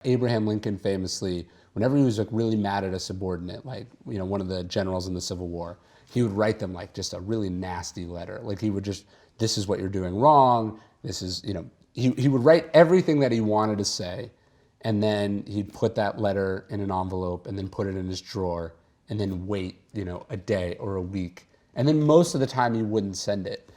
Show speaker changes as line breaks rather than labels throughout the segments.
Abraham Lincoln famously, whenever he was like really mad at a subordinate, like, one of the generals in the Civil War, he would write them like just a really nasty letter. Like he would just, this is what you're doing wrong. This is, he would write everything that he wanted to say. And then he'd put that letter in an envelope and then put it in his drawer and then wait, a day or a week. And then most of the time he wouldn't send it.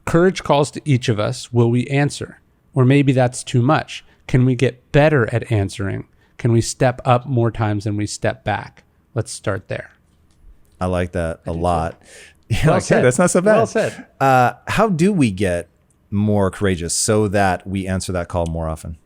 Courage calls to each of us. Will we answer? Or maybe that's too much. Can we get better at answering? Can we step up more times than we step back? Let's start there.
I like that a lot.
Yeah, well said.
That's not so bad.
Well said.
How do we get more courageous so that we answer that call more often?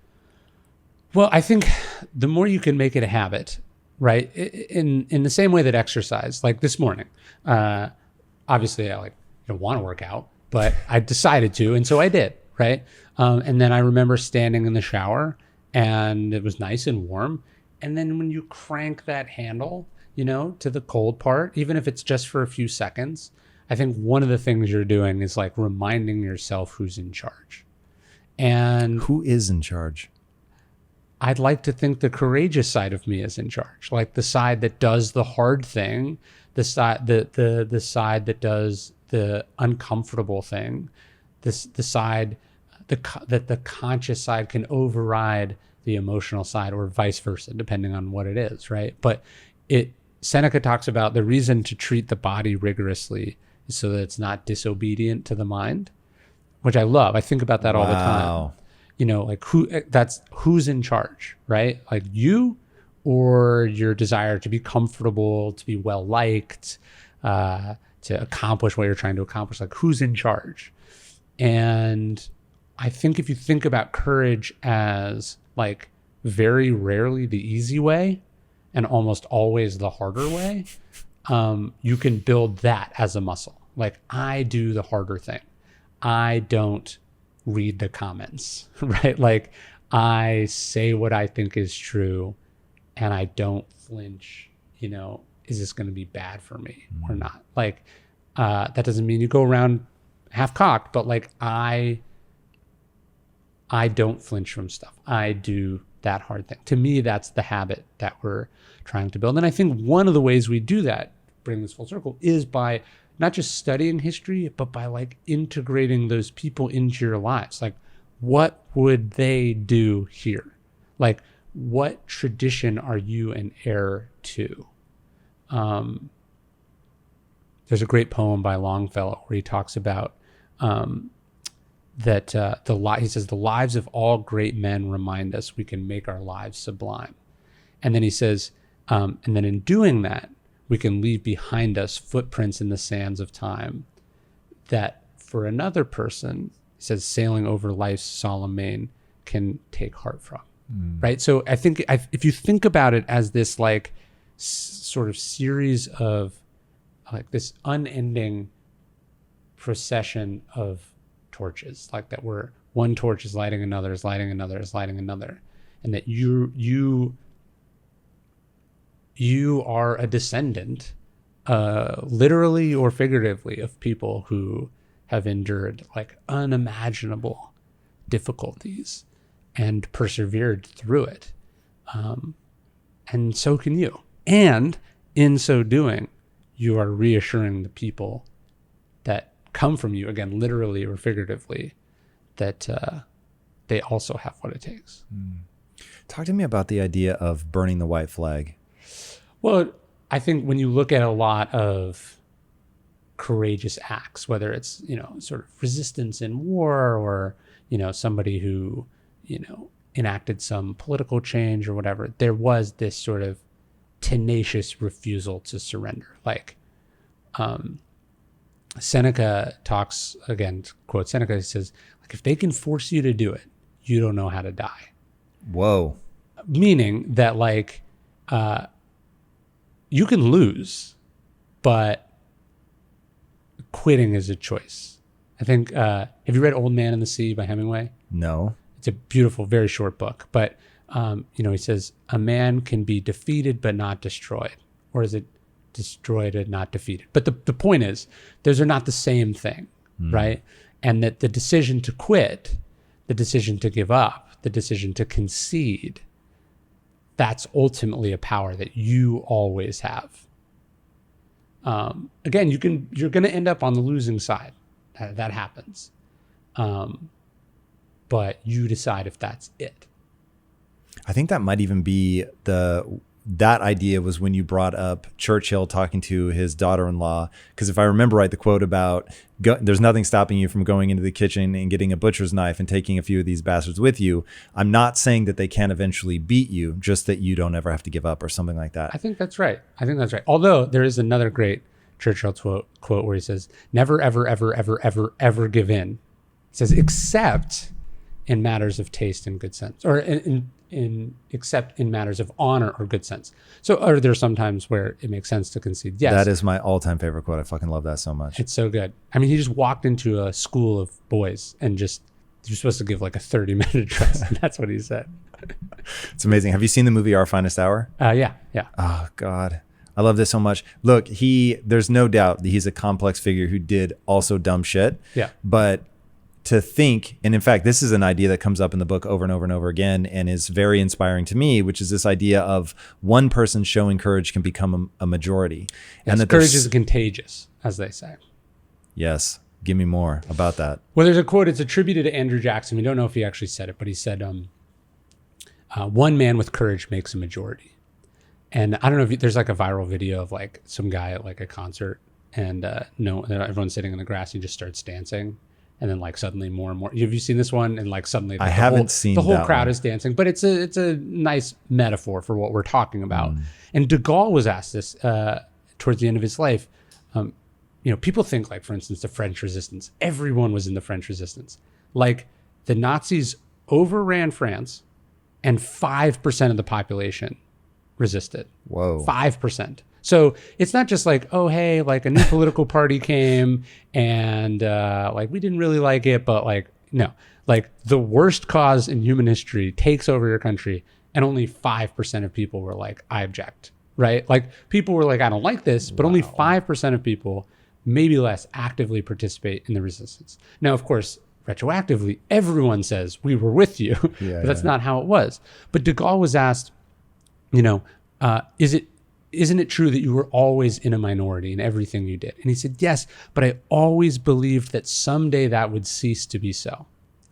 Well, I think the more you can make it a habit, right? In the same way that exercise, like this morning, obviously I don't want to work out, but I decided to, and so I did, right? And then I remember standing in the shower and it was nice and warm. And then when you crank that handle, to the cold part, even if it's just for a few seconds, I think one of the things you're doing is like reminding yourself who's in charge. And
who is in charge?
I'd like to think the courageous side of me is in charge, like the side that does the hard thing, the side the side that does the uncomfortable thing, the side that the conscious side can override the emotional side, or vice versa, depending on what it is, right? But Seneca talks about the reason to treat the body rigorously is so that it's not disobedient to the mind, which I love. I think about that all the time. Like who's in charge, right? Like you, or your desire to be comfortable, to be well liked, to accomplish what you're trying to accomplish. Like who's in charge? And I think if you think about courage as like very rarely the easy way and almost always the harder way, you can build that as a muscle. Like I do the harder thing. I don't read the comments, right? Like I say what I think is true and I don't flinch, is this going to be bad for me or not? Like, that doesn't mean you go around half cocked, but like I don't flinch from stuff. I do that hard thing. To me, that's the habit that we're trying to build. And I think one of the ways we do that, bring this full circle, is by not just studying history, but by like integrating those people into your lives. Like, what would they do here? Like, what tradition are you an heir to? There's a great poem by Longfellow where he talks about that he says, the lives of all great men remind us we can make our lives sublime. And then he says, and then in doing that, we can leave behind us footprints in the sands of time that for another person, he says, sailing over life's solemn main can take heart from. Right? So I think if you think about it as this like sort of series of like this unending procession of torches, like that where one torch is lighting another, is lighting another, is lighting another, and that you are a descendant, literally or figuratively, of people who have endured like unimaginable difficulties and persevered through it. And so can you. And in so doing, you are reassuring the people that come from you, again, literally or figuratively, that they also have what it takes.
Talk to me about the idea of burning the white flag.
Well, I think when you look at a lot of courageous acts, whether it's, sort of resistance in war or, somebody who, enacted some political change or whatever, there was this sort of tenacious refusal to surrender. Like, Seneca talks, again, to quote Seneca, he says, like, if they can force you to do it, you don't know how to die.
Whoa.
Meaning that, like, you can lose, but quitting is a choice. I think, have you read Old Man and the Sea by Hemingway?
No.
It's a beautiful, very short book. But, he says, a man can be defeated but not destroyed. Or is it destroyed and not defeated? But the point is, those are not the same thing, right? And that the decision to quit, the decision to give up, the decision to concede that's ultimately a power that you always have. Again, you're going to end up on the losing side. That happens. But you decide if that's it.
I think that might even be that idea was when you brought up Churchill talking to his daughter-in-law. Because if I remember right, the quote about there's nothing stopping you from going into the kitchen and getting a butcher's knife and taking a few of these bastards with you. I'm not saying that they can't eventually beat you, just that you don't ever have to give up or something like that.
I think that's right. Although there is another great Churchill quote where he says, never, ever, ever, ever, ever, ever give in. He says, except in matters of taste and good sense, or except in matters of honor or good sense. So are there some times where it makes sense to concede? Yes.
That is my all-time favorite quote. I fucking love that so much.
It's so good. I mean, he just walked into a school of boys and you're supposed to give like a 30-minute address. And that's what he said.
It's amazing. Have you seen the movie Our Finest Hour?
Yeah.
Oh God. I love this so much. Look, there's no doubt that he's a complex figure who did also dumb shit.
Yeah.
But to think, and in fact, this is an idea that comes up in the book over and over and over again and is very inspiring to me, which is this idea of one person showing courage can become a majority.
Yes,
and that
courage is contagious, as they say.
Yes. Give me more about that.
Well, there's a quote, it's attributed to Andrew Jackson. We don't know if he actually said it, but he said, one man with courage makes a majority. And I don't know if there's like a viral video of like some guy at like a concert and everyone's sitting in the grass and he just starts dancing. And then like suddenly more and more. Have you seen this one? And like suddenly
I haven't seen
the whole
that
crowd
one.
is dancing, but it's a nice metaphor for what we're talking about. And de Gaulle was asked this towards the end of his life. People think like, for instance, the French resistance. Everyone was in the French resistance. Like the Nazis overran France and 5% of the population resisted.
Whoa.
5%. So it's not just like, oh, hey, like a new political party came and like we didn't really like it, but like, no, like the worst cause in human history takes over your country and only 5% of people were like, I object, right? Like people were like, I don't like this, but only 5% of people, maybe less, actively participate in the resistance. Now, of course, retroactively, everyone says we were with you, but that's not how it was. But de Gaulle was asked, isn't it true that you were always in a minority in everything you did? And he said, yes, but I always believed that someday that would cease to be so.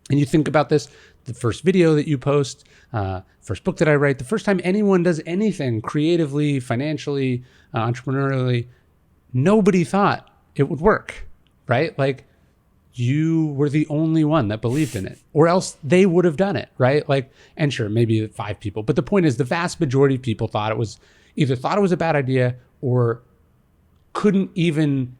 And you think about this, the first video that you post, first book that I write, the first time anyone does anything creatively, financially, entrepreneurially, nobody thought it would work, right? Like you were the only one that believed in it, or else they would have done it, right? Like, and sure, maybe 5 people, but the point is the vast majority of people either thought it was a bad idea or couldn't even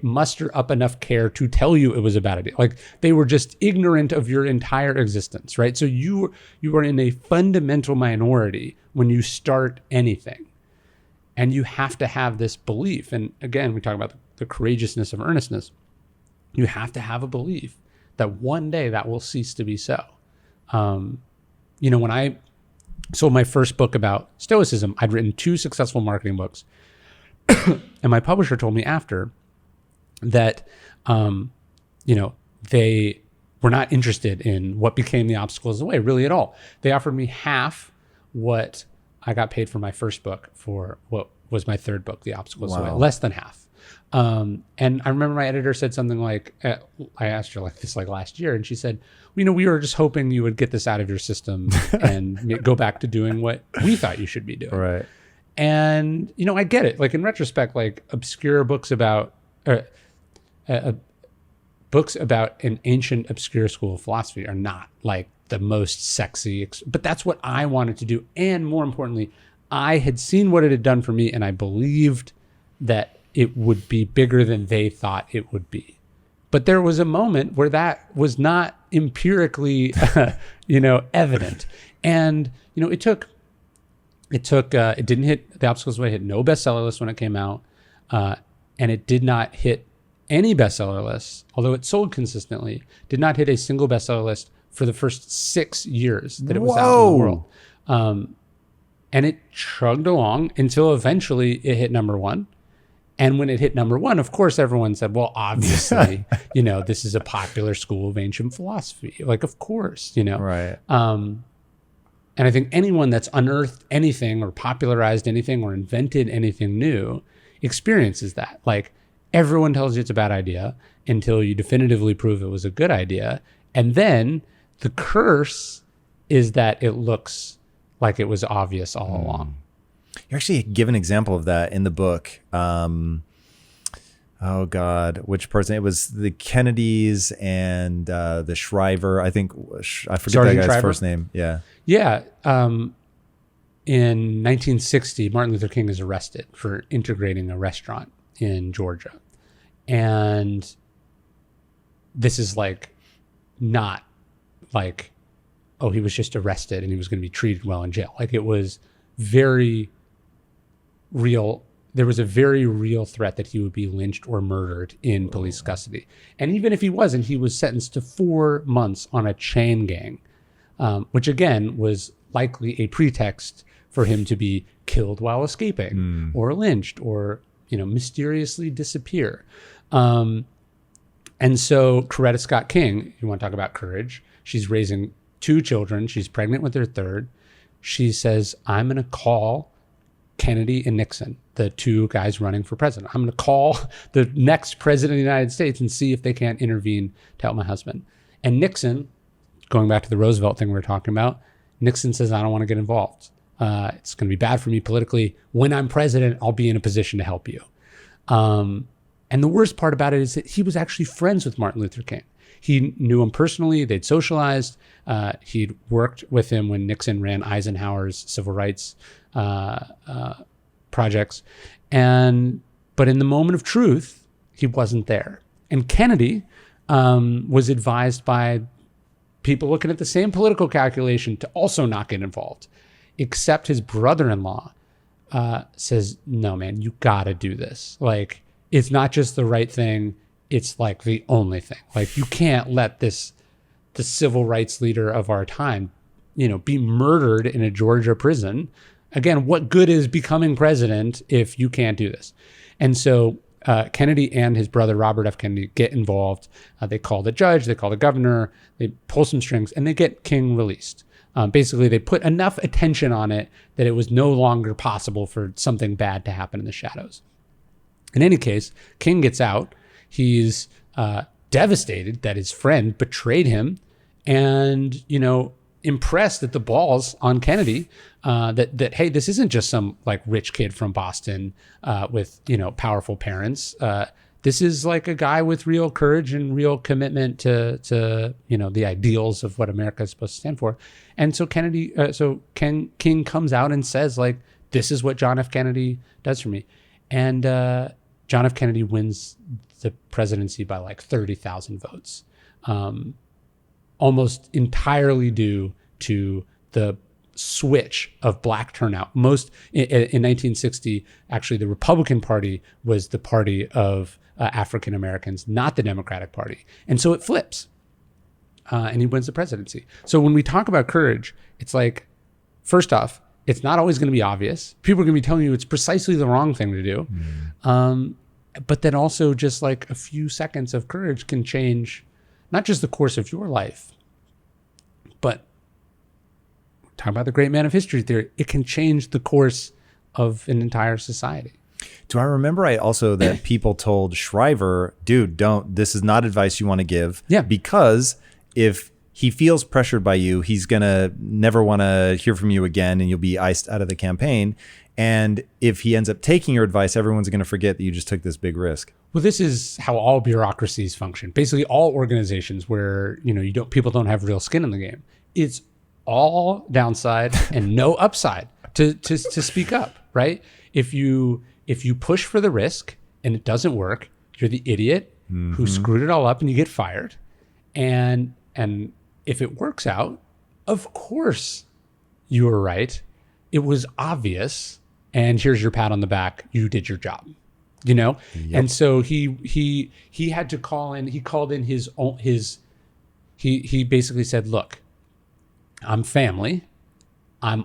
muster up enough care to tell you it was a bad idea. Like they were just ignorant of your entire existence, right? So you are in a fundamental minority when you start anything. And you have to have this belief. And again, we talk about the courageousness of earnestness. You have to have a belief that one day that will cease to be so. When I sold my first book about stoicism, I'd written 2 successful marketing books. And my publisher told me after that, they were not interested in what became the obstacles of the way really at all. They offered me half what I got paid for my first book for what was my third book, The Obstacles of the Way, less than half. And I remember my editor said something like, I asked her like this like last year, and she said, we were just hoping you would get this out of your system and go back to doing what we thought you should be doing.
Right.
And, I get it. Like in retrospect, like obscure books about, books about an ancient obscure school of philosophy are not like the most sexy, but that's what I wanted to do. And more importantly, I had seen what it had done for me, and I believed that it would be bigger than they thought it would be. But there was a moment where that was not empirically, evident. And, it didn't hit The Obstacles of the Way, hit no bestseller list when it came out. And it did not hit any bestseller lists, although it sold consistently, did not hit a single bestseller list for the first 6 years that it was out in the world. And it chugged along until eventually it hit number 1. And when it hit number 1, of course, everyone said, well, obviously, this is a popular school of ancient philosophy. Like, of course,
Right.
And I think anyone that's unearthed anything or popularized anything or invented anything new experiences that. Like, everyone tells you it's a bad idea until you definitively prove it was a good idea. And then the curse is that it looks like it was obvious all along.
You actually give an example of that in the book. Oh God, which person? It was the Kennedys and the Shriver. I think I forget
Sergeant
that guy's
Shriver?
first name. Yeah.
Yeah. In 1960, Martin Luther King is arrested for integrating a restaurant in Georgia. And this is like not like, oh, he was just arrested and he was going to be treated well in jail. Like, it was very real. There was a very real threat that he would be lynched or murdered in police custody. And even if he wasn't, he was sentenced to 4 months on a chain gang, which again was likely a pretext for him to be killed while escaping or lynched or, mysteriously disappear. And so Coretta Scott King, you want to talk about courage, she's raising 2 children. She's pregnant with her 3rd. She says, I'm going to call Kennedy and Nixon, the 2 guys running for president. I'm going to call the next president of the United States and see if they can't intervene to help my husband. And Nixon, going back to the Roosevelt thing we were talking about, Nixon says, I don't want to get involved. It's going to be bad for me politically. When I'm president, I'll be in a position to help you. And the worst part about it is that he was actually friends with Martin Luther King. He knew him personally. They'd socialized. He'd worked with him when Nixon ran Eisenhower's civil rights projects. But in the moment of truth, he wasn't there. And Kennedy was advised by people looking at the same political calculation to also not get involved, except his brother-in-law says, no, man, you got to do this. Like, it's not just the right thing. It's like the only thing. Like, you can't let the civil rights leader of our time, be murdered in a Georgia prison. Again, what good is becoming president if you can't do this? And so Kennedy and his brother, Robert F. Kennedy, get involved. They call the judge, they call the governor, they pull some strings, and they get King released. Basically, they put enough attention on it that it was no longer possible for something bad to happen in the shadows. In any case, King gets out. He's devastated that his friend betrayed him and, impressed at the balls on Kennedy that, hey, this isn't just some like rich kid from Boston with, powerful parents. This is like a guy with real courage and real commitment to the ideals of what America is supposed to stand for. And so King comes out and says, like, this is what John F. Kennedy does for me. And John F. Kennedy wins the presidency by like 30,000 votes, almost entirely due to the switch of black turnout. In 1960, actually, the Republican Party was the party of African Americans, not the Democratic Party. And so it flips, and he wins the presidency. So when we talk about courage, it's like, first off, it's not always going to be obvious. People are going to be telling you it's precisely the wrong thing to do. But then also just like a few seconds of courage can change not just the course of your life, but talking about the great man of history theory, it can change the course of an entire society.
Do I remember right also that people told Shriver, dude, this is not advice you want to give.
Yeah.
Because if he feels pressured by you, he's going to never want to hear from you again and you'll be iced out of the campaign. And if he ends up taking your advice, everyone's going to forget that you just took this big risk.
Well, this is how all bureaucracies function. Basically, all organizations where people don't have real skin in the game. It's all downside and no upside to speak up, right? If you push for the risk and it doesn't work, you're the idiot who screwed it all up and you get fired. And if it works out, of course you were right. It was obvious. And here's your pat on the back. You did your job, Yep. And so he had to call in. He called in he basically said, look, I'm family. I'm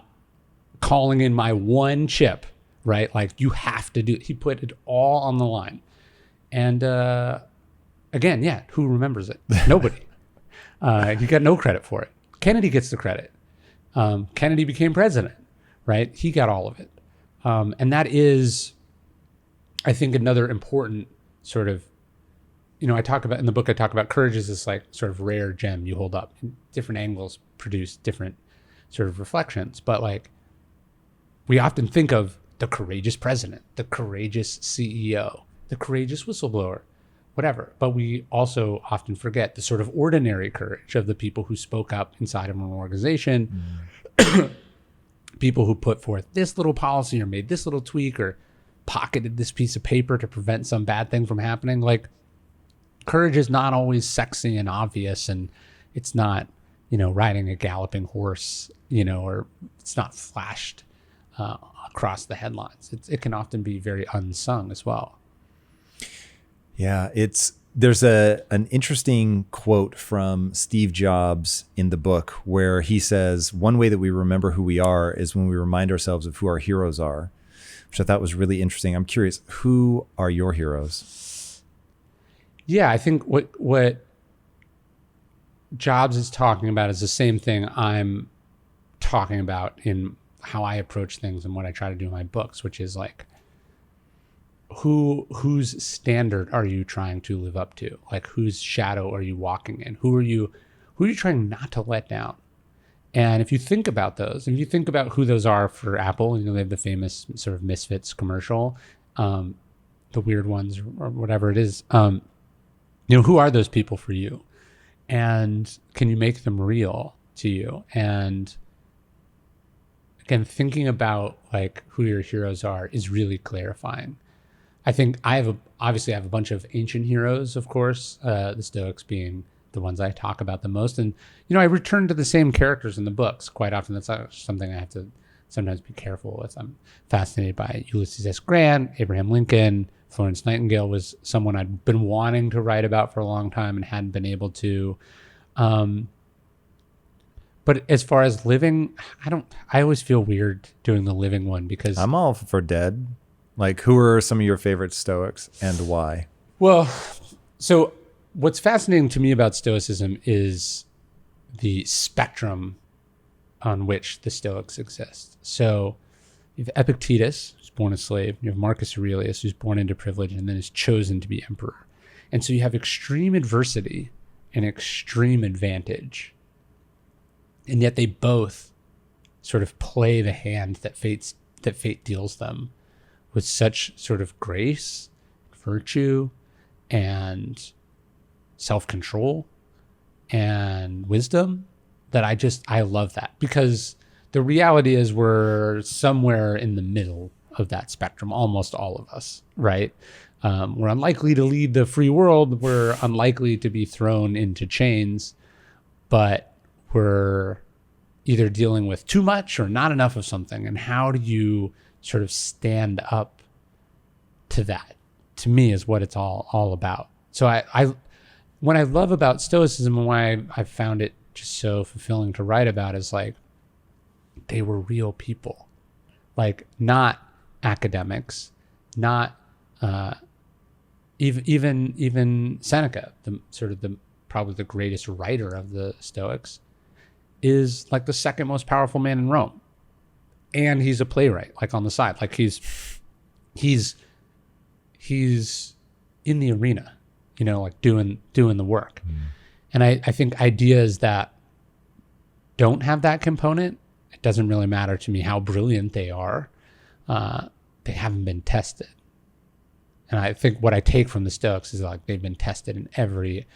calling in my one chip, right? Like, you have to do it. He put it all on the line. And again, yeah, who remembers it? Nobody. He got no credit for it. Kennedy gets the credit. Kennedy became president, right? He got all of it. And that is, I think, another important sort of, I talk about in the book, I talk about courage as this like sort of rare gem you hold up, and different angles produce different sort of reflections. But like, we often think of the courageous president, the courageous CEO, the courageous whistleblower, whatever. But we also often forget the sort of ordinary courage of the people who spoke up inside of an organization, people who put forth this little policy or made this little tweak or pocketed this piece of paper to prevent some bad thing from happening. Like, courage is not always sexy and obvious, and it's not, riding a galloping horse, or it's not flashed across the headlines. It can often be very unsung as well.
Yeah, there's an interesting quote from Steve Jobs in the book where he says, one way that we remember who we are is when we remind ourselves of who our heroes are, which I thought was really interesting. I'm curious, who are your heroes?
Yeah, I think what Jobs is talking about is the same thing I'm talking about in how I approach things and what I try to do in my books, which is like, whose standard are you trying to live up to? Like, whose shadow are you walking in? Who are you trying not to let down? And if you think about those, if you think about who those are for Apple, they have the famous sort of Misfits commercial, the weird ones or whatever it is. Who are those people for you? And can you make them real to you? And again, thinking about like who your heroes are is really clarifying. I think obviously I have a bunch of ancient heroes, of course, the Stoics being the ones I talk about the most. And, I return to the same characters in the books quite often. That's something I have to sometimes be careful with. I'm fascinated by Ulysses S. Grant, Abraham Lincoln. Florence Nightingale was someone I'd been wanting to write about for a long time and hadn't been able to. But as far as living, I always feel weird doing the living one because
I'm all for dead. Like, who are some of your favorite Stoics and why?
Well, so what's fascinating to me about Stoicism is the spectrum on which the Stoics exist. So you have Epictetus, who's born a slave. You have Marcus Aurelius, who's born into privilege and then is chosen to be emperor. And so you have extreme adversity and extreme advantage. And yet they both sort of play the hand that fate deals them with such sort of grace, virtue, and self-control and wisdom that I love that, because the reality is we're somewhere in the middle of that spectrum, almost all of us, right? We're unlikely to lead the free world. We're unlikely to be thrown into chains, but we're either dealing with too much or not enough of something. And how do you sort of stand up to that, to me, is what it's all about. So what I love about Stoicism and why I found it just so fulfilling to write about is like, they were real people, like not academics, not even Seneca, probably the greatest writer of the Stoics, is like the second most powerful man in Rome. And he's a playwright, like on the side, like he's in the arena, like doing the work. And I think ideas that don't have that component, it doesn't really matter to me how brilliant they are. They haven't been tested. And I think what I take from the Stoics is like they've been tested in every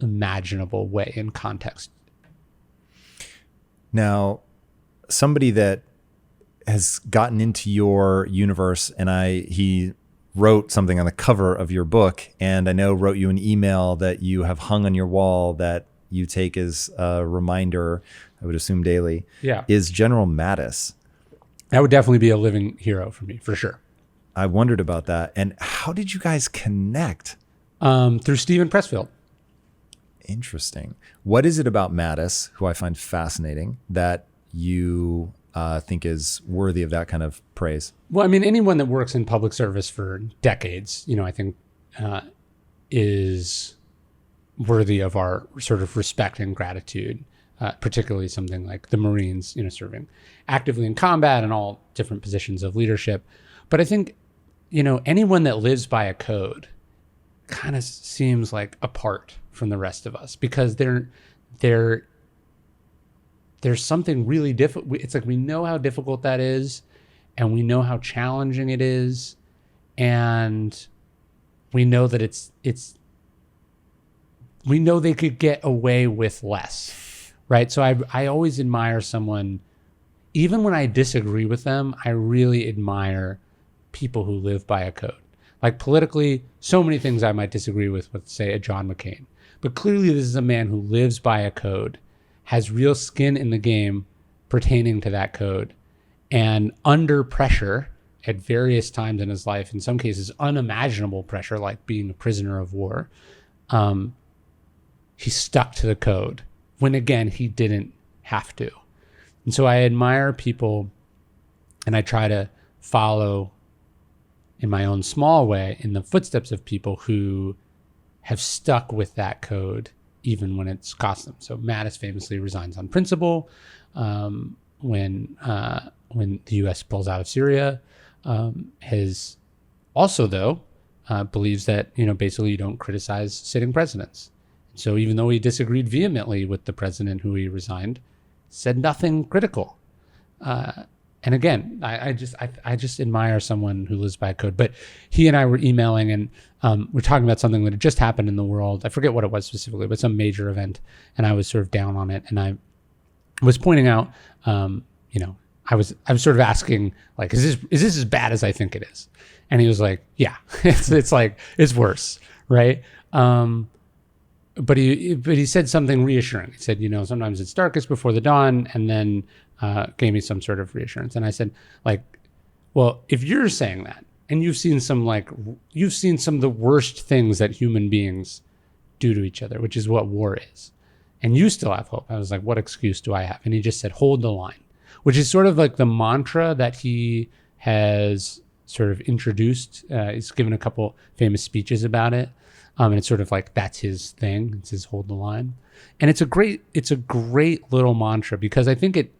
imaginable way and context.
Now, somebody that has gotten into your universe, and he wrote something on the cover of your book, and I know wrote you an email that you have hung on your wall that you take as a reminder, I would assume daily, is General Mattis.
That would definitely be a living hero for me, for sure.
I wondered about that. And how did you guys connect?
Through Stephen Pressfield.
Interesting. What is it about Mattis, who I find fascinating, that you think is worthy of that kind of praise?
Well, I mean, anyone that works in public service for decades, I think is worthy of our sort of respect and gratitude. particularly something like the Marines, serving actively in combat and all different positions of leadership. But I think, anyone that lives by a code kind of seems like apart from the rest of us, because there's something really difficult. It's like we know how difficult that is, and we know how challenging it is, and we know that we know they could get away with less, right? So I always admire someone, even when I disagree with them, I really admire people who live by a code. Like politically, so many things I might disagree with, say, a John McCain. But clearly this is a man who lives by a code, has real skin in the game pertaining to that code, and under pressure at various times in his life, in some cases unimaginable pressure, like being a prisoner of war, he stuck to the code when, again, he didn't have to. And so I admire people, and I try to follow in my own small way in the footsteps of people who have stuck with that code even when it's cost them. So Mattis famously resigns on principle when the U.S. pulls out of Syria. Has also, though, believes that basically you don't criticize sitting presidents. So even though he disagreed vehemently with the president who he resigned, said nothing critical. And again, I just admire someone who lives by a code. But he and I were emailing, and we're talking about something that had just happened in the world. I forget what it was specifically, but some major event. And I was sort of down on it. And I was pointing out, I was sort of asking, like, is this as bad as I think it is? And he was like, yeah, it's worse, right? But he said something reassuring. He said, sometimes it's darkest before the dawn, and then gave me some sort of reassurance. And I said, like, well, if you're saying that, and you've seen some of the worst things that human beings do to each other, which is what war is, and you still have hope. I was like, what excuse do I have? And he just said, hold the line, which is sort of like the mantra that he has sort of introduced. He's given a couple famous speeches about it. And it's sort of like, that's his thing. It's his hold the line. And it's a great little mantra, because I think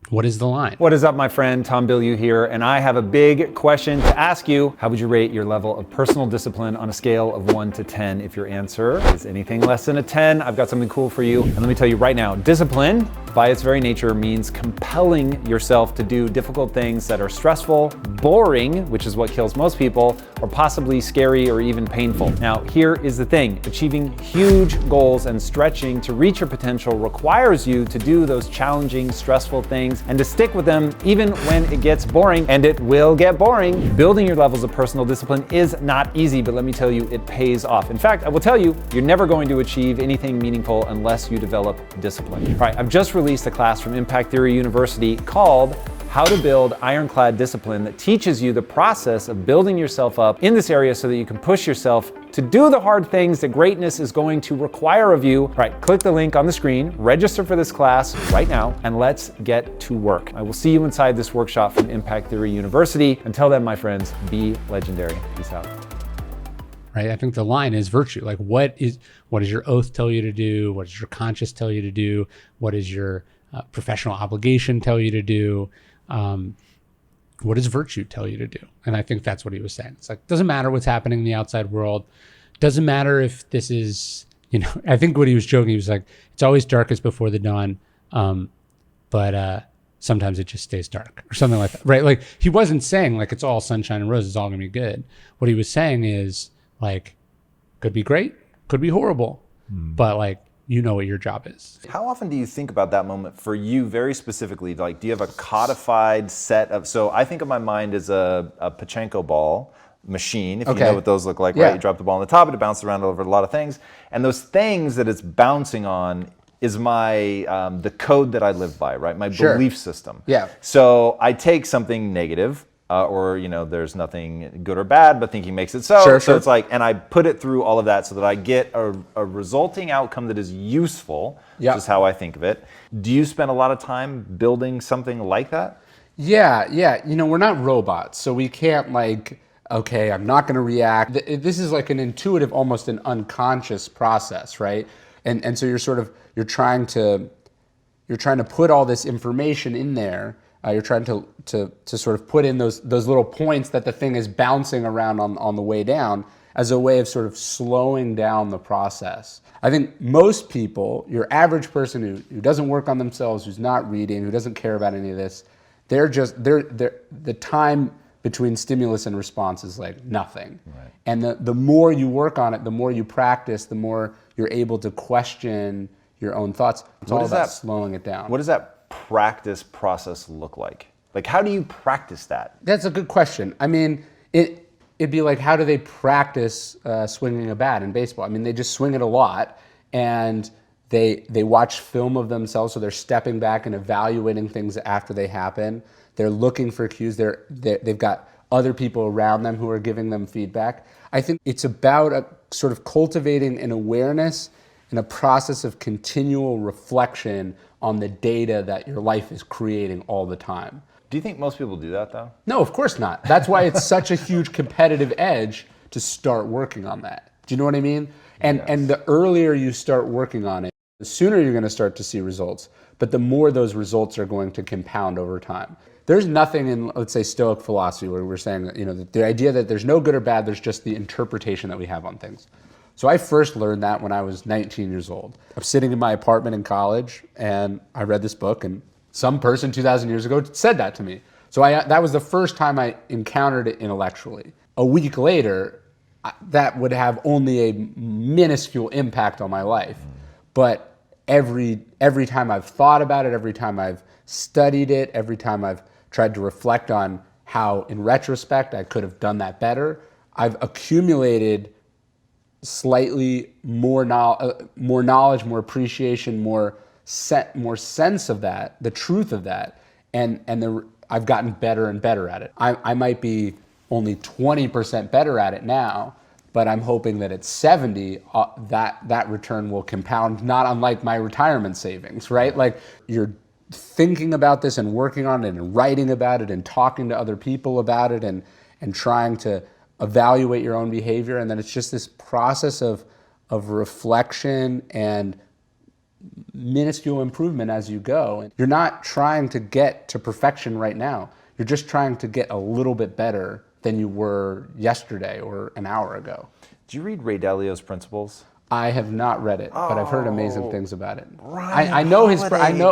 what is the line?
What is up, my friend? Tom Bilyeu here, and I have a big question to ask you. How would you rate your level of personal discipline on a scale of 1 to 10? If your answer is anything less than a 10, I've got something cool for you. And let me tell you right now, discipline, by its very nature, means compelling yourself to do difficult things that are stressful, boring, which is what kills most people, or possibly scary or even painful. Now, here is the thing. Achieving huge goals and stretching to reach your potential requires you to do those challenging, stressful things and to stick with them even when it gets boring, and it will get boring. Building your levels of personal discipline is not easy, but let me tell you, it pays off. In fact, I will tell you, you're never going to achieve anything meaningful unless you develop discipline. All right, I've just released a class from Impact Theory University called How to Build Ironclad Discipline, that teaches you the process of building yourself up in this area so that you can push yourself to do the hard things that greatness is going to require of you. All right, click the link on the screen, register for this class right now, and let's get to work. I will see you inside this workshop from Impact Theory University. Until then, my friends, be legendary. Peace out.
Right. I think the line is virtue. Like, what does your oath tell you to do? What does your conscience tell you to do? What does your professional obligation tell you to do? What does virtue tell you to do? And I think that's what he was saying. It's like, doesn't matter what's happening in the outside world. Doesn't matter if this is, I think what he was joking, he was like, it's always darkest before the dawn. But sometimes it just stays dark or something like that. Right. Like, he wasn't saying like, it's all sunshine and roses, it's all gonna be good. What he was saying is like, could be great, could be horrible, but like, what your job is.
How often do you think about that moment for you very specifically? Like, do you have a codified set of, so I think of my mind as a pachinko ball machine, if you know what those look like, right? You drop the ball on the top, and it bounces around over a lot of things. And those things that it's bouncing on is my, the code that I live by, right? My belief system.
Yeah.
So I take something negative, or there's nothing good or bad, but thinking makes it so. So it's like, and I put it through all of that so that I get a resulting outcome that is useful, which is how I think of it. Do you spend a lot of time building something like that?
Yeah. We're not robots, so we can't like, okay, I'm not going to react. This is like an intuitive, almost an unconscious process, right? And so you're trying to put all this information in there. You're trying to sort of put in those little points that the thing is bouncing around on the way down, as a way of sort of slowing down the process. I think most people, your average person who doesn't work on themselves, who's not reading, who doesn't care about any of this, the time between stimulus and response is like nothing. Right. And the more you work on it, the more you practice, the more you're able to question your own thoughts. It's all about slowing it down.
What does that practice process look like? Like, how do you practice that?
That's a good question. I mean, it'd be like, how do they practice swinging a bat in baseball? I mean, they just swing it a lot, and they watch film of themselves, so they're stepping back and evaluating things after they happen. They're looking for cues. They've got other people around them who are giving them feedback. I think it's about sort of cultivating an awareness and a process of continual reflection on the data that your life is creating all the time.
Do you think most people do that, though?
No, of course not. That's why it's such a huge competitive edge to start working on that. Do you know what I mean? And the earlier you start working on it, the sooner you're going to start to see results, but the more those results are going to compound over time. There's nothing in, let's say, Stoic philosophy where we're saying that, the idea that there's no good or bad, there's just the interpretation that we have on things. So I first learned that when I was 19 years old. I'm sitting in my apartment in college, and I read this book, and some person 2,000 years ago said that to me. So that was the first time I encountered it intellectually. A week later, that would have only a minuscule impact on my life. But every time I've thought about it, every time I've studied it, every time I've tried to reflect on how, in retrospect, I could have done that better, I've accumulated slightly more knowledge, more appreciation, more sense of that, the truth of that, and I've gotten better and better at it. I might be only 20% better at it now, but I'm hoping that at 70, that return will compound, not unlike my retirement savings, right? Like, you're thinking about this and working on it and writing about it and talking to other people about it and trying to evaluate your own behavior, and then it's just this process of reflection and minuscule improvement as you go. You're not trying to get to perfection right now. You're just trying to get a little bit better than you were yesterday or an hour ago.
Did you read Ray Dalio's Principles?
I have not read it, but I've heard amazing things about it.
Ryan
I know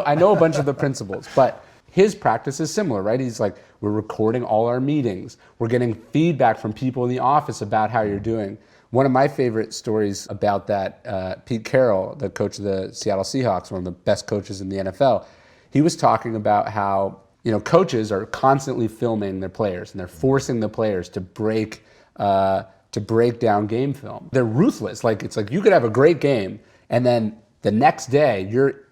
I know a bunch of the principles, but his practice is similar, right? He's like, we're recording all our meetings. We're getting feedback from people in the office about how you're doing. One of my favorite stories about that, Pete Carroll, the coach of the Seattle Seahawks, one of the best coaches in the NFL, he was talking about how, coaches are constantly filming their players, and they're forcing the players to break down game film. They're ruthless. It's like you could have a great game, and then the next day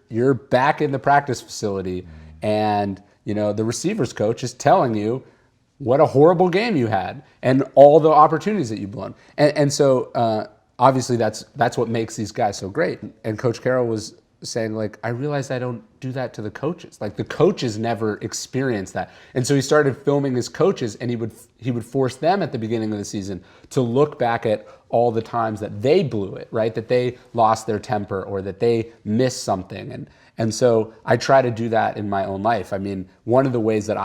you're back in the practice facility, and the receivers coach is telling you what a horrible game you had and all the opportunities that you've blown. And so obviously that's what makes these guys so great. And Coach Carroll was saying, I realized I don't do that to the coaches. The coaches never experience that. And so he started filming his coaches, and he would force them at the beginning of the season to look back at all the times that they blew it, right? That they lost their temper or that they missed something. And so I try to do that in my own life. I mean, one of the ways that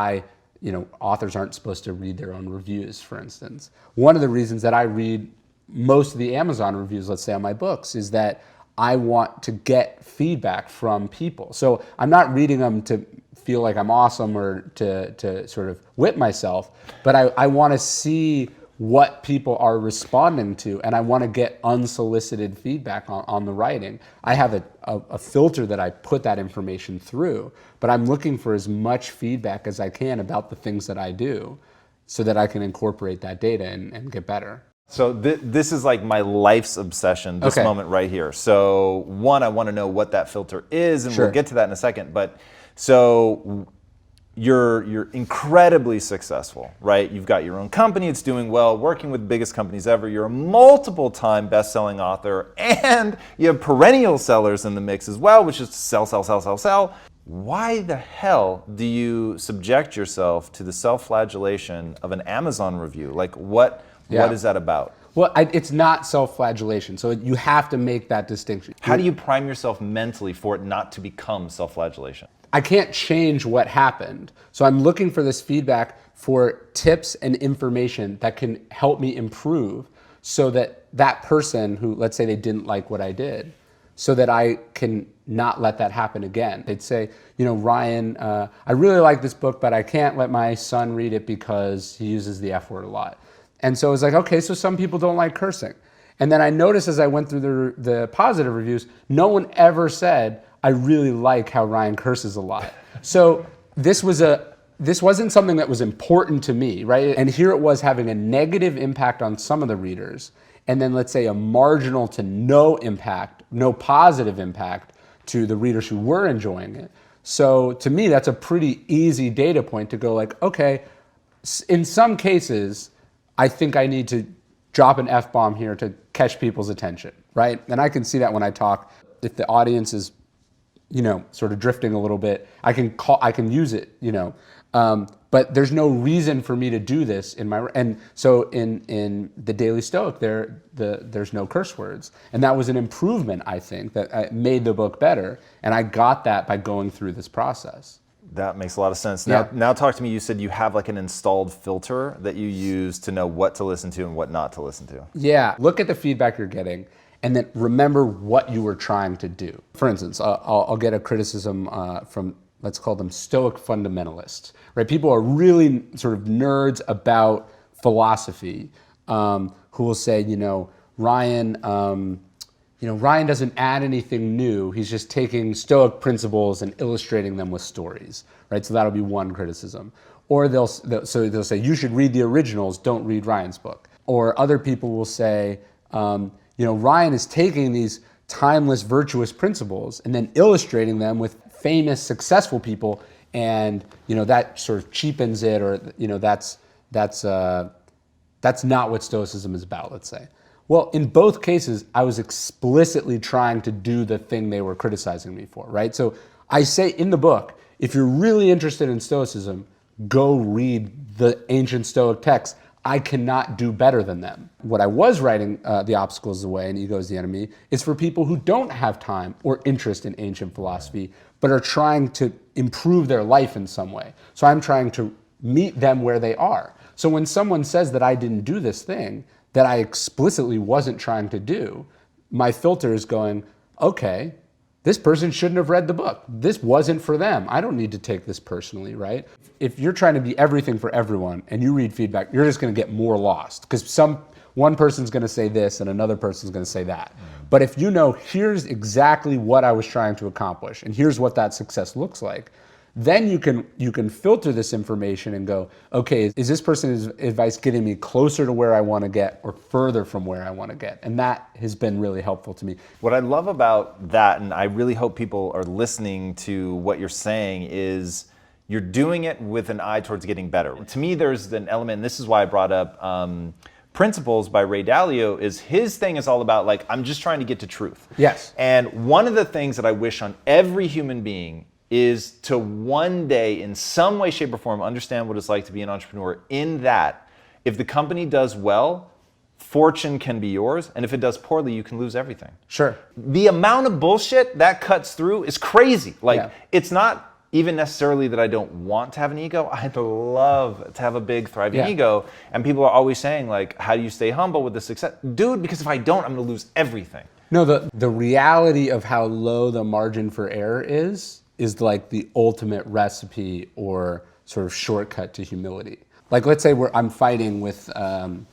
authors aren't supposed to read their own reviews, for instance. One of the reasons that I read most of the Amazon reviews, let's say, on my books, is that I want to get feedback from people. So I'm not reading them to feel like I'm awesome or to sort of whip myself, but I want to see what people are responding to, and I want to get unsolicited feedback on the writing. I have a filter that I put that information through, but I'm looking for as much feedback as I can about the things that I do so that I can incorporate that data and get better.
So this is like my life's obsession, this moment right here. So one, I want to know what that filter is, and we'll get to that in a second. But so you're incredibly successful, right? You've got your own company, it's doing well, working with the biggest companies ever. You're a multiple-time best-selling author, and you have perennial sellers in the mix as well, which is sell, sell, sell, sell, sell. Why the hell do you subject yourself to the self-flagellation of an Amazon review? What is that about?
Well, it's not self-flagellation, so you have to make that distinction.
How do you prime yourself mentally for it not to become self-flagellation?
I can't change what happened, so I'm looking for this feedback for tips and information that can help me improve, so that that person who, let's say they didn't like what I did, so that I can not let that happen again. They'd say, Ryan, I really like this book, but I can't let my son read it because he uses the F word a lot. And so it was like, okay, so some people don't like cursing. And then I noticed as I went through the positive reviews, no one ever said, I really like how Ryan curses a lot. So this wasn't something that was important to me, right? And here it was having a negative impact on some of the readers, and then let's say a marginal to no impact, no positive impact to the readers who were enjoying it. So to me, that's a pretty easy data point to go like, okay, in some cases, I think I need to drop an F-bomb here to catch people's attention, right? And I can see that when I talk. If the audience is, sort of drifting a little bit, I can use it, but there's no reason for me to do this and so in the Daily Stoic, there's no curse words, and that was an improvement, I think, that made the book better, and I got that by going through this process.
That makes a lot of sense.
Yeah.
Now talk to me. You said you have like an installed filter that you use to know what to listen to and what not to listen to.
Yeah, look at the feedback you're getting, and then remember what you were trying to do. For instance, I'll get a criticism from, let's call them Stoic fundamentalists, right? People are really sort of nerds about philosophy, who will say, Ryan, Ryan doesn't add anything new. He's just taking Stoic principles and illustrating them with stories, right? So that'll be one criticism. Or they'll say, you should read the originals, don't read Ryan's book. Or other people will say, Ryan is taking these timeless, virtuous principles and then illustrating them with famous, successful people, and that sort of cheapens it, or that's not what Stoicism is about, let's say. Well, in both cases, I was explicitly trying to do the thing they were criticizing me for, right? So I say in the book, if you're really interested in Stoicism, go read the ancient Stoic texts. I cannot do better than them. What I was writing, The Obstacle is the Way and Ego is the Enemy, is for people who don't have time or interest in ancient philosophy, but are trying to improve their life in some way. So I'm trying to meet them where they are. So when someone says that I didn't do this thing that I explicitly wasn't trying to do, my filter is going, okay, this person shouldn't have read the book. This wasn't for them. I don't need to take this personally, right? If you're trying to be everything for everyone and you read feedback, you're just going to get more lost, because one person's going to say this and another person's going to say that. But if here's exactly what I was trying to accomplish and here's what that success looks like, then you can filter this information and go, okay, is this person's advice getting me closer to where I want to get or further from where I want to get? And that has been really helpful to me.
What I love about that, and I really hope people are listening to what you're saying, is you're doing it with an eye towards getting better. To me, there's an element, and this is why I brought up Principles by Ray Dalio, is his thing is all about like, I'm just trying to get to truth.
Yes.
And one of the things that I wish on every human being is to one day, in some way, shape, or form, understand what it's like to be an entrepreneur, in that if the company does well, fortune can be yours, and if it does poorly, you can lose everything.
Sure.
The amount of bullshit that cuts through is crazy. It's not even necessarily that I don't want to have an ego. I'd love to have a big, thriving ego. And people are always saying, like, how do you stay humble with the success? Dude, because if I don't, I'm gonna lose everything.
No, the reality of how low the margin for error is like the ultimate recipe or sort of shortcut to humility. Like, let's say I'm fighting with an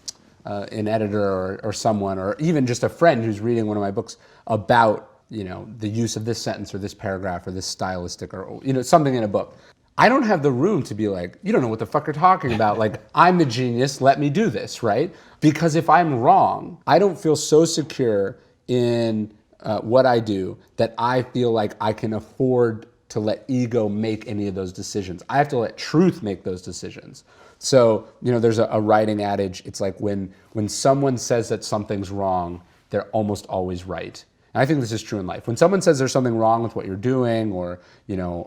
editor or someone, or even just a friend who's reading one of my books about, the use of this sentence or this paragraph or this stylistic or, something in a book. I don't have the room to be like, you don't know what the fuck you're talking about. Like, I'm the genius, let me do this, right? Because if I'm wrong, I don't feel so secure in what I do that I feel like I can afford to let ego make any of those decisions. I have to let truth make those decisions. So, there's a writing adage. It's like when someone says that something's wrong, they're almost always right. And I think this is true in life. When someone says there's something wrong with what you're doing, or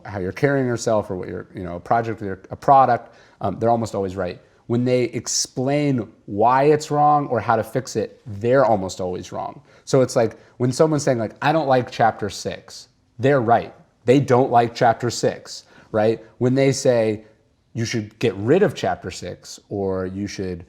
how you're carrying yourself, or what you're, a project or a product, they're almost always right. when they explain why it's wrong or how to fix it, they're almost always wrong. So it's like when someone's saying like, I don't like chapter 6, they're right. They don't like chapter 6, right? When they say you should get rid of chapter 6, or you should,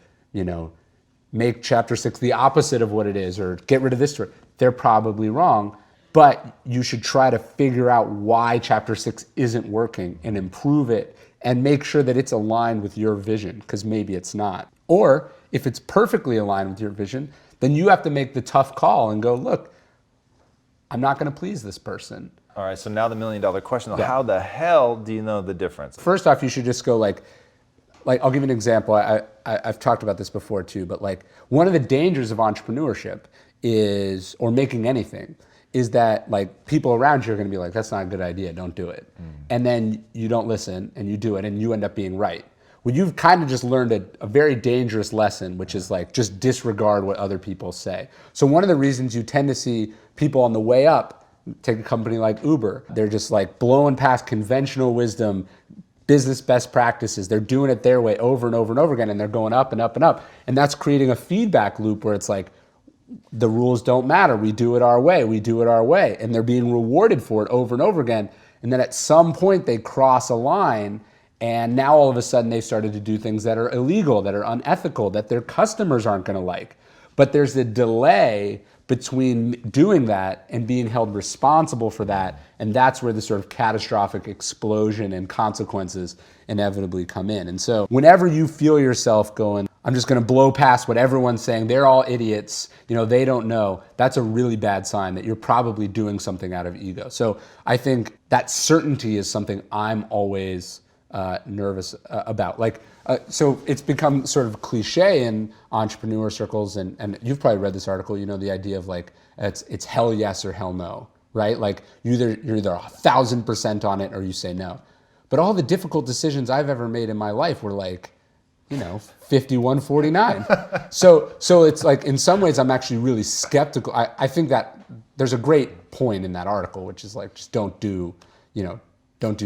make chapter 6 the opposite of what it is, or get rid of this story, they're probably wrong. But you should try to figure out why chapter 6 isn't working and improve it and make sure that it's aligned with your vision, because maybe it's not. Or if it's perfectly aligned with your vision, then you have to make the tough call and go, look, I'm not going to please this person.
All right, so now the $1 million question,
Yeah.
how the hell do you know the difference?
First off, you should just go like I'll give you an example. I've talked about this before too, but like one of the dangers of entrepreneurship is, or making anything, is that like people around you are going to be like, that's not a good idea, don't do it. And then you don't listen and you do it and you end up being right. Well, you've kind of just learned a very dangerous lesson, which is like just disregard what other people say. So one of the reasons you tend to see people on the way up, take a company like Uber, they're just like blowing past conventional wisdom, business best practices. They're doing it their way over and over and over again, and they're going up and up and up. And that's creating a feedback loop where it's like, the rules don't matter. We do it our way. We do it our way. And they're being rewarded for it over and over again. And then at some point they cross a line, and now all of a sudden they've started to do things that are illegal, that are unethical, that their customers aren't going to like. But there's a delay between doing that and being held responsible for that. And that's where the sort of catastrophic explosion and consequences inevitably come in. And so whenever you feel yourself going, I'm just going to blow past what everyone's saying, they're all idiots, they don't know, that's a really bad sign that you're probably doing something out of ego. So I think that certainty is something I'm always nervous about. So it's become sort of cliche in entrepreneur circles, and you've probably read this article, the idea of like, it's hell yes or hell no, right? Like you're either 1,000% on it or you say no. But all the difficult decisions I've ever made in my life were like, 51-49. So it's like, in some ways I'm actually really skeptical. I think that there's a great point in that article, which is like, just don't do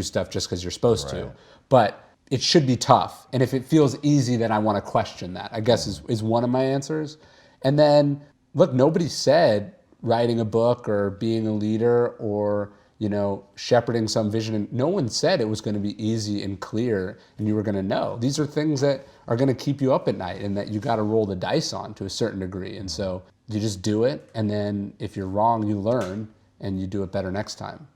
stuff just because you're supposed to. But it should be tough. And if it feels easy, then I want to question that, I guess is one of my answers. And then, look, nobody said writing a book or being a leader or, shepherding some vision. And no one said it was going to be easy and clear and you were going to know. These are things that are going to keep you up at night and that you got to roll the dice on to a certain degree. And so you just do it. And then if you're wrong, you learn and you do it better next time.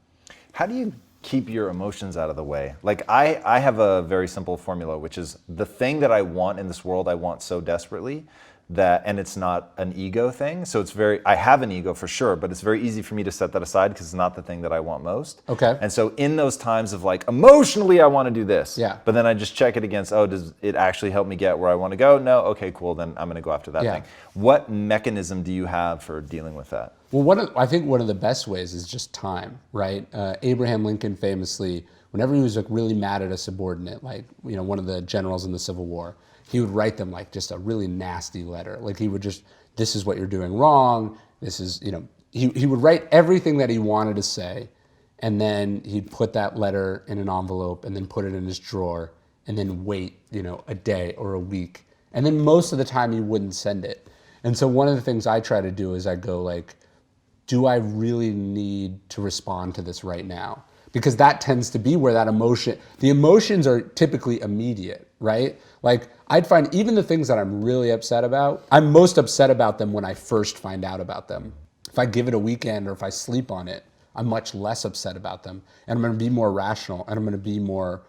How do you keep your emotions out of the way? Like I have a very simple formula, which is the thing that I want in this world, I want so desperately that, and it's not an ego thing. So I have an ego for sure, but it's very easy for me to set that aside because it's not the thing that I want most.
Okay.
And so in those times of like, emotionally, I want to do this.
Yeah.
But then I just check it against, does it actually help me get where I want to go? No. Okay, cool. Then I'm going to go after that thing. What mechanism do you have for dealing with that?
Well, I think one of the best ways is just time, right? Abraham Lincoln famously, whenever he was like really mad at a subordinate, like, one of the generals in the Civil War, he would write them like just a really nasty letter. Like he would just, this is what you're doing wrong. This is, he would write everything that he wanted to say. And then he'd put that letter in an envelope and then put it in his drawer and then wait, a day or a week. And then most of the time he wouldn't send it. And so one of the things I try to do is I go like, do I really need to respond to this right now? Because that tends to be where the emotions are typically immediate, right? Like I'd find even the things that I'm really upset about, I'm most upset about them when I first find out about them. If I give it a weekend or if I sleep on it, I'm much less upset about them. And I'm going to be more rational and I'm going to be more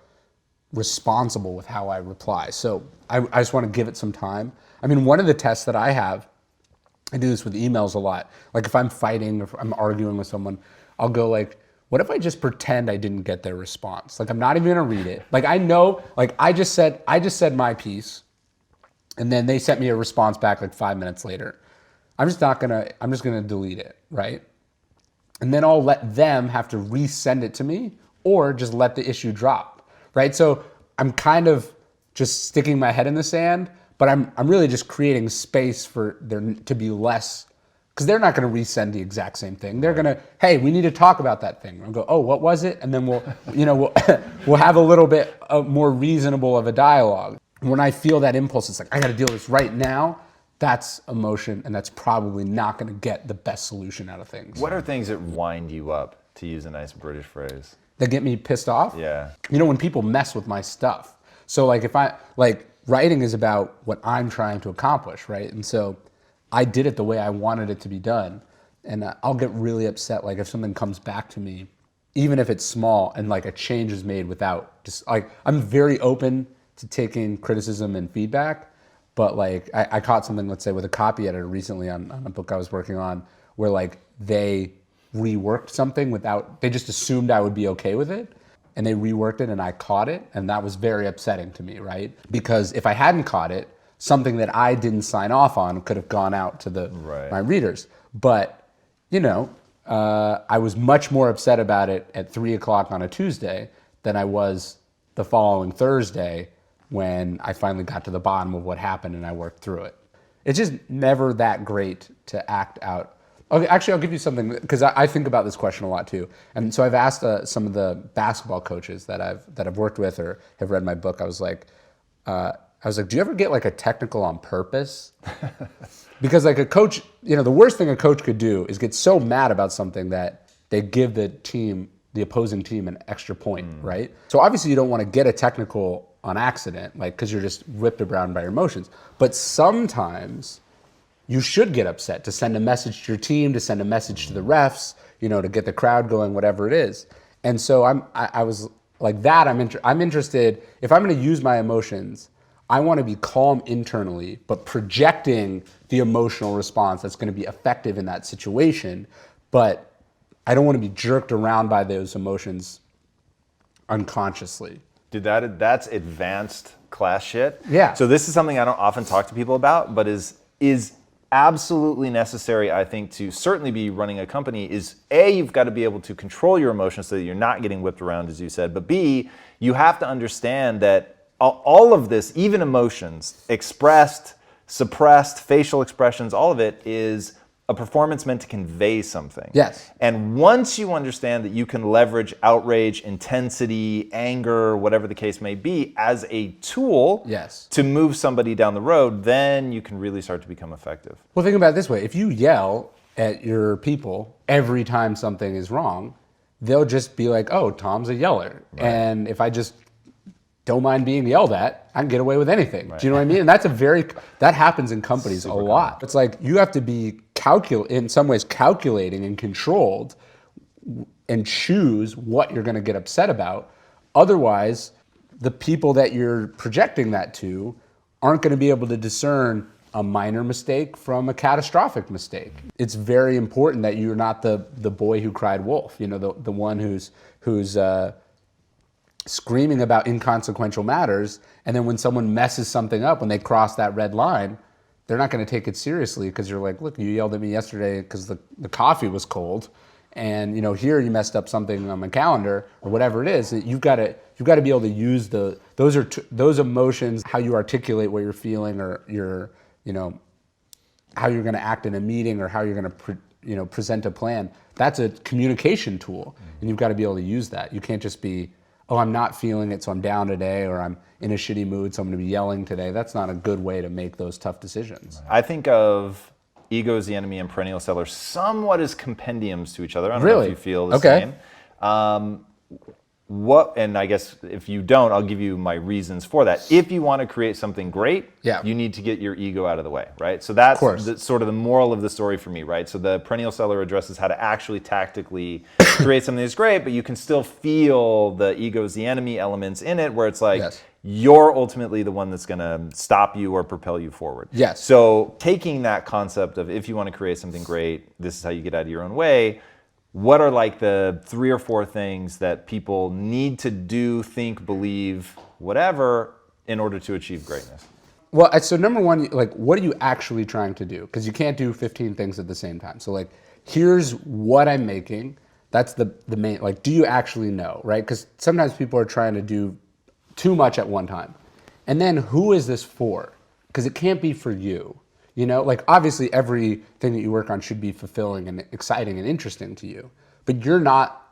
responsible with how I reply. So I just want to give it some time. I mean, one of the tests that I have, I do this with emails a lot. Like if I'm fighting or if I'm arguing with someone, I'll go like, what if I just pretend I didn't get their response? Like I'm not even gonna read it. Like I know, like I just said my piece and then they sent me a response back like 5 minutes later. I'm just gonna delete it, right? And then I'll let them have to resend it to me or just let the issue drop, right? So I'm kind of just sticking my head in the sand, but I'm really just creating space for there to be less, because they're not going to resend the exact same thing. They're going to, hey, we need to talk about that thing. I'll go, oh, what was it? And then we'll have a little bit more reasonable of a dialogue. When I feel that impulse, it's like, I got to deal with this right now. That's emotion, and that's probably not going to get the best solution out of things.
What are things that wind you up, to use a nice British phrase?
That get me pissed off?
Yeah.
You know, when people mess with my stuff. So like writing is about what I'm trying to accomplish, right? And so I did it the way I wanted it to be done. And I'll get really upset, like if something comes back to me, even if it's small, and like a change is made without just like, I'm very open to taking criticism and feedback, but like I caught something, let's say with a copy editor recently on a book I was working on, where like they reworked something they just assumed I would be okay with it, and they reworked it and I caught it, and that was very upsetting to me, right? Because if I hadn't caught it, something that I didn't sign off on could have gone out to my readers. But you know, I was much more upset about it at 3:00 on a Tuesday than I was the following Thursday when I finally got to the bottom of what happened and I worked through it. It's just never that great to act out. Okay, actually, I'll give you something, because I think about this question a lot too. And so I've asked some of the basketball coaches that I've worked with or have read my book. I was like, do you ever get like a technical on purpose? Because like a coach, you know, the worst thing a coach could do is get so mad about something that they give the opposing team an extra point, right? So obviously you don't want to get a technical on accident, like, because you're just whipped around by your emotions. But sometimes you should get upset to send a message to your team, to send a message to the refs, you know, to get the crowd going, whatever it is. And so I was like that. I'm interested, if I'm going to use my emotions, I want to be calm internally, but projecting the emotional response that's going to be effective in that situation. But I don't want to be jerked around by those emotions unconsciously.
Dude, that's advanced class shit.
Yeah.
So this is something I don't often talk to people about, but is absolutely necessary, I think, to certainly be running a company. Is A, you've got to be able to control your emotions so that you're not getting whipped around, as you said. But B, you have to understand that all of this, even emotions, expressed, suppressed, facial expressions, all of it is a performance meant to convey something.
Yes.
And once you understand that you can leverage outrage, intensity, anger, whatever the case may be, as a tool to move somebody down the road, then you can really start to become effective.
Well, think about it this way. If you yell at your people every time something is wrong, they'll just be like, oh, Tom's a yeller. Right. And if I just don't mind being yelled at, I can get away with anything. Right. Do you know what I mean? And that happens in companies a lot. Common. It's like you have to be in some ways calculating and controlled and choose what you're going to get upset about. Otherwise, the people that you're projecting that to aren't going to be able to discern a minor mistake from a catastrophic mistake. It's very important that you're not the boy who cried wolf, you know, the one who's screaming about inconsequential matters, and then when someone messes something up, when they cross that red line, they're not going to take it seriously because you're like, look, you yelled at me yesterday because the coffee was cold, and you know, here you messed up something on my calendar or whatever it is. You've got to be able to use those emotions, how you articulate what you're feeling, or how you're going to act in a meeting, or how you're going to present a plan. That's a communication tool, and you've got to be able to use that. You can't just be, oh, I'm not feeling it, so I'm down today, or I'm in a shitty mood, so I'm going to be yelling today. That's not a good way to make those tough decisions.
I think of Ego is the Enemy and Perennial Seller somewhat as compendiums to each other. I don't know if you feel the same. And I guess if you don't, I'll give you my reasons for that. If you want to create something great, you need to get your ego out of the way, right? So that's sort of the moral of the story for me, right? So the Perennial Seller addresses how to actually tactically create something that's great, but you can still feel the ego is the enemy elements in it, where it's like, you're ultimately the one that's going to stop you or propel you forward.
Yes.
So taking that concept of, if you want to create something great, this is how you get out of your own way. What are like the 3 or 4 things that people need to do, think, believe, whatever, in order to achieve greatness?
Well, so number one, like, what are you actually trying to do? Because you can't do 15 things at the same time. So like, here's what I'm making. That's the main, like, do you actually know, right? Because sometimes people are trying to do too much at one time. And then who is this for? Because it can't be for you. You know, like, obviously everything that you work on should be fulfilling and exciting and interesting to you, but you're not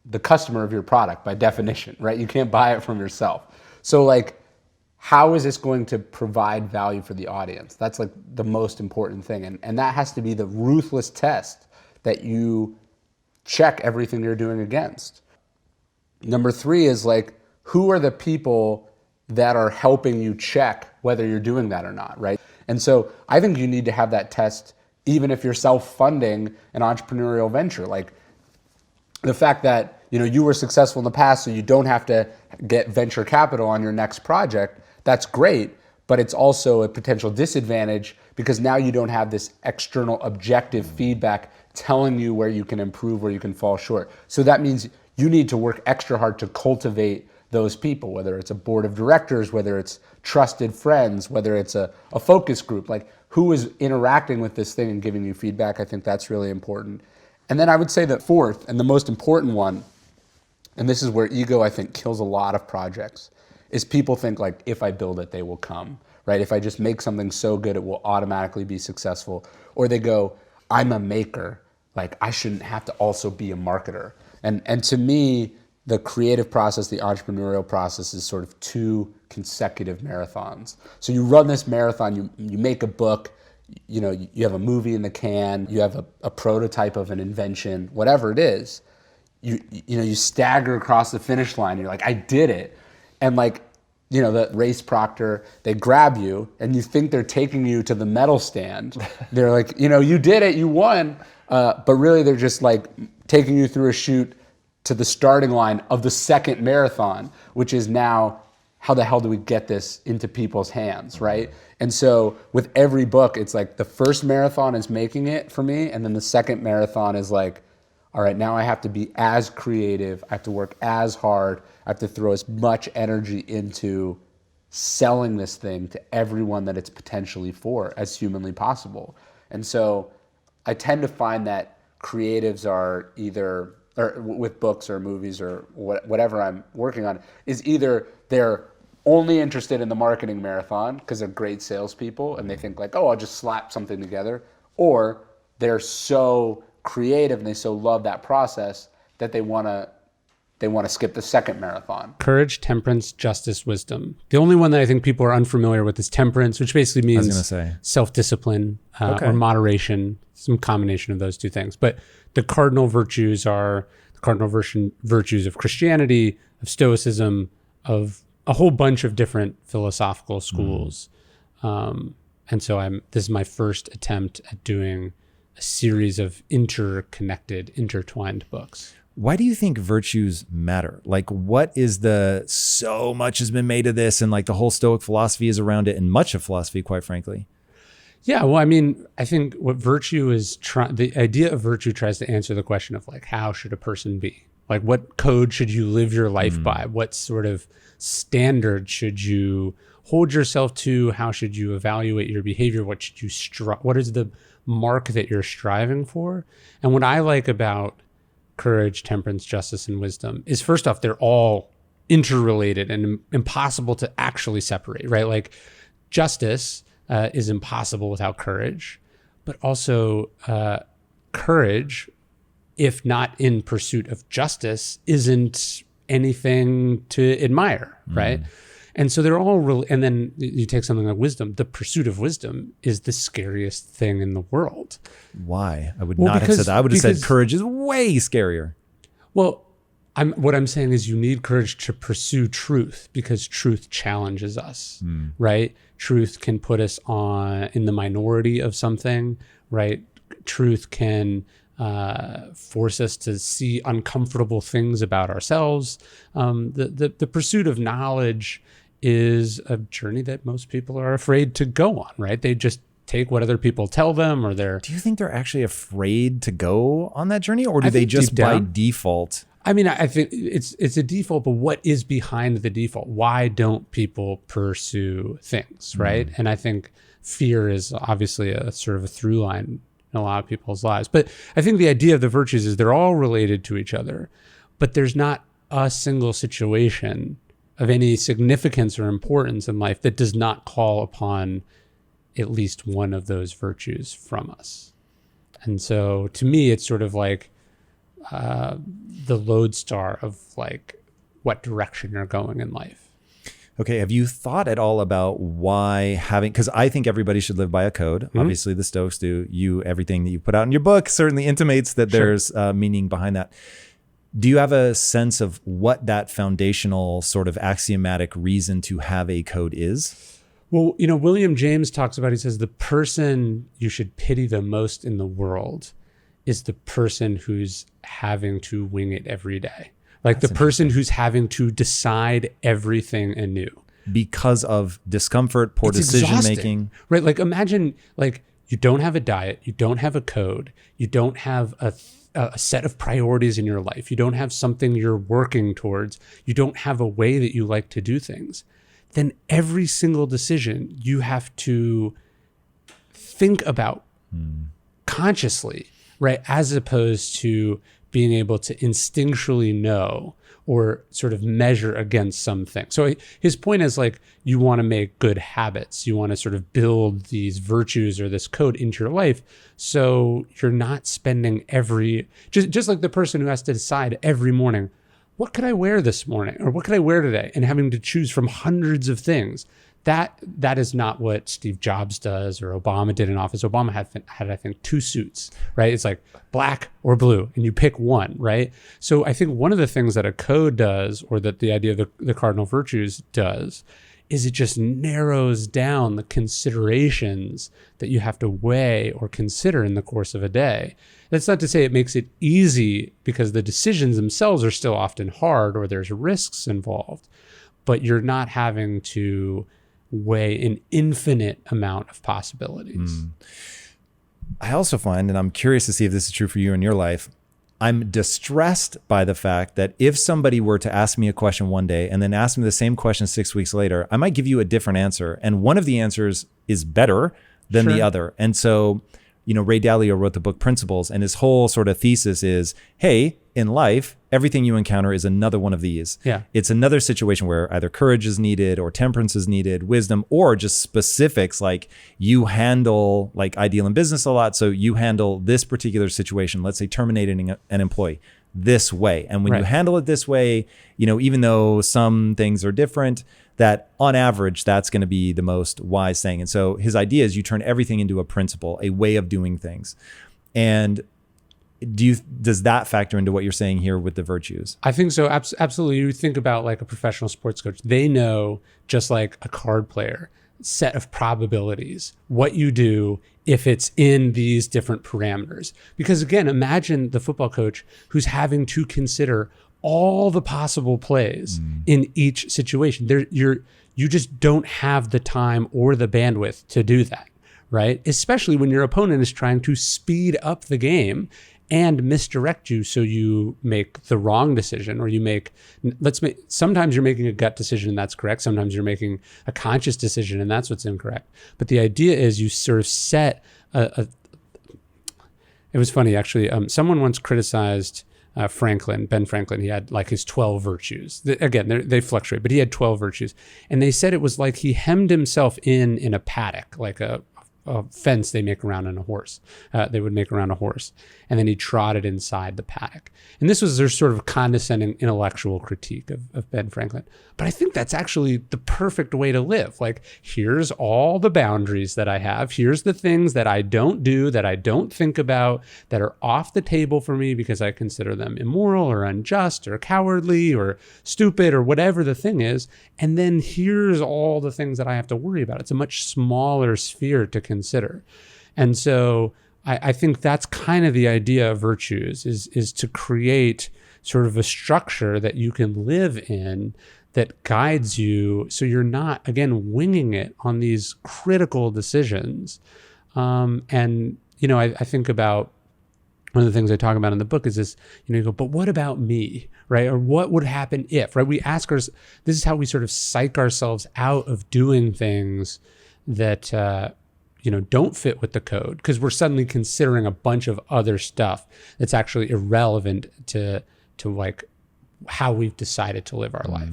the customer of your product by definition, right? You can't buy it from yourself. So like, how is this going to provide value for the audience? That's like the most important thing. And that has to be the ruthless test that you check everything you're doing against. Number 3 is like, who are the people that are helping you check whether you're doing that or not, right? And so I think you need to have that test even if you're self-funding an entrepreneurial venture. Like the fact that, you know, you were successful in the past, so you don't have to get venture capital on your next project, that's great, but it's also a potential disadvantage because now you don't have this external objective feedback telling you where you can improve, where you can fall short. So that means you need to work extra hard to cultivate those people, whether it's a board of directors, whether it's trusted friends, whether it's a focus group, like who is interacting with this thing and giving you feedback. I think that's really important. And then I would say that 4th, and the most important one, and this is where ego, I think, kills a lot of projects, is people think like, if I build it, they will come, right? If I just make something so good, it will automatically be successful. Or they go, I'm a maker, like I shouldn't have to also be a marketer. And to me, the creative process, the entrepreneurial process is sort of 2 consecutive marathons. So you run this marathon, you make a book, you know, you have a movie in the can, you have a prototype of an invention, whatever it is, you know, you stagger across the finish line, you're like, I did it. And like, you know, the race proctor, they grab you and you think they're taking you to the medal stand. They're like, you know, you did it, you won. But really they're just like taking you through a chute to the starting line of the second marathon, which is now, how the hell do we get this into people's hands, right? And so with every book, it's like the first marathon is making it for me, and then the second marathon is like, all right, now I have to be as creative, I have to work as hard, I have to throw as much energy into selling this thing to everyone that it's potentially for as humanly possible. And so I tend to find that creatives are either, or with books or movies or whatever I'm working on, is either they're only interested in the marketing marathon because they're great salespeople and they think like, oh, I'll just slap something together, or they're so creative and they so love that process that they want to skip the second marathon.
Courage, temperance, justice, wisdom. The only one that I think people are unfamiliar with is temperance, which basically means self-discipline or moderation, some combination of those 2 things. But the cardinal virtues are the cardinal virtues of Christianity, of Stoicism, of a whole bunch of different philosophical schools. And so this is my first attempt at doing a series of intertwined books.
Why do you think virtues matter? Like, what is so much has been made of this, and like the whole Stoic philosophy is around it, and much of philosophy, quite frankly.
Yeah, well, I mean, I think what virtue is the idea of virtue tries to answer the question of like, how should a person be? Like, what code should you live your life by? What sort of standard should you hold yourself to? How should you evaluate your behavior? What should you what is the mark that you're striving for? And what I like about courage, temperance, justice, and wisdom is, first off, they're all interrelated and impossible to actually separate, right? Like justice is impossible without courage, but also courage, if not in pursuit of justice, isn't anything to admire, right? And so they're all really, and then you take something like wisdom, the pursuit of wisdom is the scariest thing in the world.
Why? I would not have said that. I would have said courage is way scarier.
Well, what I'm saying is you need courage to pursue truth because truth challenges us, right? Truth can put us in the minority of something, right? Truth can force us to see uncomfortable things about ourselves. The pursuit of knowledge is a journey that most people are afraid to go on, right? They just take what other people tell them, or
Do you think they're actually afraid to go on that journey, or do they just by default?
I mean, I think it's a default, but what is behind the default? Why don't people pursue things, right? And I think fear is obviously a sort of a through line in a lot of people's lives. But I think the idea of the virtues is they're all related to each other, but there's not a single situation of any significance or importance in life that does not call upon at least one of those virtues from us. And so to me, it's sort of like the lodestar of like what direction you're going in life.
Okay. Have you thought at all about why because I think everybody should live by a code. Mm-hmm. Obviously the Stoics do. Everything that you put out in your book certainly intimates that there's meaning behind that. Do you have a sense of what that foundational sort of axiomatic reason to have a code is?
Well, William James talks about, he says, the person you should pity the most in the world is the person who's having to wing it every day. Like the person who's having to decide everything anew. Because
of discomfort, poor decision making.
Right? Like imagine like you don't have a diet, you don't have a code, you don't have a set of priorities in your life, you don't have something you're working towards, you don't have a way that you like to do things. Then every single decision you have to think about consciously, right? As opposed to being able to instinctually know or sort of measure against something. So his point is like, you want to make good habits. You want to sort of build these virtues or this code into your life. So you're not spending just like the person who has to decide every morning, what could I wear this morning? Or what could I wear today? And having to choose from hundreds of things. That is not what Steve Jobs does or Obama did in office. Obama had I think 2 suits, right? It's like black or blue, and you pick one, right? So I think one of the things that a code does, or that the idea of the cardinal virtues does, is it just narrows down the considerations that you have to weigh or consider in the course of a day. That's not to say it makes it easy, because the decisions themselves are still often hard or there's risks involved, but you're not having to weigh an infinite amount of possibilities.
I also find, and I'm curious to see if this is true for you in your life, I'm distressed by the fact that if somebody were to ask me a question one day and then ask me the same question 6 weeks later, I might give you a different answer. And one of the answers is better than the other. And so, Ray Dalio wrote the book Principles, and his whole sort of thesis is, hey, in life, everything you encounter is another one of these.
Yeah.
It's another situation where either courage is needed or temperance is needed, wisdom, or just specifics like you handle like I deal in business a lot. So you handle this particular situation, let's say terminating an employee this way. And when you handle it this way, even though some things are different, that on average, that's going to be the most wise thing. And so his idea is you turn everything into a principle, a way of doing things. And does that factor into what you're saying here with the virtues?
I think so. Absolutely. You think about like a professional sports coach. They know, just like a card player, set of probabilities, what you do if it's in these different parameters. Because again, imagine the football coach who's having to consider all the possible plays in each situation. You just don't have the time or the bandwidth to do that, right? Especially when your opponent is trying to speed up the game and misdirect you, so you make the wrong decision, or sometimes you're making a gut decision and that's correct. Sometimes you're making a conscious decision and that's what's incorrect. But the idea is you sort of set it was funny actually. Someone once criticized Ben Franklin. He had like his 12 virtues. Again, they fluctuate, but he had 12 virtues. And they said it was like he hemmed himself in a paddock, like a fence they make around a horse. They would make around a horse. And then he trotted inside the paddock. And this was their sort of condescending intellectual critique of Ben Franklin. But I think that's actually the perfect way to live. Like, here's all the boundaries that I have. Here's the things that I don't do, that I don't think about, that are off the table for me because I consider them immoral or unjust or cowardly or stupid or whatever the thing is. And then here's all the things that I have to worry about. It's a much smaller sphere to consider. And so I think that's kind of the idea of virtues, is to create sort of a structure that you can live in that guides you, so you're not, again, winging it on these critical decisions. And, I think about one of the things I talk about in the book is this, you go, but what about me, right? Or what would happen if, right? We ask ourselves, this is how we sort of psych ourselves out of doing things that, don't fit with the code, because we're suddenly considering a bunch of other stuff that's actually irrelevant to like how we've decided to live our life.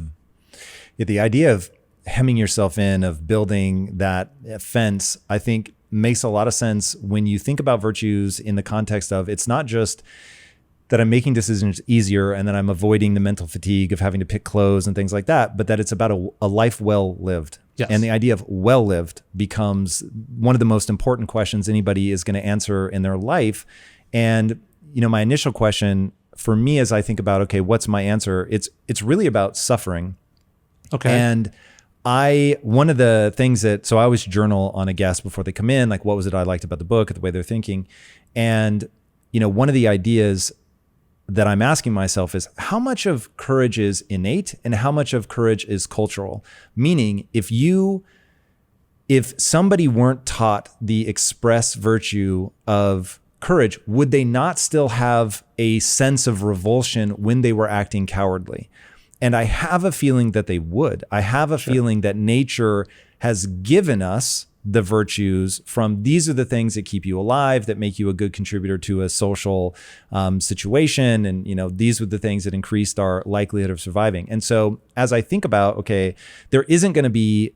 Yeah, the idea of hemming yourself in, of building that fence, I think makes a lot of sense when you think about virtues in the context of, it's not just that I'm making decisions easier and that I'm avoiding the mental fatigue of having to pick clothes and things like that, but that it's about a life well lived.
Yes.
And the idea of well lived becomes one of the most important questions anybody is going to answer in their life. And, my initial question for me, as I think about, okay, what's my answer? It's really about suffering.
Okay.
And one of the things so I always journal on a guest before they come in, like what was it I liked about the book, or the way they're thinking. And, one of the ideas that I'm asking myself is how much of courage is innate and how much of courage is cultural? Meaning if somebody weren't taught the express virtue of courage, would they not still have a sense of revulsion when they were acting cowardly? And I have a feeling that they would. I have a feeling that nature has given us the virtues from these are the things that keep you alive, that make you a good contributor to a social situation. And, these were the things that increased our likelihood of surviving. And so as I think about, okay, there isn't going to be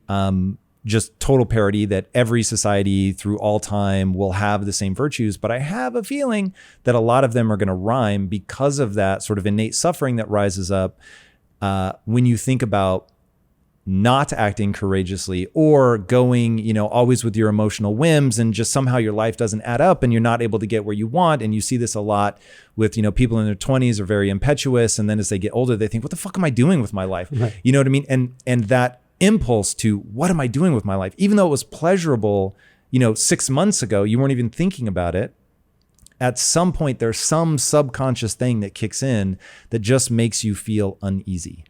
just total parity that every society through all time will have the same virtues, but I have a feeling that a lot of them are going to rhyme because of that sort of innate suffering that rises up when you think about not acting courageously or going, always with your emotional whims, and just somehow your life doesn't add up and you're not able to get where you want. And you see this a lot with, people in their 20s are very impetuous. And then as they get older, they think, what the fuck am I doing with my life?
Right.
You know what I mean? And that impulse to what am I doing with my life? Even though it was pleasurable, 6 months ago, you weren't even thinking about it. At some point, there's some subconscious thing that kicks in that just makes you feel uneasy.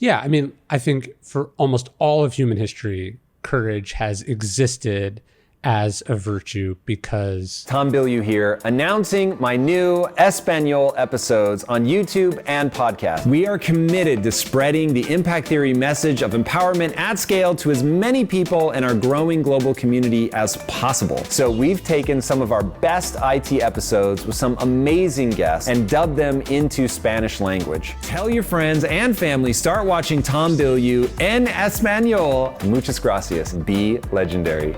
Yeah, I think for almost all of human history, courage has existed as a virtue because...
Tom Bilyeu here, announcing my new Espanol episodes on YouTube and podcast. We are committed to spreading the impact theory message of empowerment at scale to as many people in our growing global community as possible. So we've taken some of our best IT episodes with some amazing guests and dubbed them into Spanish language. Tell your friends and family, start watching Tom Bilyeu en Espanol. Muchas gracias. Be legendary.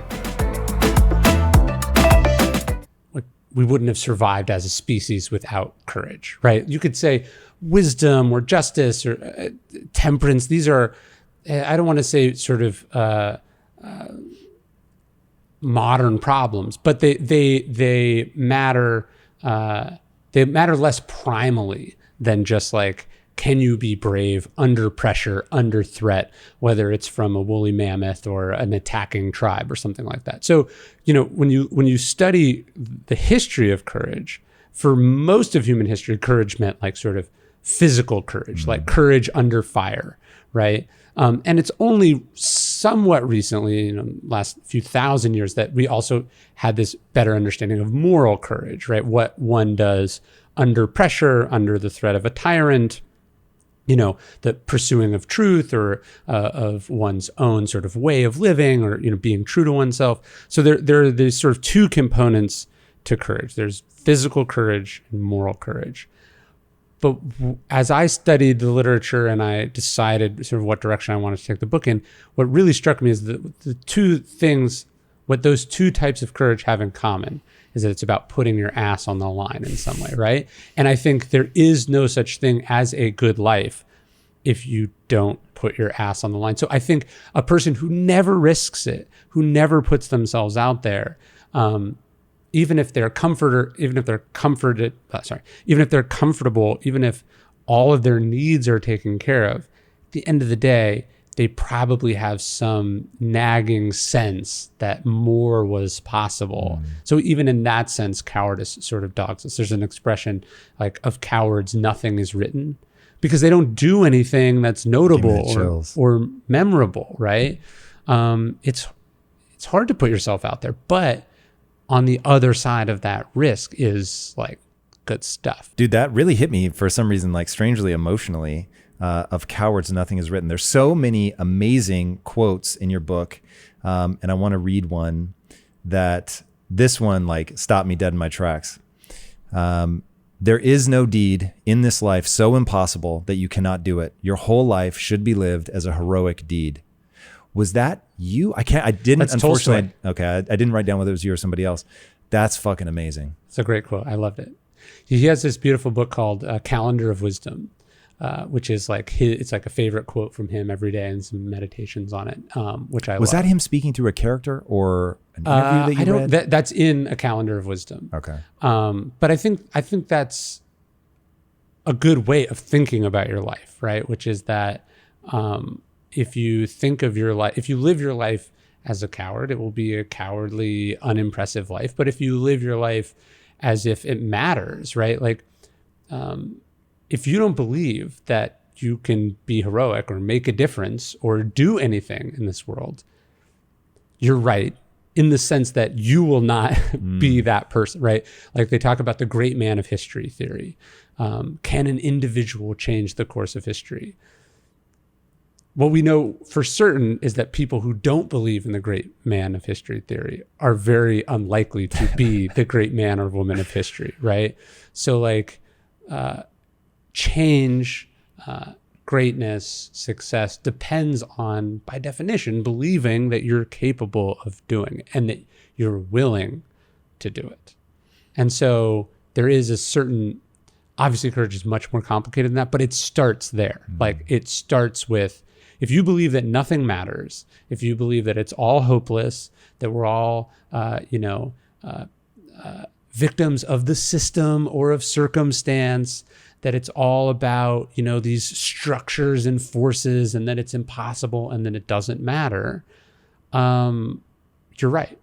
We wouldn't have survived as a species without courage, right? You could say wisdom or justice or temperance. These are, I don't want to say sort of modern problems, but they matter. They matter less primally than just like, can you be brave under pressure, under threat, whether it's from a woolly mammoth or an attacking tribe or something like that. So, when you study the history of courage, for most of human history, courage meant like sort of physical courage, like courage under fire, right? And it's only somewhat recently, last few thousand years, that we also had this better understanding of moral courage, right? What one does under pressure, under the threat of a tyrant, the pursuing of truth or of one's own sort of way of living, or being true to oneself. So there are these sort of two components to courage. There's physical courage and moral courage. But as I studied the literature and I decided sort of what direction I wanted to take the book in, what really struck me is the two things, what those two types of courage have in common is that it's about putting your ass on the line in some way, right? And I think there is no such thing as a good life if you don't put your ass on the line. So I think a person who never risks it, who never puts themselves out there, even if they're comfortable, even if all of their needs are taken care of, at the end of the day, they probably have some nagging sense that more was possible. So even in that sense, cowardice sort of dogs us. There's an expression like of cowards, nothing is written, because they don't do anything that's notable or memorable, right? It's hard to put yourself out there, but on the other side of that risk is like good stuff.
Dude, that really hit me for some reason, like strangely emotionally. Of cowards, nothing is written. There's so many amazing quotes in your book. And I want to read one that this one like stopped me dead in my tracks. There is no deed in this life so impossible that you cannot do it. Your whole life should be lived as a heroic deed. Was that you? I didn't,
That's
unfortunately.
Tolstoy.
Okay. I didn't write down whether it was you or somebody else. That's fucking amazing.
It's a great quote. I loved it. He has this beautiful book called Calendar of Wisdom, which is like it's like a favorite quote from him every day, and some meditations on it, which I
Was
love.
that him speaking through a character or an interview that you read?
That's in A Calendar of Wisdom.
Okay.
But I think that's a good way of thinking about your life, right? Which is that if you think of your life, if you live your life as a coward, it will be a cowardly, unimpressive life. But if you live your life as if it matters, right? Like, if you don't believe that you can be heroic or make a difference or do anything in this world, you're right in the sense that you will not be that person, right? Like they talk about the great man of history theory. Can an individual change the course of history? What we know for certain is that people who don't believe in the great man of history theory are very unlikely to be the great man or woman of history, right? So like change, greatness, success depends on, by definition, believing that you're capable of doing it and that you're willing to do it. And so there is a certain, obviously courage is much more complicated than that, but it starts there. Like it starts with, if you believe that nothing matters, if you believe that it's all hopeless, that we're all, victims of the system or of circumstance, that it's all about, these structures and forces, and that it's impossible and that it doesn't matter, you're right.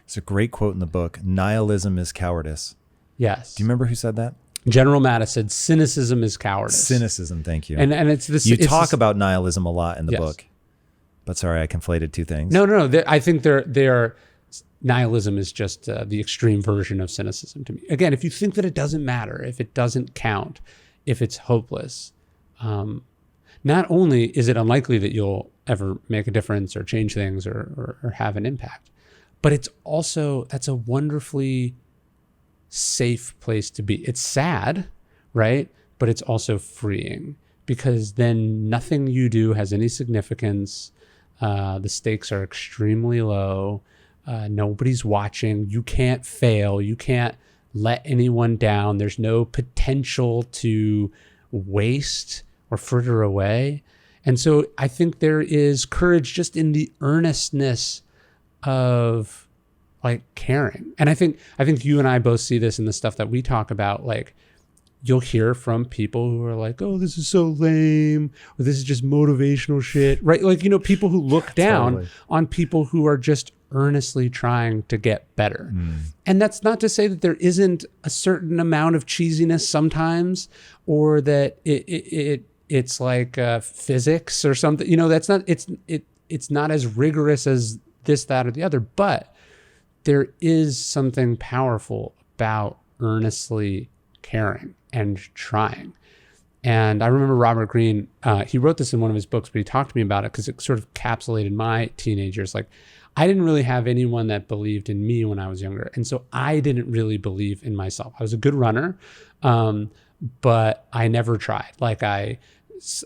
It's a great quote in the book. Nihilism is cowardice.
Yes.
Do you remember who said that?
General Mattis said, cynicism is cowardice.
Cynicism, thank you.
And it's this.
You talk about nihilism a lot in the
Yes.
book. But sorry, I conflated two things.
No. I think they're nihilism is just the extreme version of cynicism to me. Again, if you think that it doesn't matter, if it doesn't count, if it's hopeless, not only is it unlikely that you'll ever make a difference or change things or have an impact, but it's also, that's a wonderfully safe place to be. It's sad, right? But it's also freeing, because then nothing you do has any significance. The stakes are extremely low. Nobody's watching. You can't fail. You can't let anyone down. There's no potential to waste or fritter away. And so I think there is courage just in the earnestness of like caring. And I think you and I both see this in the stuff that we talk about. Like, you'll hear from people who are like, oh, this is so lame, or this is just motivational shit, right? Like, people who look down
Totally.
on people who are just earnestly trying to get better. And that's not to say that there isn't a certain amount of cheesiness sometimes, or that it's like physics or something. That's not, it's not as rigorous as this, that, or the other, but there is something powerful about earnestly caring and trying. And I remember Robert Greene, he wrote this in one of his books, but he talked to me about it because it sort of encapsulated my teenage years. Like, I didn't really have anyone that believed in me when I was younger. And so I didn't really believe in myself. I was a good runner, but I never tried. Like I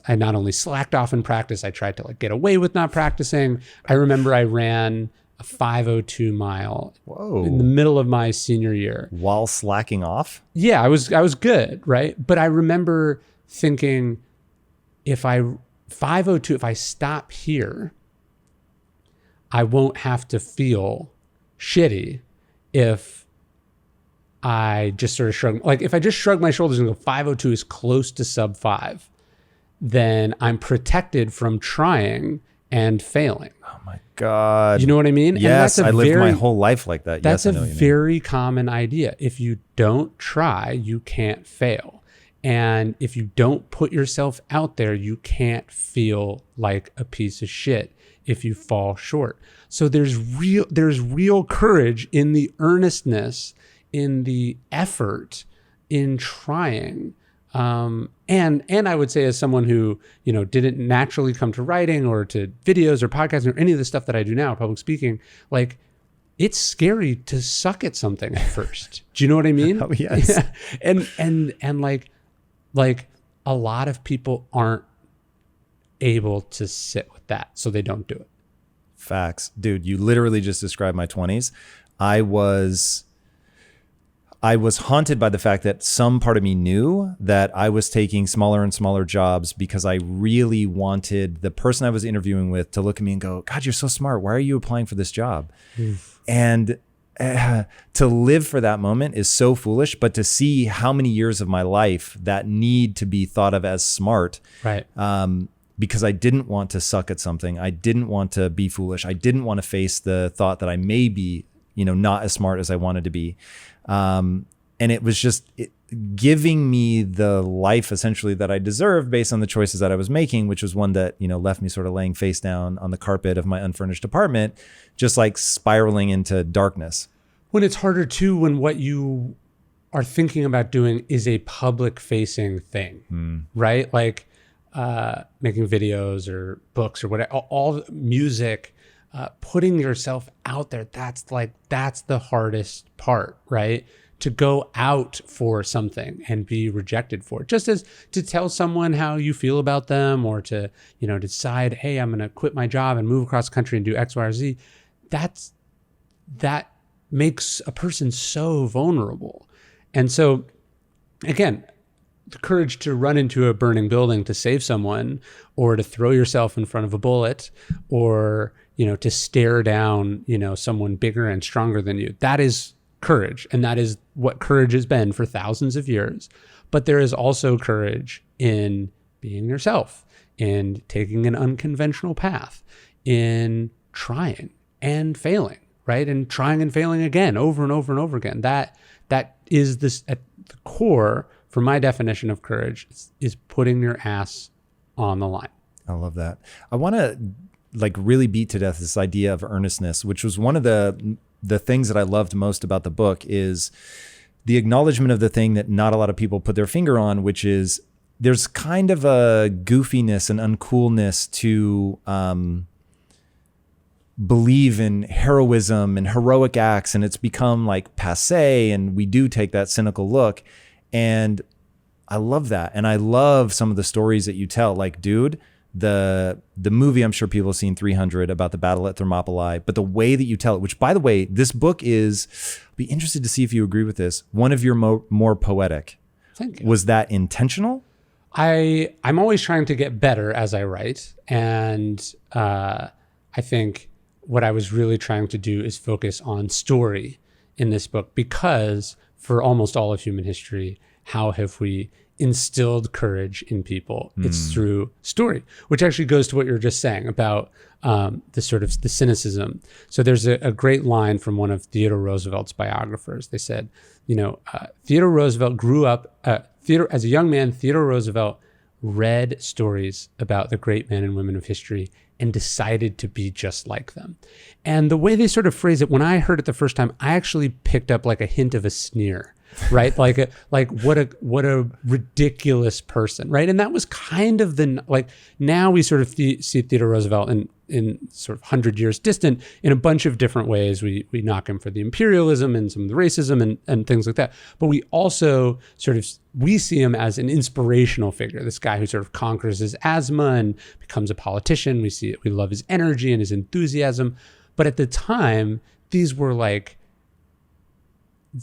not only slacked off in practice, I tried to like get away with not practicing. I remember I ran a 5:02 mile in the middle of my senior year.
While slacking off?
Yeah, I was good, right? But I remember thinking, if 5:02, if I stop here, I won't have to feel shitty if I just sort of shrug. Like, if I just shrug my shoulders and go 5:02 is close to sub 5, then I'm protected from trying and failing.
Oh my God.
You know what I mean?
Yes,
and
I lived my whole life like that.
That's
yes,
a very common idea. If you don't try, you can't fail. And if you don't put yourself out there, you can't feel like a piece of shit if you fall short. So there's real courage in the earnestness, in the effort, in trying. And I would say, as someone who, didn't naturally come to writing or to videos or podcasting or any of the stuff that I do now, public speaking, like, it's scary to suck at something at first. Do you know what I mean?
Oh, yes.
Yeah. And like a lot of people aren't able to sit with that, so they don't do it. Facts.
Dude, you literally just described my 20s. I I was haunted by the fact that some part of me knew that I was taking smaller and smaller jobs because I really wanted the person I was interviewing with to look at me and go, God, you're so smart. Why are you applying for this job? And to live for that moment is so foolish, but to see how many years of my life that need to be thought of as smart,
right?
Because I didn't want to suck at something. I didn't want to be foolish. I didn't want to face the thought that I may be, not as smart as I wanted to be. And it was just giving me the life essentially that I deserved based on the choices that I was making, which was one that, left me sort of laying face down on the carpet of my unfurnished apartment, just like spiraling into darkness.
When it's harder too, when what you are thinking about doing is a public facing thing, right? Like making videos or books or whatever, all music, putting yourself out there. That's the hardest part, right? To go out for something and be rejected for it, just as to tell someone how you feel about them, or to, decide, hey, I'm going to quit my job and move across the country and do X, Y, or Z. That makes a person so vulnerable. And so again, the courage to run into a burning building to save someone, or to throw yourself in front of a bullet, or, to stare down, someone bigger and stronger than you. That is courage. And that is what courage has been for thousands of years. But there is also courage in being yourself, in taking an unconventional path, in trying and failing, right? And trying and failing again, over and over and over again. That is this at the core, for my definition of courage, is putting your ass on the line.
I love that. I want to really beat to death this idea of earnestness, which was one of the things that I loved most about the book, is the acknowledgement of the thing that not a lot of people put their finger on, which is there's kind of a goofiness and uncoolness to believe in heroism and heroic acts, and it's become like passé, and we do take that cynical look. And I love that. And I love some of the stories that you tell, like, dude, the movie, I'm sure people have seen 300 about the battle at Thermopylae, but the way that you tell it, which, by the way, this book is, I'd be interested to see if you agree with this, one of your more poetic.
Thank you.
Was that intentional?
I'm always trying to get better as I write. And I think what I was really trying to do is focus on story in this book, because for almost all of human history, how have we instilled courage in people? It's through story, which actually goes to what you were just saying about the cynicism. So there's a great line from one of Theodore Roosevelt's biographers. They said, Theodore Roosevelt grew up, as a young man, Theodore Roosevelt read stories about the great men and women of history and decided to be just like them. And the way they sort of phrase it, when I heard it the first time, I actually picked up like a hint of a sneer, right? like what a ridiculous person, right? And that was kind of now we sort of see Theodore Roosevelt in sort of 100 years distant in a bunch of different ways. We knock him for the imperialism and some of the racism and things like that. But we also we see him as an inspirational figure, this guy who sort of conquers his asthma and becomes a politician. We love his energy and his enthusiasm. But at the time, these were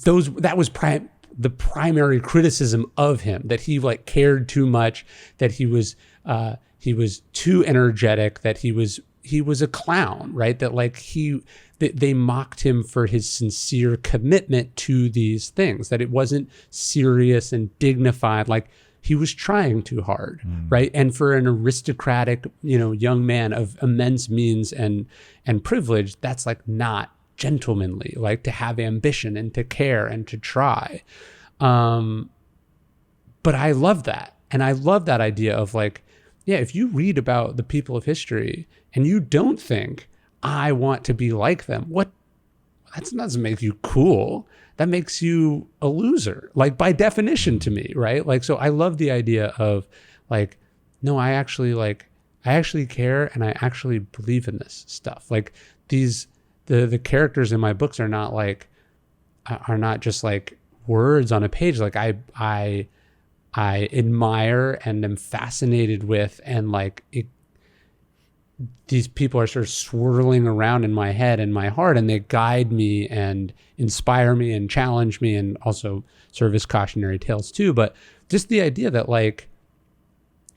that was the primary criticism of him, that he cared too much, that he was too energetic, that he was a clown, right? That they mocked him for his sincere commitment to these things, that it wasn't serious and dignified, like he was trying too hard, right? And for an aristocratic, young man of immense means and privilege, that's not gentlemanly, to have ambition and to care and to try. But I love that. And I love that idea of if you read about the people of history and you don't think, I want to be like them, that doesn't make you cool. That makes you a loser, by definition to me, right? So I love the idea of no, I actually care, and I actually believe in this stuff. The characters in my books are not just words on a page. I admire and am fascinated with, and these people are sort of swirling around in my head and my heart, and they guide me and inspire me and challenge me, and also serve as cautionary tales too. But just the idea that like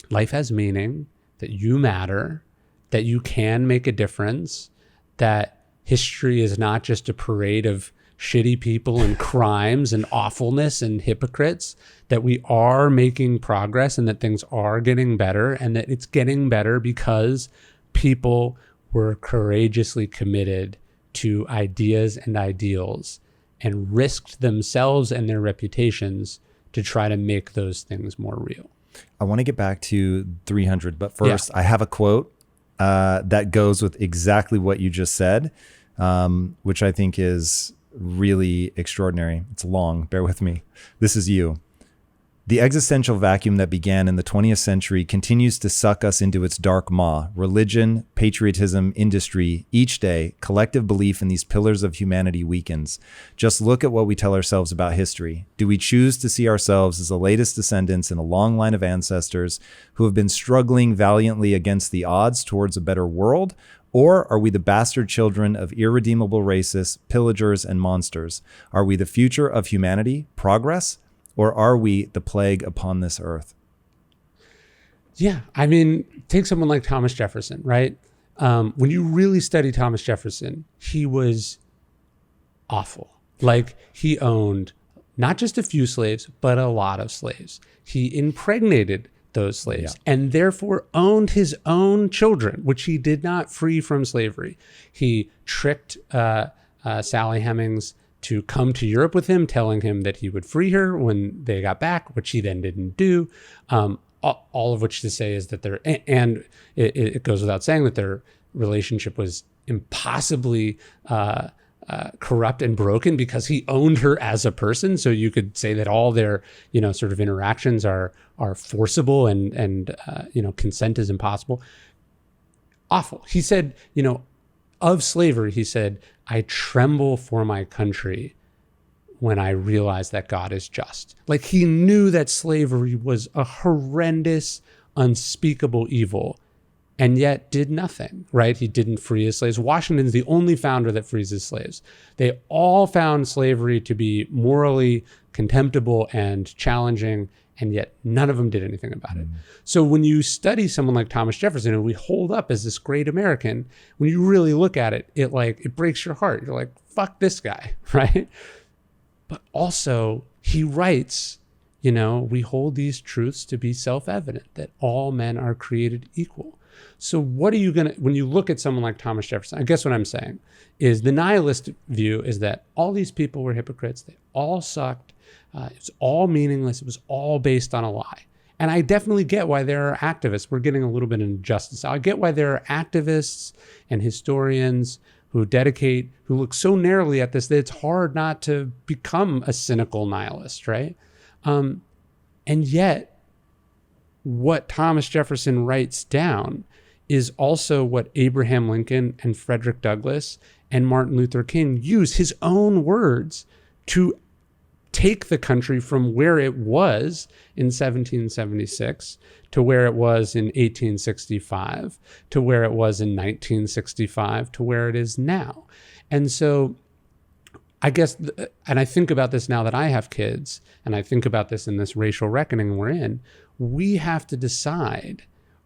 life has meaning, that you matter, that you can make a difference, that history is not just a parade of shitty people and crimes and awfulness and hypocrites, that we are making progress and that things are getting better, and that it's getting better because people were courageously committed to ideas and ideals and risked themselves and their reputations to try to make those things more real.
I want to get back to 300, but first I have a quote that goes with exactly what you just said, which I think is really extraordinary. It's long, bear with me. This is you. The existential vacuum that began in the 20th century continues to suck us into its dark maw. Religion, patriotism, industry, each day, collective belief in these pillars of humanity weakens. Just look at what we tell ourselves about history. Do we choose to see ourselves as the latest descendants in a long line of ancestors who have been struggling valiantly against the odds towards a better world? Or are we the bastard children of irredeemable racists, pillagers, and monsters? Are we the future of humanity, progress? Or are we the plague upon this earth?
Yeah, I mean, take someone like Thomas Jefferson, right? When you really study Thomas Jefferson, he was awful. Like, he owned not just a few slaves, but a lot of slaves. He impregnated those slaves and therefore owned his own children, which he did not free from slavery. He tricked Sally Hemings to come to Europe with him, telling him that he would free her when they got back, which he then didn't do. All of which to say is that it goes without saying that their relationship was impossibly corrupt and broken because he owned her as a person. So you could say that all their, sort of interactions are forcible and consent is impossible. Awful. He said, of slavery, he said, I tremble for my country when I realize that God is just. Like, he knew that slavery was a horrendous, unspeakable evil, and yet did nothing, right? He didn't free his slaves. Washington's the only founder that frees his slaves. They all found slavery to be morally contemptible and challenging, and yet none of them did anything about it. So when you study someone like Thomas Jefferson, and we hold up as this great American, when you really look at it, it breaks your heart. You're like, fuck this guy, right? But also he writes, we hold these truths to be self-evident, that all men are created equal. So what are you when you look at someone like Thomas Jefferson, I guess what I'm saying is the nihilist view is that all these people were hypocrites. They all sucked. It was all meaningless. It was all based on a lie. And I definitely get why there are activists. We're getting a little bit into justice. I get why there are activists and historians who look so narrowly at this that it's hard not to become a cynical nihilist, right? And yet, what Thomas Jefferson writes down is also what Abraham Lincoln and Frederick Douglass and Martin Luther King use, his own words, to take the country from where it was in 1776 to where it was in 1865 to where it was in 1965 to where it is now. And so I guess, and I think about this now that I have kids, and I think about this in this racial reckoning we're in, we have to decide,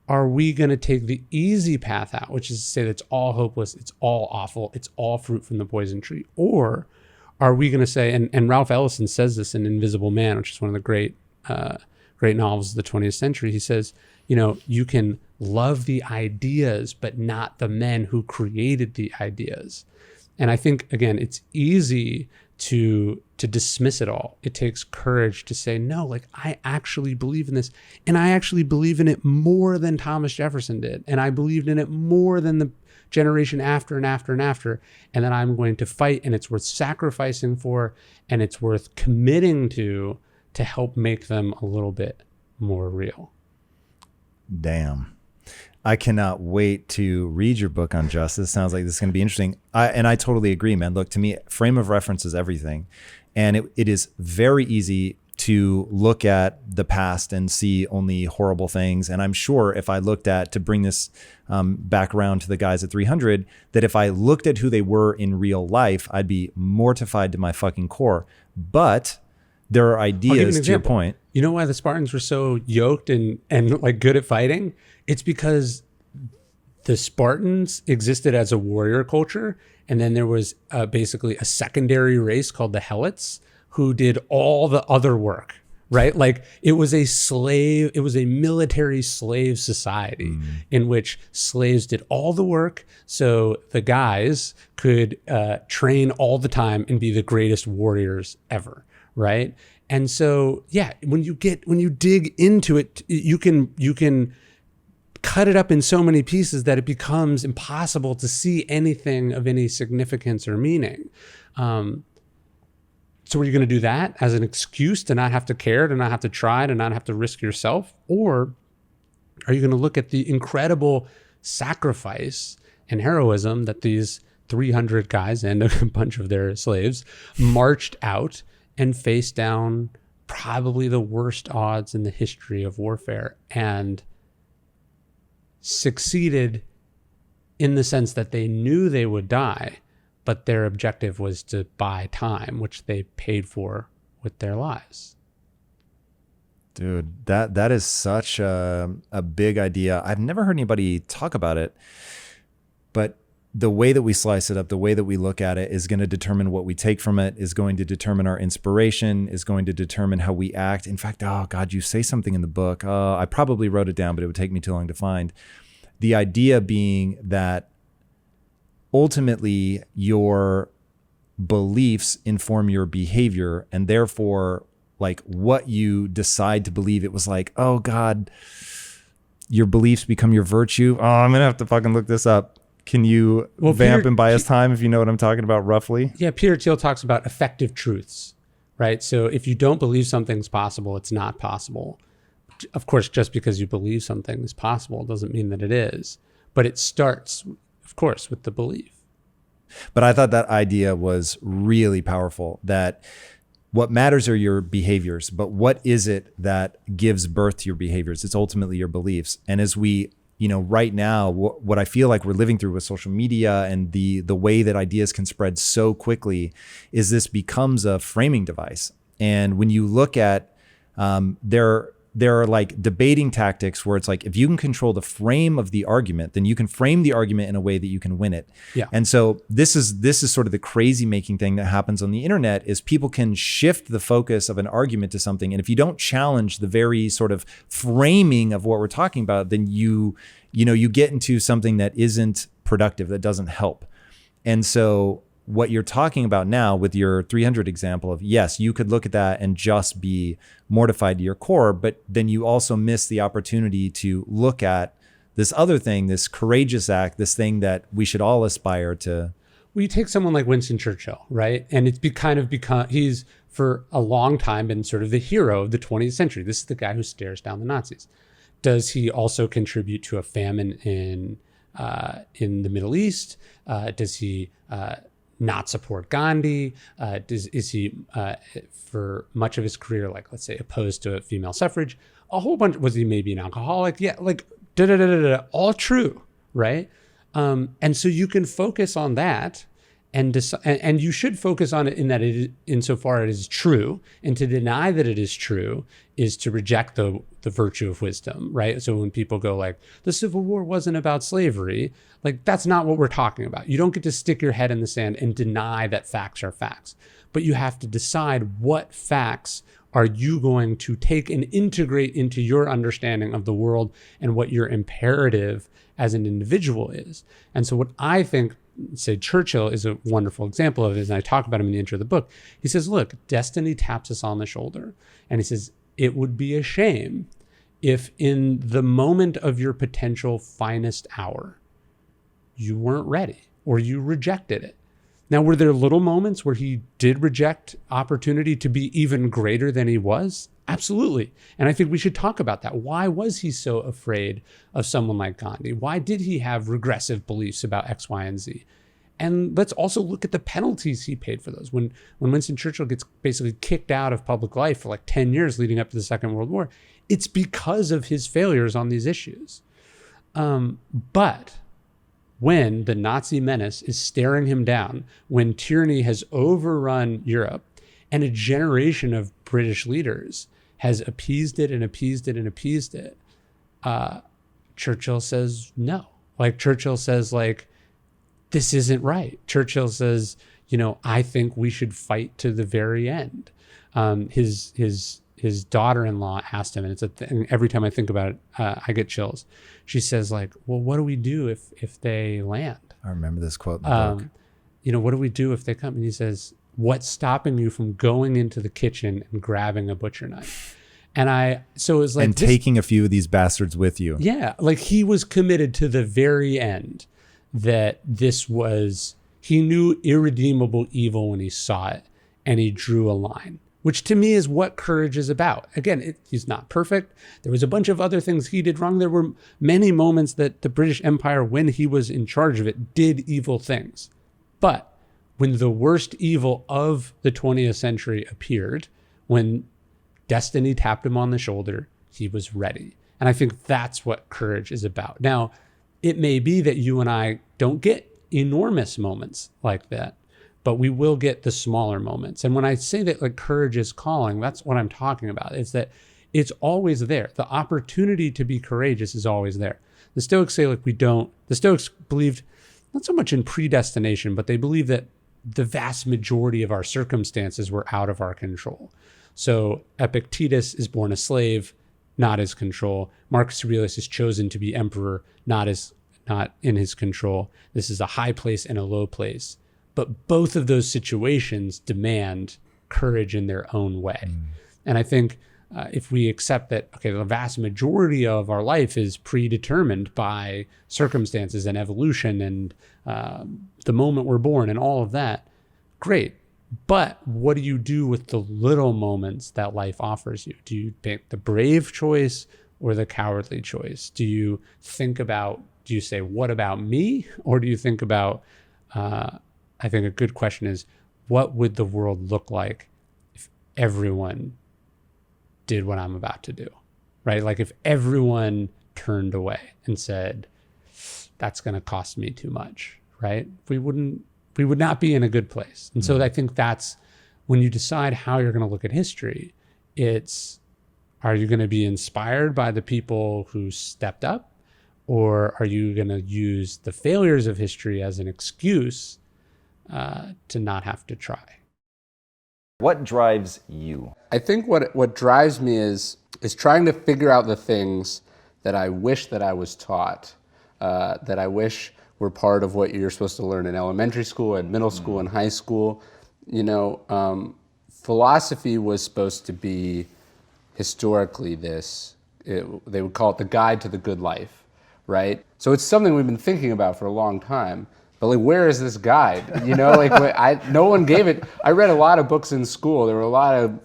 are we going to take the easy path out, which is to say that it's all hopeless, it's all awful, it's all fruit from the poison tree, or are we going to say, and Ralph Ellison says this in Invisible Man, which is one of the great novels of the 20th century. He says, you can love the ideas, but not the men who created the ideas. And I think, again, it's easy to dismiss it all. It takes courage to say, no, like, I actually believe in this. And I actually believe in it more than Thomas Jefferson did. And I believed in it more than the generation after and after and after. And then I'm going to fight, and it's worth sacrificing for, and it's worth committing to help make them a little bit more real.
Damn. I cannot wait to read your book on justice. Sounds like this is going to be interesting. I totally agree, man. Look, to me, frame of reference is everything. And it is very easy to look at the past and see only horrible things. And I'm sure if I looked at, to bring this back around to the guys at 300, that if I looked at who they were in real life, I'd be mortified to my fucking core. But there are ideas, to your point.
You know why the Spartans were so yoked and like good at fighting? It's because the Spartans existed as a warrior culture. And then there was basically a secondary race called the Helots who did all the other work, right? Like it was a military slave society in which slaves did all the work. So the guys could train all the time and be the greatest warriors ever, right? And so, yeah, when you dig into it, you can cut it up in so many pieces that it becomes impossible to see anything of any significance or meaning. So are you going to do that as an excuse to not have to care, to not have to try, to not have to risk yourself? Or are you going to look at the incredible sacrifice and heroism that these 300 guys and a bunch of their slaves marched out and faced down probably the worst odds in the history of warfare and succeeded in the sense that they knew they would die, but their objective was to buy time, which they paid for with their lives.
Dude, that is such a big idea. I've never heard anybody talk about it, but the way that we slice it up, the way that we look at it is going to determine what we take from it, is going to determine our inspiration, is going to determine how we act. In fact, oh God, you say something in the book. I probably wrote it down, but it would take me too long to find. The idea being that ultimately your beliefs inform your behavior, and therefore like what you decide to believe. It was like, oh God, your beliefs become your virtue. Oh, I'm going to have to fucking look this up. Can you vamp and buy us time if you know what I'm talking about roughly?
Yeah, Peter Thiel talks about effective truths, right? So if you don't believe something's possible, it's not possible. Of course, just because you believe something is possible doesn't mean that it is. But it starts, of course, with the belief.
But I thought that idea was really powerful, that what matters are your behaviors, but what is it that gives birth to your behaviors? It's ultimately your beliefs. And as we, right now, what I feel like we're living through with social media and the way that ideas can spread so quickly is this becomes a framing device. And when you look at, there are like debating tactics where it's like, if you can control the frame of the argument, then you can frame the argument in a way that you can win it.
Yeah.
And so this is sort of the crazy making thing that happens on the internet, is people can shift the focus of an argument to something. And if you don't challenge the very sort of framing of what we're talking about, then you get into something that isn't productive, that doesn't help. And so what you're talking about now with your 300 example of, yes, you could look at that and just be mortified to your core, but then you also miss the opportunity to look at this other thing, this courageous act, this thing that we should all aspire to.
Well, you take someone like Winston Churchill, right? And it's he's for a long time been sort of the hero of the 20th century. This is the guy who stares down the Nazis. Does he also contribute to a famine in the Middle East? Does he not support Gandhi? Is he, for much of his career, like let's say opposed to female suffrage? A whole bunch. Was he maybe an alcoholic? Yeah, like all true, right? And so you can focus on that, and you should focus on it in that insofar it is true. And to deny that it is true is to reject the virtue of wisdom, right? So when people go like, the Civil War wasn't about slavery, like that's not what we're talking about. You don't get to stick your head in the sand and deny that facts are facts, but you have to decide what facts are you going to take and integrate into your understanding of the world and what your imperative as an individual is. And so what I think, say Churchill is a wonderful example of this, and I talk about him in the intro of the book. He says, look, destiny taps us on the shoulder. And he says, it would be a shame if in the moment of your potential finest hour, you weren't ready or you rejected it. Now, were there little moments where he did reject opportunity to be even greater than he was? Absolutely. And I think we should talk about that. Why was he so afraid of someone like Gandhi? Why did he have regressive beliefs about X, Y, and Z? And let's also look at the penalties he paid for those. When Winston Churchill gets basically kicked out of public life for like 10 years leading up to the Second World War, it's because of his failures on these issues. But when the Nazi menace is staring him down, when tyranny has overrun Europe, and a generation of British leaders has appeased it and appeased it and appeased it, Churchill says no. Like Churchill says, like, this isn't right. Churchill says, I think we should fight to the very end. His daughter-in-law asked him, and it's a thing, every time I think about it, I get chills. She says, like, well, what do we do if they land?
I remember this quote in the book.
What do we do if they come? And he says, what's stopping you from going into the kitchen and grabbing a butcher knife? So it was like,
and taking a few of these bastards with you.
Yeah. Like he was committed to the very end that he knew irredeemable evil when he saw it, and he drew a line, which to me is what courage is about. Again, he's not perfect. There was a bunch of other things he did wrong. There were many moments that the British Empire, when he was in charge of it, did evil things. But when the worst evil of the 20th century appeared, when destiny tapped him on the shoulder, he was ready. And I think that's what courage is about. Now, it may be that you and I don't get enormous moments like that, but we will get the smaller moments. And when I say that like courage is calling, that's what I'm talking about. It's that it's always there. The opportunity to be courageous is always there. The Stoics say like the Stoics believed not so much in predestination, but they believe that the vast majority of our circumstances were out of our control. So Epictetus is born a slave, not his control. Marcus Aurelius is chosen to be emperor, not in his control. This is a high place and a low place. But both of those situations demand courage in their own way. And I think if we accept that, okay, the vast majority of our life is predetermined by circumstances and evolution and the moment we're born and all of that, great. But what do you do with the little moments that life offers you? Do you pick the brave choice or the cowardly choice? Do you say, what about me? Or do you think about, I think a good question is, what would the world look like if everyone did what I'm about to do, right? Like if everyone turned away and said, that's going to cost me too much, right? We would not be in a good place. And so I think that's when you decide how you're going to look at history, are you going to be inspired by the people who stepped up, or are you going to use the failures of history as an excuse to not have to try?
What drives you?
I think what drives me is trying to figure out the things that I wish that I was taught, that I wish were part of what you're supposed to learn in elementary school and middle school and high school. Philosophy was supposed to be historically they would call it the guide to the good life, right? So it's something we've been thinking about for a long time. But like, where is this guide? No one gave it. I read a lot of books in school. There were a lot of,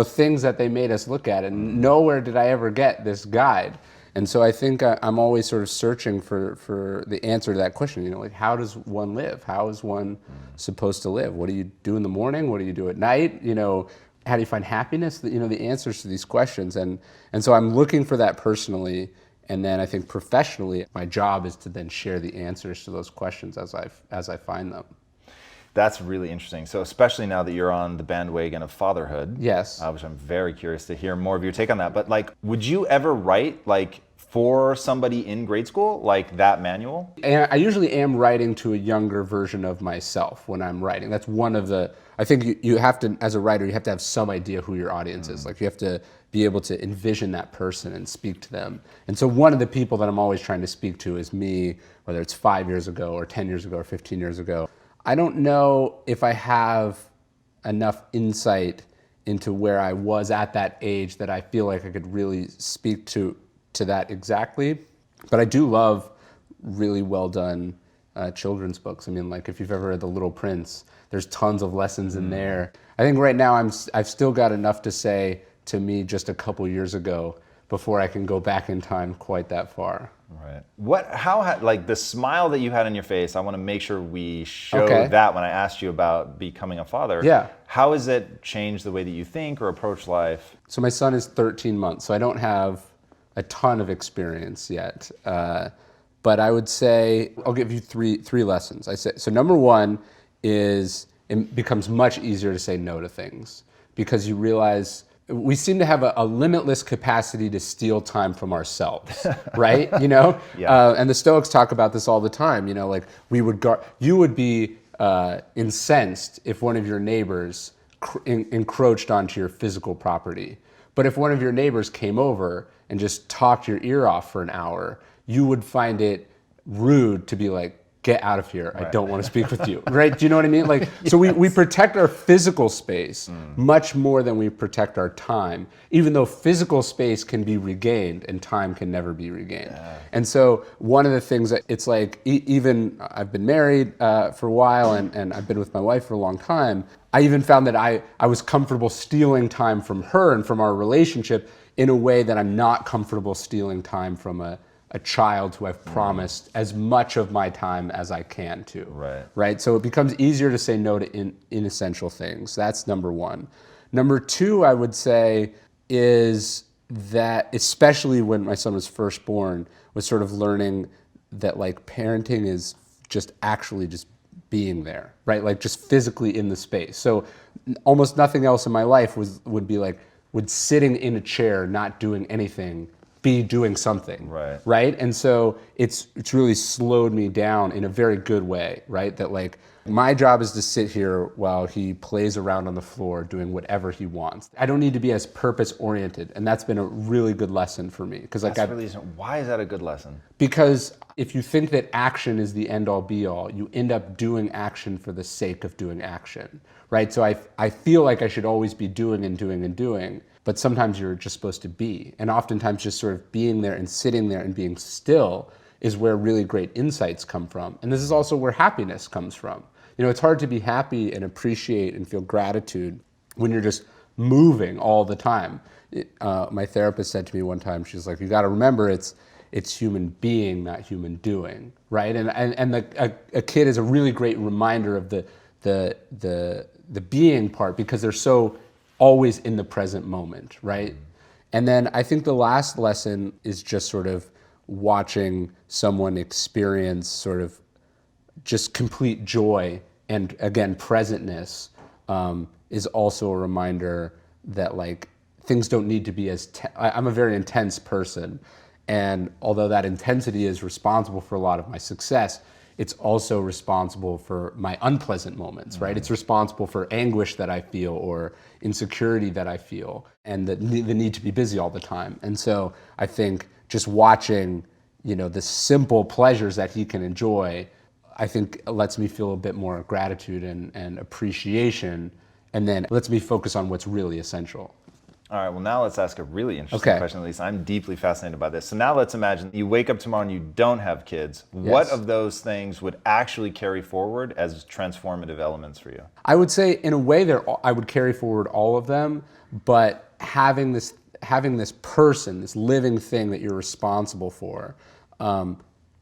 things that they made us look at, and nowhere did I ever get this guide. And so I think I'm always sort of searching for the answer to that question. Like, how does one live? How is one supposed to live? What do you do in the morning? What do you do at night? How do you find happiness? The answers to these questions. And so I'm looking for that personally. And then I think professionally, my job is to then share the answers to those questions as I find them.
That's really interesting. So especially now that you're on the bandwagon of fatherhood,
yes,
which I'm very curious to hear more of your take on that. But like, would you ever write like for somebody in grade school, like that manual?
And I usually am writing to a younger version of myself when I'm writing. That's one of the, I think you have to, as a writer, you have to have some idea who your audience is. Like you have to be able to envision that person and speak to them. And so one of the people that I'm always trying to speak to is me, whether it's 5 years ago or 10 years ago or 15 years ago. I don't know if I have enough insight into where I was at that age that I feel like I could really speak to that exactly. But I do love really well done children's books. I mean, like if you've ever read The Little Prince, there's tons of lessons in there. I think right now I've still got enough to say to me just a couple years ago before I can go back in time quite that far.
Right. Like the smile that you had on your face, I want to make sure we show
Okay.
that when I asked you about becoming a father.
Yeah.
How has it changed the way that you think or approach life?
So my son is 13 months, so I don't have a ton of experience yet. But I would say, I'll give you three lessons. So number one is it becomes much easier to say no to things because you realize we seem to have a limitless capacity to steal time from ourselves, right?
Yeah.
And the Stoics talk about this all the time. Like you would be incensed if one of your neighbors encroached onto your physical property. But if one of your neighbors came over and just talked your ear off for an hour, you would find it rude to be like, get out of here.
Right.
I don't want to speak with you. Right? Do you know what I mean? Like, so we protect our physical space much more than we protect our time, even though physical space can be regained and time can never be regained. Yeah. And so one of the things that it's like, even I've been married for a while and I've been with my wife for a long time. I even found that I was comfortable stealing time from her and from our relationship in a way that I'm not comfortable stealing time from a child who I've promised as much of my time as I can to. Right. So it becomes easier to say no to inessential things. That's number one. Number two, I would say, is that especially when my son was first born, was sort of learning that like parenting is just actually just being there, right? Like just physically in the space. So almost nothing else in my life would sitting in a chair not doing anything be doing something, right? And so it's really slowed me down in a very good way, right? That like my job is to sit here while he plays around on the floor doing whatever he wants. I don't need to be as purpose oriented, and that's been a really good lesson for me. Because
why is that a good lesson?
Because if you think that action is the end all be all, you end up doing action for the sake of doing action, right? So I feel like I should always be doing and doing and doing. But sometimes you're just supposed to be. And oftentimes just sort of being there and sitting there and being still is where really great insights come from. And this is also where happiness comes from. It's hard to be happy and appreciate and feel gratitude when you're just moving all the time. My therapist said to me one time, she's like, you got to remember it's human being, not human doing, right? And a kid is a really great reminder of the being part because they're so always in the present moment, right? And then I think the last lesson is just sort of watching someone experience sort of just complete joy and again, presentness is also a reminder that like things don't need to be I'm a very intense person. And although that intensity is responsible for a lot of my success, it's also responsible for my unpleasant moments, right? It's responsible for anguish that I feel or insecurity that I feel and the need to be busy all the time. And so I think just watching, the simple pleasures that he can enjoy, I think lets me feel a bit more gratitude and appreciation, and then lets me focus on what's really essential.
All right, well now let's ask a really interesting question, at least I'm deeply fascinated by this. So now let's imagine you wake up tomorrow and you don't have kids. Yes. What of those things would actually carry forward as transformative elements for you? I
would say in a way I would carry forward all of them, but having this person, this living thing that you're responsible for,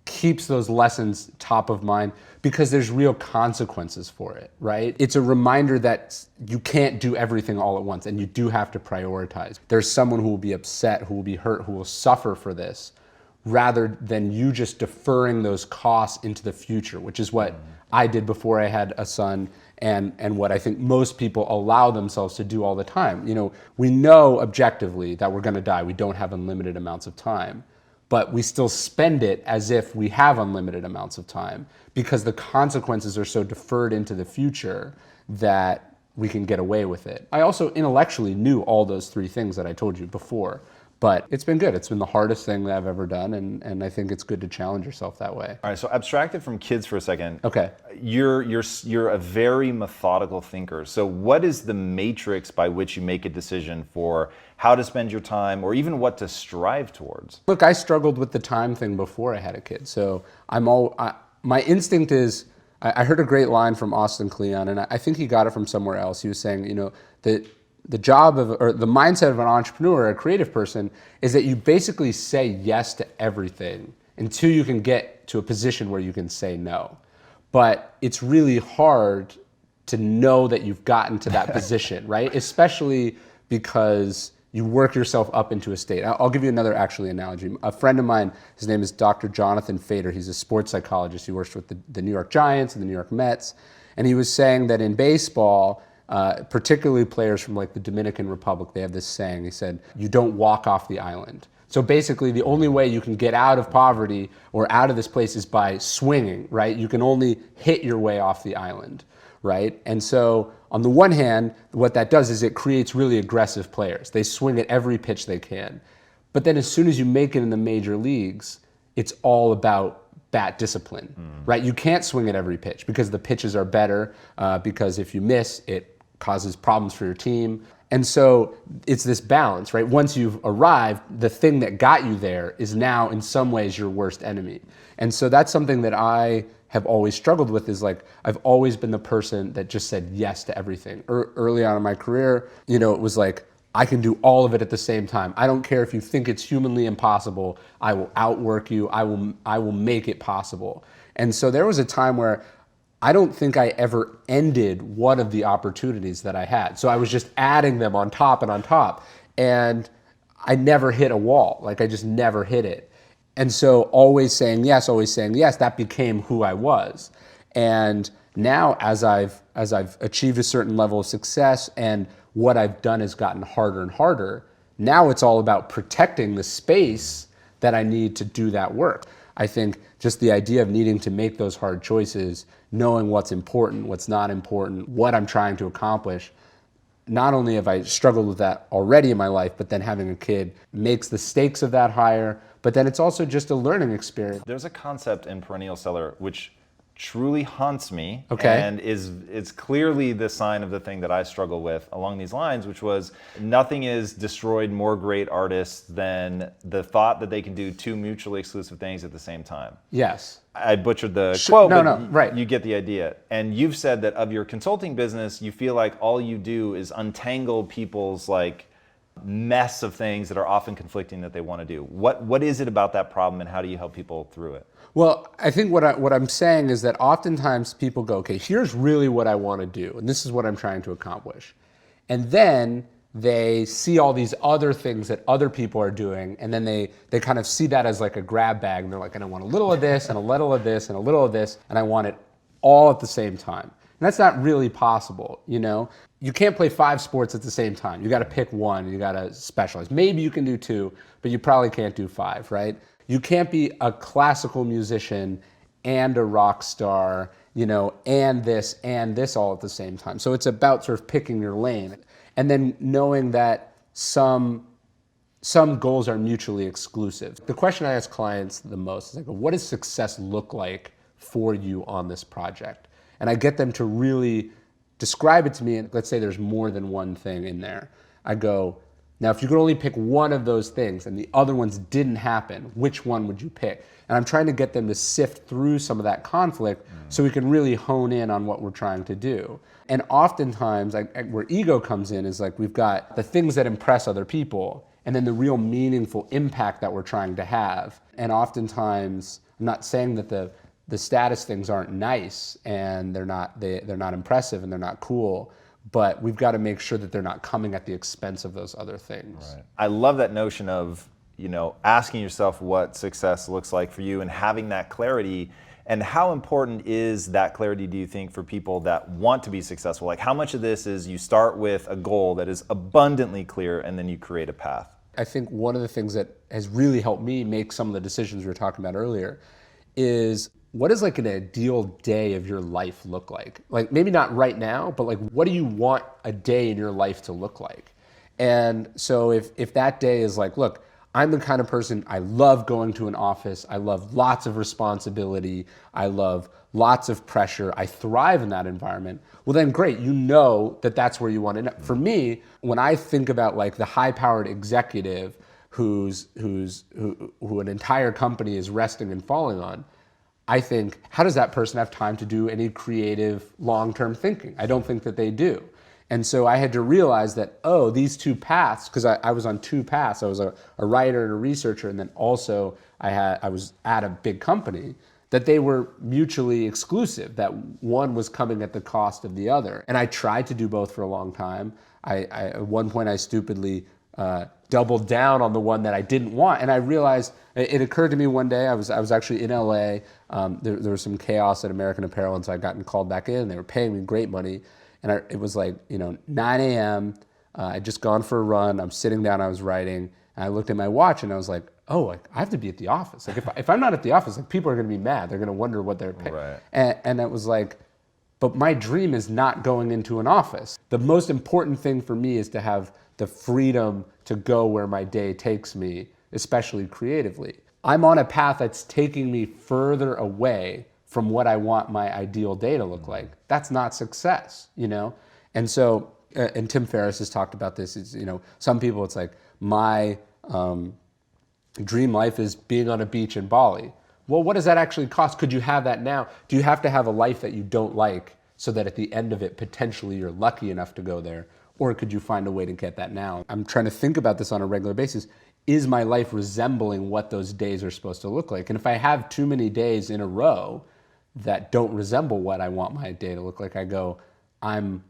keeps those lessons top of mind because there's real consequences for it, right? It's a reminder that you can't do everything all at once and you do have to prioritize. There's someone who will be upset, who will be hurt, who will suffer for this, rather than you just deferring those costs into the future, which is what I did before I had a son and what I think most people allow themselves to do all the time. We know objectively that we're gonna die. We don't have unlimited amounts of time. But we still spend it as if we have unlimited amounts of time because the consequences are so deferred into the future that we can get away with it. I also intellectually knew all those three things that I told you before, but it's been good. It's been the hardest thing that I've ever done, and I think it's good to challenge yourself that way.
All right, so abstract it from kids for a second.
Okay.
You're a very methodical thinker. So what is the matrix by which you make a decision for how to spend your time or even what to strive towards?
Look, I struggled with the time thing before I had a kid. So my instinct is, I heard a great line from Austin Kleon, and I think he got it from somewhere else. He was saying, that the job of, or the mindset of an entrepreneur or a creative person is that you basically say yes to everything until you can get to a position where you can say no. But it's really hard to know that you've gotten to that position, right? Especially because you work yourself up into a state. I'll give you another actually analogy. A friend of mine, his name is Dr. Jonathan Fader. He's a sports psychologist. He works with the New York Giants and the New York Mets. And he was saying that in baseball, particularly players from like the Dominican Republic, they have this saying. He said, you don't walk off the island. So basically the only way you can get out of poverty or out of this place is by swinging, right? You can only hit your way off the island, right? And so on the one hand, what that does is it creates really aggressive players. They swing at every pitch they can. But then as soon as you make it in the major leagues, it's all about bat discipline, right? You can't swing at every pitch because the pitches are better, because if you miss, it causes problems for your team. And so it's this balance, right? Once you've arrived, the thing that got you there is now in some ways your worst enemy. And so that's something that I have always struggled with, is like, I've always been the person that just said yes to everything. Early on in my career, you know, it was like, I can do all of it at the same time. I don't care if you think it's humanly impossible. I will outwork you. I will make it possible. And so there was a time where I don't think I ever ended one of the opportunities that I had. So I was just adding them on top and on top. And I never hit a wall. Like, I just never hit it. And so always saying yes, that became who I was. And now as I've achieved a certain level of success and what I've done has gotten harder and harder, now it's all about protecting the space that I need to do that work. I think just the idea of needing to make those hard choices, knowing what's important, what's not important, what I'm trying to accomplish, not only have I struggled with that already in my life, but then having a kid makes the stakes of that higher, but then it's also just a learning experience.
There's a concept in Perennial Seller which truly haunts me,
okay,
and is clearly the sign of the thing that I struggle with along these lines, which was, nothing is destroyed more great artists than the thought that they can do two mutually exclusive things at the same time.
Yes.
I butchered the quote,
right.
You get the idea. And you've said that of your consulting business, you feel like all you do is untangle people's like mess of things that are often conflicting that they want to do. What is it about that problem, and how do you help people through it?
Well, I think what I'm saying is that oftentimes people go, okay, here's really what I want to do, and this is what I'm trying to accomplish. And then they see all these other things that other people are doing, and then they kind of see that as like a grab bag, and they're like, and I want a little of this, and a little of this, and a little of this, and I want it all at the same time. And that's not really possible, you know? You can't play 5 sports at the same time. You got to pick one, you got to specialize. Maybe you can do 2, but you probably can't do 5, right? You can't be a classical musician and a rock star, you know, and this all at the same time. So it's about sort of picking your lane, and then knowing that some goals are mutually exclusive. The question I ask clients the most is like, what does success look like for you on this project? And I get them to really describe it to me. And let's say there's more than one thing in there. I go, now, if you could only pick one of those things and the other ones didn't happen, which one would you pick? And I'm trying to get them to sift through some of that conflict so we can really hone in on what we're trying to do. And oftentimes, where ego comes in is like, we've got the things that impress other people and then the real meaningful impact that we're trying to have. And oftentimes, I'm not saying that the status things aren't nice and they're not impressive and they're not cool, but we've got to make sure that they're not coming at the expense of those other things.
Right. I love that notion of, you know, asking yourself what success looks like for you and having that clarity. And how important is that clarity, do you think, for people that want to be successful? Like, how much of this is you start with a goal that is abundantly clear and then you create a path?
I think one of the things that has really helped me make some of the decisions we were talking about earlier is, what does like an ideal day of your life look like? Like, maybe not right now, but like, what do you want a day in your life to look like? And so if that day is like, look, I'm the kind of person, I love going to an office, I love lots of responsibility, I love lots of pressure, I thrive in that environment, well then great, you know that that's where you want to end up. For me, when I think about like the high-powered executive who an entire company is resting and falling on, I think, how does that person have time to do any creative long-term thinking? I don't think that they do. And so I had to realize that, oh, these two paths, because I was on two paths. I was a writer and a researcher, and then also I was at a big company, that they were mutually exclusive, that one was coming at the cost of the other. And I tried to do both for a long time. At one point, I stupidly doubled down on the one that I didn't want. And I realized, it occurred to me one day, I was actually in LA. There was some chaos at American Apparel, and so I gotten called back in. They were paying me great money. And it was like, 9 a.m. I'd just gone for a run. I'm sitting down, I was writing. And I looked at my watch and I was like, oh, like, I have to be at the office. Like if I'm not at the office, like people are going to be mad. They're going to wonder what they're paying.
Right.
And it was like, but my dream is not going into an office. The most important thing for me is to have the freedom to go where my day takes me, especially creatively. I'm on a path that's taking me further away from what I want my ideal day to look like. That's not success, And so, and Tim Ferriss has talked about this. It's, some people, it's like, my dream life is being on a beach in Bali. Well, what does that actually cost? Could you have that now? Do you have to have a life that you don't like so that at the end of it, potentially you're lucky enough to go there? Or could you find a way to get that now? I'm trying to think about this on a regular basis. Is my life resembling what those days are supposed to look like? And if I have too many days in a row that don't resemble what I want my day to look like, I go, I'm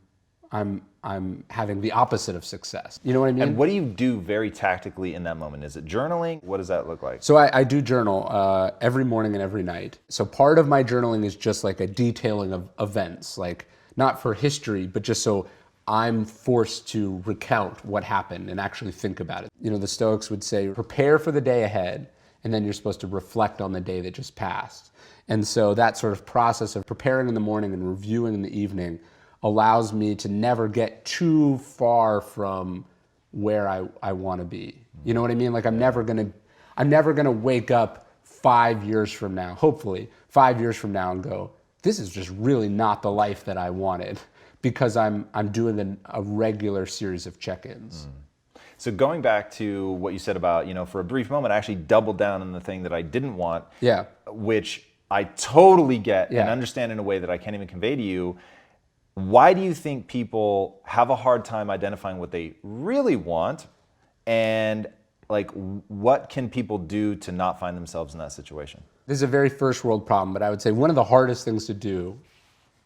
having the opposite of success. You know what I mean?
And what do you do very tactically in that moment? Is it journaling? What does that look like?
So I do journal every morning and every night. So part of my journaling is just like a detailing of events, like not for history, but just so I'm forced to recount what happened and actually think about it. The Stoics would say, prepare for the day ahead, and then you're supposed to reflect on the day that just passed. And so that sort of process of preparing in the morning and reviewing in the evening allows me to never get too far from where I want to be. You know what I mean? Like I'm never gonna wake up 5 years from now, hopefully 5 years from now, and go, this is just really not the life that I wanted, because I'm doing a regular series of check-ins.
So going back to what you said about, for a brief moment, I actually doubled down on the thing that I didn't want, which I totally get and understand in a way that I can't even convey to you. Why do you think people have a hard time identifying what they really want? And like, what can people do to not find themselves in that situation?
This is a very first world problem, but I would say one of the hardest things to do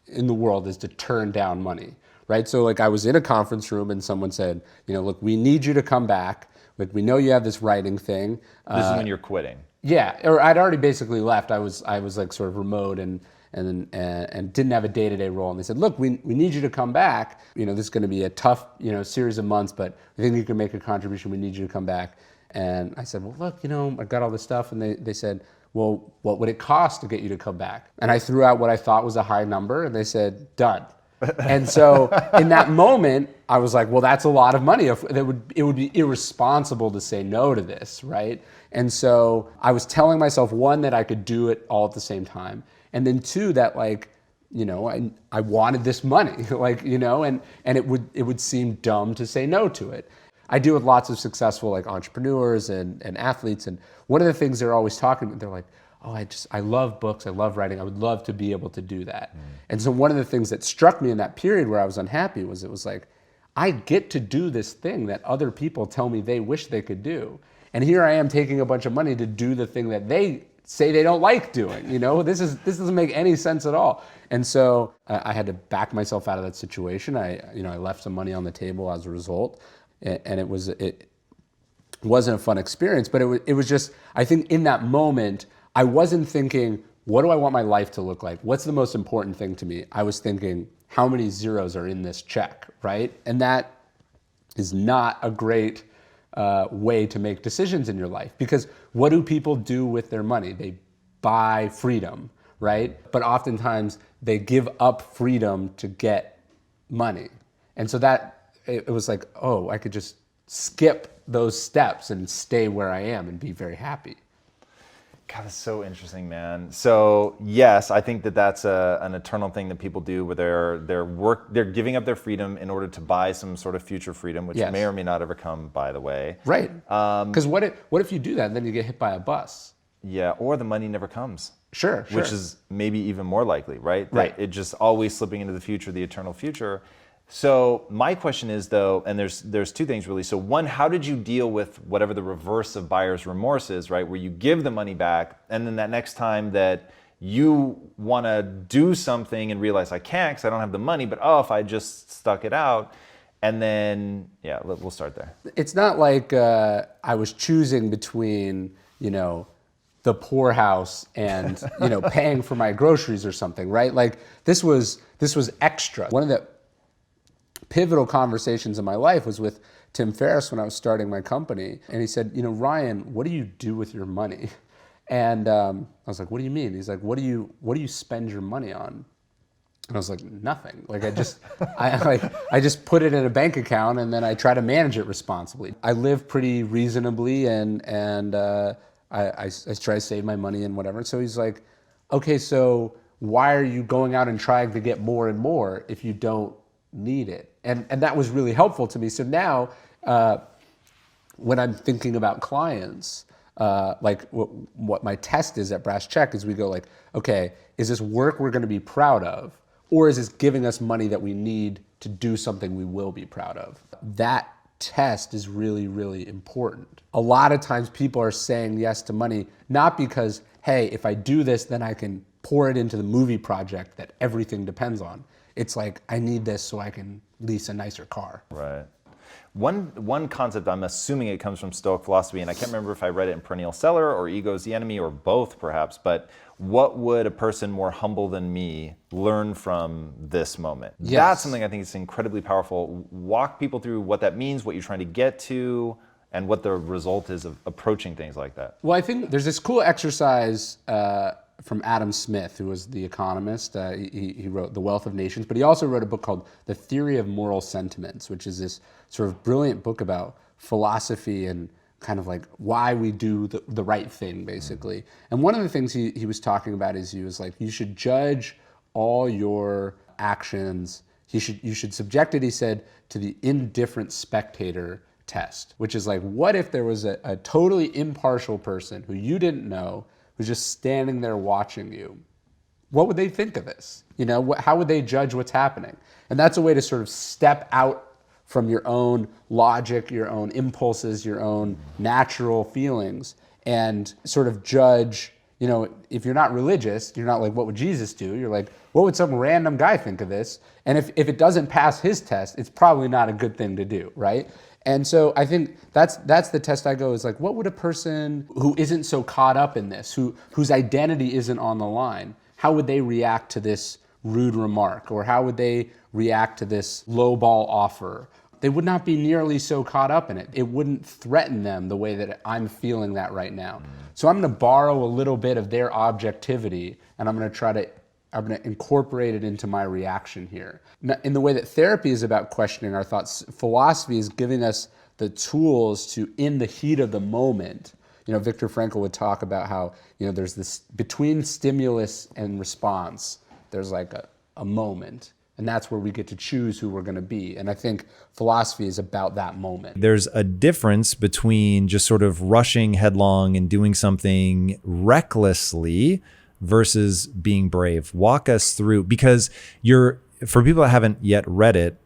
in the world is to turn down money, right? So like I was in a conference room and someone said, look, we need you to come back. Like we know you have this writing thing.
This is when you're quitting.
Yeah, or I'd already basically left. I was like sort of remote and didn't have a day-to-day role. And they said, look, we need you to come back. This is going to be a tough, series of months, but we think you can make a contribution. We need you to come back. And I said, well, look, I got all this stuff. And they said, well, what would it cost to get you to come back? And I threw out what I thought was a high number, and they said, done. And so in that moment, I was like, well, that's a lot of money. It would be irresponsible to say no to this, right? And so I was telling myself, one, that I could do it all at the same time. And then two, that like, I wanted this money, like, and it would seem dumb to say no to it. I deal with lots of successful like entrepreneurs and athletes. And one of the things they're always talking about, they're like, oh, I love books, I love writing, I would love to be able to do that. And so one of the things that struck me in that period where I was unhappy was it was like, I get to do this thing that other people tell me they wish they could do. And here I am taking a bunch of money to do the thing that they say they don't like doing. This doesn't make any sense at all. And so I had to back myself out of that situation. I left some money on the table as a result, and it wasn't a fun experience. But it was just, I think in that moment, I wasn't thinking, what do I want my life to look like? What's the most important thing to me? I was thinking, how many zeros are in this check, right? And that is not a great way to make decisions in your life, because what do people do with their money? They buy freedom, right? But oftentimes they give up freedom to get money. And so it was like, oh, I could just skip those steps and stay where I am and be very happy.
God, that's so interesting, man. So yes, I think that's an eternal thing that people do, where they're giving up their freedom in order to buy some sort of future freedom, which may or may not ever come, by the way.
Right. Because what if you do that and then you get hit by a bus?
Yeah, or the money never comes.
Sure.
Which is maybe even more likely, right?
Right.
It just always slipping into the future, the eternal future. So my question is though, and there's two things really. So one, how did you deal with whatever the reverse of buyer's remorse is, right? Where you give the money back, and then that next time that you want to do something and realize I can't because I don't have the money, but if I just stuck it out, and then we'll start there.
It's not like I was choosing between the poorhouse and paying for my groceries or something, right? Like this was extra. One of the pivotal conversations in my life was with Tim Ferriss when I was starting my company, and he said, Ryan, what do you do with your money? And I was like, what do you mean? He's like, what do you spend your money on? And I was like, nothing. Like I just put it in a bank account and then I try to manage it responsibly. I live pretty reasonably and I try to save my money and whatever. So he's like, okay, so why are you going out and trying to get more and more if you don't need it? And that was really helpful to me. So now when I'm thinking about clients, like what my test is at Brass Check is we go like, okay, is this work we're going to be proud of? Or is this giving us money that we need to do something we will be proud of? That test is really, really important. A lot of times people are saying yes to money, not because, hey, if I do this, then I can pour it into the movie project that everything depends on. It's like, I need this so I can lease a nicer car.
Right. One concept, I'm assuming it comes from Stoic philosophy, and I can't remember if I read it in Perennial Seller or Ego's the Enemy or both perhaps, but what would a person more humble than me learn from this moment?
Yes.
That's something I think is incredibly powerful. Walk people through what that means, what you're trying to get to, and what the result is of approaching things like that.
Well, I think there's this cool exercise from Adam Smith, who was the economist. He wrote The Wealth of Nations, but he also wrote a book called The Theory of Moral Sentiments, which is this sort of brilliant book about philosophy and kind of like why we do the right thing, basically. And one of the things he was talking about is he was like, you should judge all your actions. You should subject it, he said, to the indifferent spectator test, which is like, what if there was a totally impartial person who you didn't know, who's just standing there watching you? What would they think of this? How would they judge what's happening? And that's a way to sort of step out from your own logic, your own impulses, your own natural feelings, and sort of judge, if you're not religious, you're not like, what would Jesus do? You're like, what would some random guy think of this? And if it doesn't pass his test, it's probably not a good thing to do, right? And so I think that's the test I go is like, what would a person who isn't so caught up in this, whose identity isn't on the line, how would they react to this rude remark? Or how would they react to this lowball offer? They would not be nearly so caught up in it. It wouldn't threaten them the way that I'm feeling that right now. So I'm going to borrow a little bit of their objectivity and I'm going to incorporate it into my reaction here. Now, in the way that therapy is about questioning our thoughts, philosophy is giving us the tools to, in the heat of the moment, Viktor Frankl would talk about how, there's this between stimulus and response, there's like a moment. And that's where we get to choose who we're going to be. And I think philosophy is about that moment.
There's a difference between just sort of rushing headlong and doing something recklessly versus being brave. Walk us through, because for people that haven't yet read it,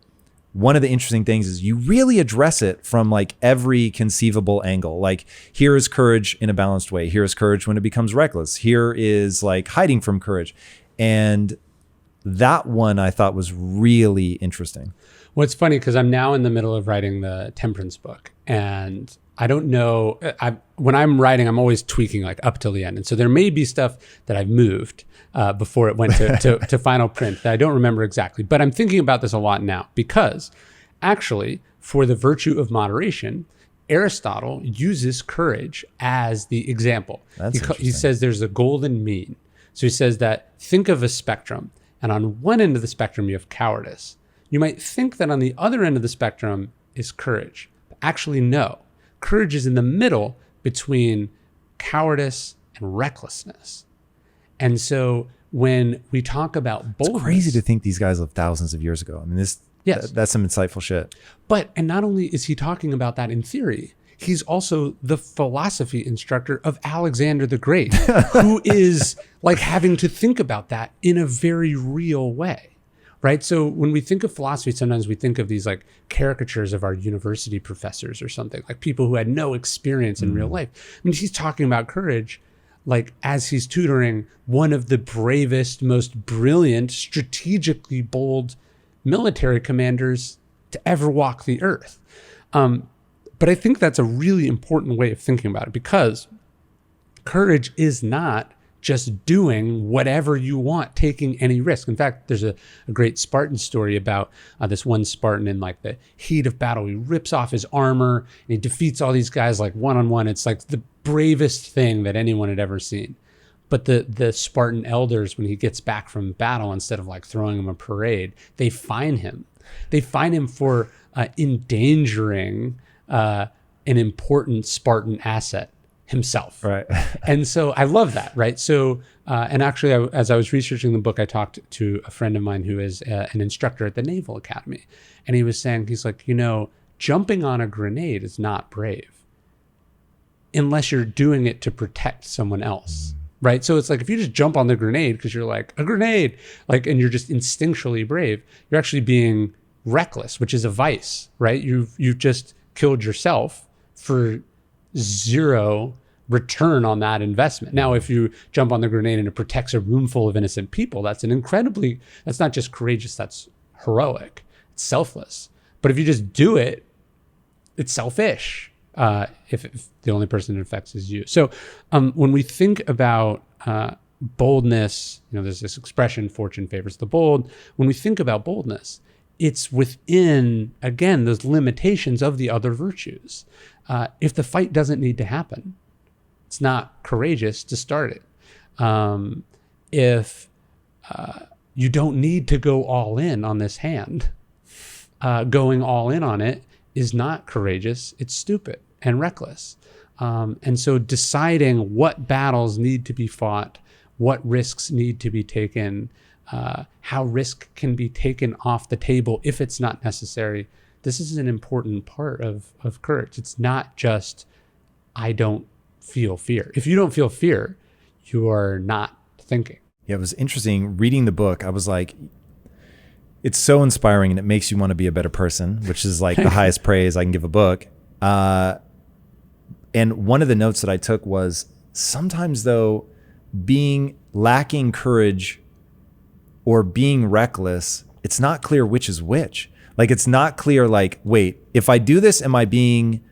one of the interesting things is you really address it from like every conceivable angle. Like, here is courage in a balanced way. Here is courage when it becomes reckless. Here is like hiding from courage. And that one I thought was really interesting.
Well, it's funny because I'm now in the middle of writing the temperance book, and I don't know, when I'm writing, I'm always tweaking like up till the end. And so there may be stuff that I've moved before it went to final print that I don't remember exactly. But I'm thinking about this a lot now because actually for the virtue of moderation, Aristotle uses courage as the example. He says there's a golden mean. So he says that think of a spectrum. And on one end of the spectrum, you have cowardice. You might think that on the other end of the spectrum is courage. But actually, no. Courage is in the middle between cowardice and recklessness. And so when we talk about boldness...
It's crazy to think these guys lived thousands of years ago. I mean, that's some insightful shit.
And not only is he talking about that in theory, he's also the philosophy instructor of Alexander the Great, who is like having to think about that in a very real way, right? So when we think of philosophy, sometimes we think of these like caricatures of our university professors or something, like people who had no experience in real life. I mean, he's talking about courage, like as he's tutoring one of the bravest, most brilliant, strategically bold military commanders to ever walk the earth. But I think that's a really important way of thinking about it, because courage is not just doing whatever you want, taking any risk. In fact, there's a great Spartan story about this one Spartan in like the heat of battle. He rips off his armor and he defeats all these guys like one-on-one. It's like the bravest thing that anyone had ever seen. But the Spartan elders, when he gets back from battle, instead of like throwing him a parade, they fine him. They fine him for endangering an important Spartan asset, himself.
Right.
And so I love that, right? So, and actually, as I was researching the book, I talked to a friend of mine who is an instructor at the Naval Academy. And he was saying, he's like, jumping on a grenade is not brave unless you're doing it to protect someone else. Right. So it's like, if you just jump on the grenade because you're like, a grenade, like, and you're just instinctually brave, you're actually being reckless, which is a vice, right? You've just killed yourself for zero return on that investment. Now, if you jump on the grenade and it protects a room full of innocent people, that's not just courageous, that's heroic, it's selfless. But if you just do it, it's selfish, if the only person it affects is you. So when we think about boldness, there's this expression, fortune favors the bold. When we think about boldness, it's within, again, those limitations of the other virtues. If the fight doesn't need to happen, it's not courageous to start it. If you don't need to go all in on this hand, going all in on it is not courageous. It's stupid and reckless. And so deciding what battles need to be fought, what risks need to be taken, how risk can be taken off the table if it's not necessary. This is an important part of courage. It's not just, I don't feel fear. If you don't feel fear, you are not thinking.
Yeah, it was interesting reading the book. I was like, it's so inspiring and it makes you want to be a better person, which is like the highest praise I can give a book. And one of the notes that I took was, sometimes though, lacking courage or being reckless, it's not clear which is which. Like, it's not clear, like, wait, if I do this, am I being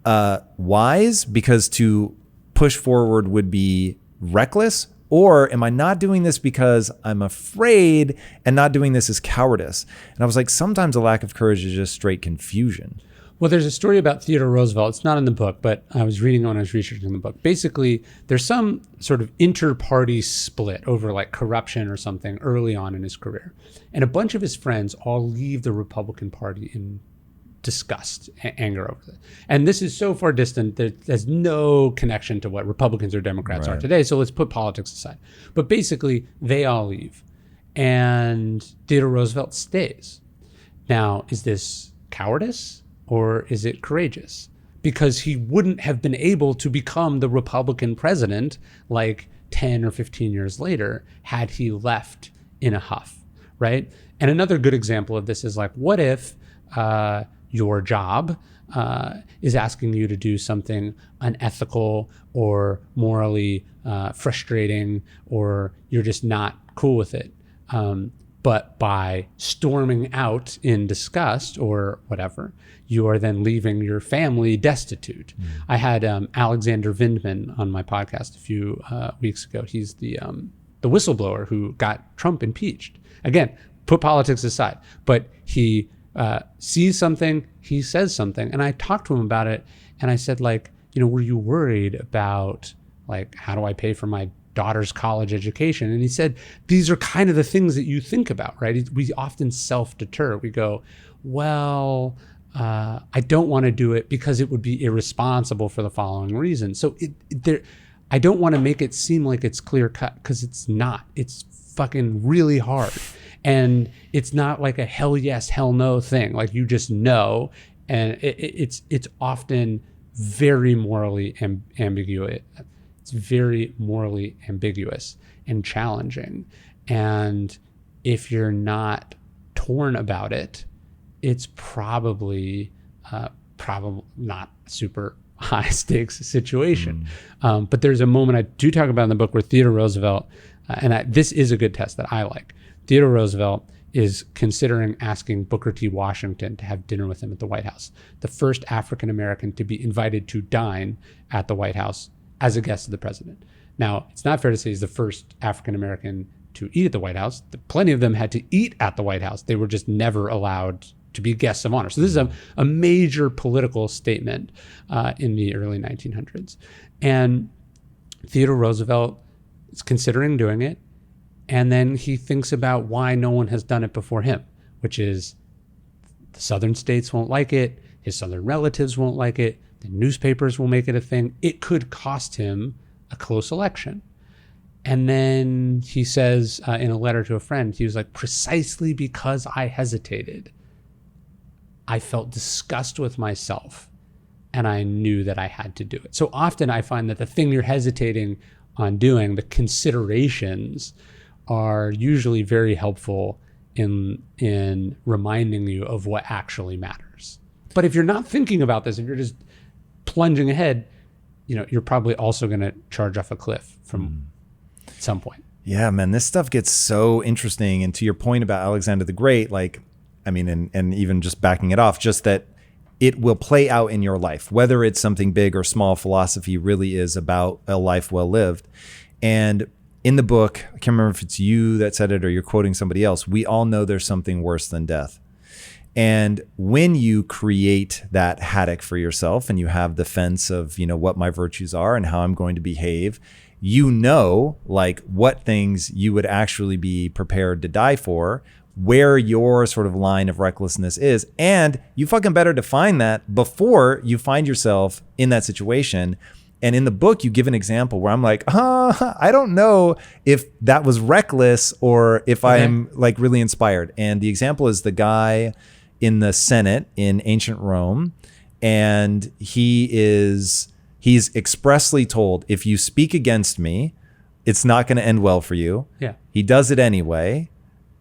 wise because to push forward would be reckless? Or am I not doing this because I'm afraid, and not doing this is cowardice? And I was like, sometimes a lack of courage is just straight confusion.
Well, there's a story about Theodore Roosevelt. It's not in the book, but I was reading when I was researching the book. Basically, there's some sort of inter-party split over like corruption or something early on in his career. And a bunch of his friends all leave the Republican Party in disgust, anger over it. And this is so far distant that there's no connection to what Republicans or Democrats are today. So let's put politics aside. But basically, they all leave. And Theodore Roosevelt stays. Now, is this cowardice? Or is it courageous? Because he wouldn't have been able to become the Republican president like 10 or 15 years later had he left in a huff, right? And another good example of this is like, what if your job is asking you to do something unethical or morally frustrating, or you're just not cool with it? But by storming out in disgust or whatever, you are then leaving your family destitute. I had Alexander Vindman on my podcast a few weeks ago. He's the whistleblower who got Trump impeached. Again, put politics aside, but he sees something, he says something. And I talked to him about it, and I said, like, were you worried about, like, how do I pay for my daughter's college education? And he said, these are kind of the things that you think about, right? We often self-deter. We go, well, I don't want to do it because it would be irresponsible for the following reason. So I don't want to make it seem like it's clear cut, because it's not. It's fucking really hard. And it's not like a hell yes, hell no thing. Like, you just know. And it's often very morally ambiguous. It's very morally ambiguous and challenging. And if you're not torn about it, it's probably not super high stakes situation. But there's a moment I do talk about in the book where Theodore Roosevelt, this is a good test that I like. Theodore Roosevelt is considering asking Booker T. Washington to have dinner with him at the White House, the first African American to be invited to dine at the White House as a guest of the president. Now, it's not fair to say he's the first African American to eat at the White House. Plenty of them had to eat at the White House. They were just never allowed to be guests of honor. So this is a major political statement in the early 1900s. And Theodore Roosevelt is considering doing it. And then he thinks about why no one has done it before him, which is the southern states won't like it. His southern relatives won't like it. The newspapers will make it a thing. It could cost him a close election. And then he says in a letter to a friend, he was like, precisely because I hesitated, I felt disgust with myself and I knew that I had to do it. So often I find that the thing you're hesitating on doing, the considerations, are usually very helpful in reminding you of what actually matters. But if you're not thinking about this, if you're just plunging ahead, you're probably also going to charge off a cliff from some point.
Yeah, man, this stuff gets so interesting. And to your point about Alexander the Great, and even just backing it off, just that it will play out in your life, whether it's something big or small. Philosophy really is about a life well lived. And in the book, I can't remember if it's you that said it or you're quoting somebody else, we all know there's something worse than death. And when you create that haddock for yourself and you have the fence of, what my virtues are and how I'm going to behave, what things you would actually be prepared to die for, where your sort of line of recklessness is. And you fucking better define that before you find yourself in that situation. And in the book, you give an example where I'm like, I don't know if that was reckless or if I'm really inspired. And the example is the guy in the Senate in ancient Rome. And he's expressly told, if you speak against me, it's not going to end well for you.
Yeah.
He does it anyway.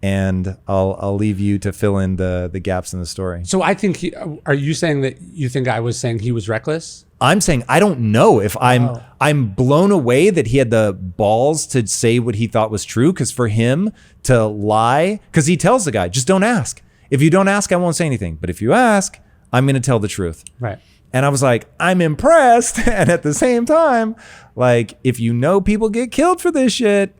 And I'll leave you to fill in the gaps in the story.
So I think, are you saying that you think I was saying he was reckless?
I'm saying I don't know if I'm blown away that he had the balls to say what he thought was true. Because for him to lie, because he tells the guy, just don't ask. If you don't ask, I won't say anything. But if you ask, I'm going to tell the truth.
Right.
And I was like, I'm impressed. And at the same time, if people get killed for this shit,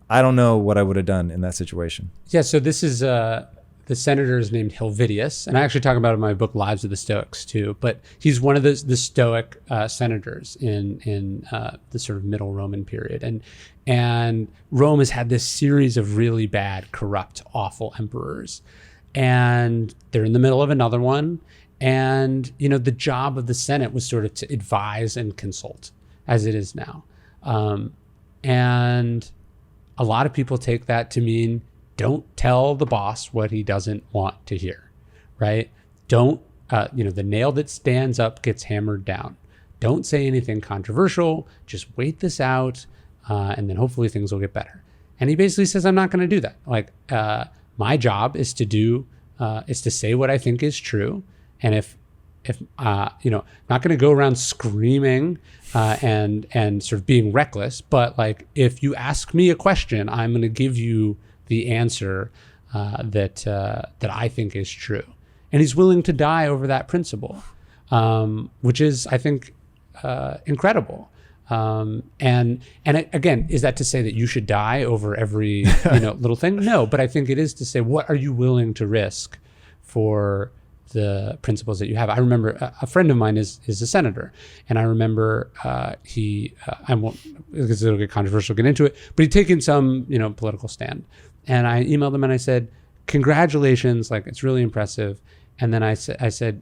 I don't know what I would have done in that situation.
Yeah, so this is the senator is named Helvidius, and I actually talk about it in my book Lives of the Stoics too. But he's one of the Stoic senators in the sort of Middle Roman period, and Rome has had this series of really bad, corrupt, awful emperors, and they're in the middle of another one. And the job of the Senate was sort of to advise and consult, as it is now, and a lot of people take that to mean don't tell the boss what he doesn't want to hear, right? Don't, the nail that stands up gets hammered down. Don't say anything controversial. Just wait this out, and then hopefully things will get better. And he basically says, I'm not going to do that. My job is to say what I think is true. And if not going to go around screaming and sort of being reckless, but if you ask me a question, I'm going to give you the answer that I think is true. And he's willing to die over that principle, which is, I think, incredible. And again, is that to say that you should die over every little thing? No, but I think it is to say, what are you willing to risk for the principles that you have? I remember a friend of mine is a senator, and I remember I won't, because it'll get controversial, get into it, but he'd taken some political stand, and I emailed him and I said, congratulations, it's really impressive. And then I said,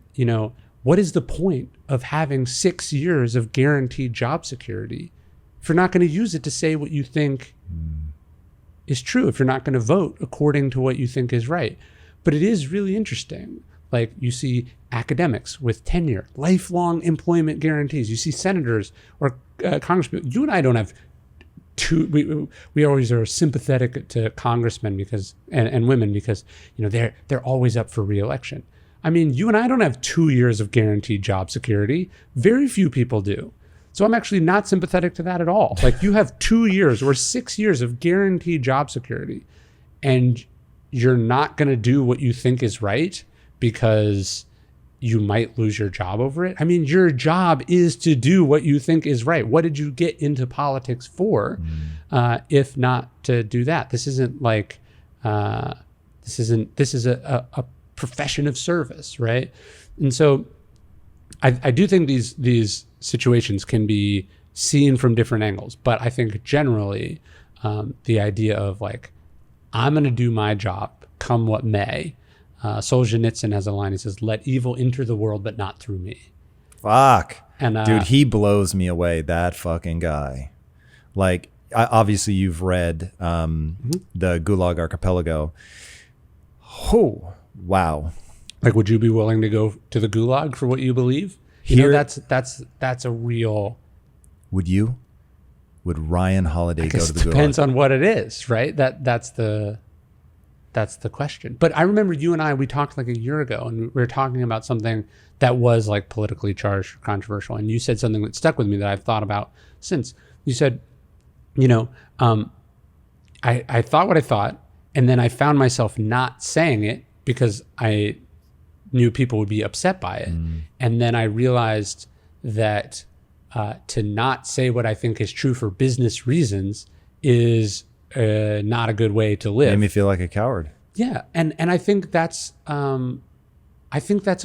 what is the point of having 6 years of guaranteed job security if you're not going to use it to say what you think is true, if you're not going to vote according to what you think is right? But it is really interesting. You see academics with tenure, lifelong employment guarantees. You see senators or congressmen. You and I don't have we always are sympathetic to congressmen because and women because they're always up for re-election. I mean, you and I don't have 2 years of guaranteed job security. Very few people do. So I'm actually not sympathetic to that at all. Like, you have 2 years or 6 years of guaranteed job security, and you're not going to do what you think is right because you might lose your job over it. I mean, your job is to do what you think is right. What did you get into politics for, if not to do that? This isn't like, this is a profession of service, right? And so I do think these situations can be seen from different angles, but I think generally the idea of like, I'm going to do my job come what may. Solzhenitsyn has a line. He says, "Let evil enter the world, but not through me."
Fuck.
And
dude, he blows me away. That fucking guy. Like, obviously you've read the Gulag Archipelago. Oh, wow.
Like, would you be willing to go to the Gulag for what you believe? That's a real.
Would you? Would Ryan Holiday go to the Gulag?
Depends on what it is, right? That's the question. But I remember you and we talked like a year ago, and we were talking about something that was like politically charged or controversial. And you said something that stuck with me that I've thought about since. You said, I thought what I thought, and then I found myself not saying it because I knew people would be upset by it. And then I realized that to not say what I think is true for business reasons is not a good way to live.
Made me feel like a coward.
Yeah, and I think that's a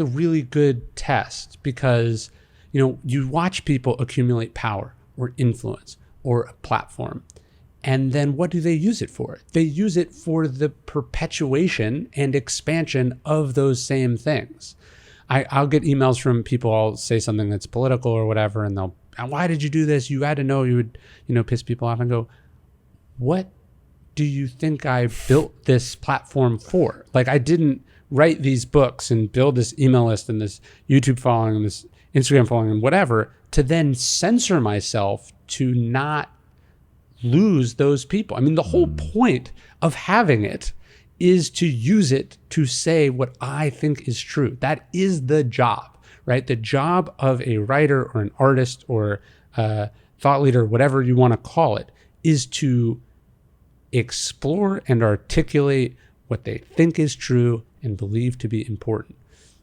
really good test because you watch people accumulate power or influence or a platform, and then what do they use it for? They use it for the perpetuation and expansion of those same things. I'll get emails from people. I'll say something that's political or whatever, and they'll, "Why did you do this? You had to know you would piss people off." And go, what do you think I built this platform for? Like, I didn't write these books and build this email list and this YouTube following and this Instagram following and whatever to then censor myself to not lose those people. I mean, the whole point of having it is to use it to say what I think is true. That is the job, right? The job of a writer or an artist or a thought leader, whatever you want to call it, is to explore and articulate what they think is true and believe to be important.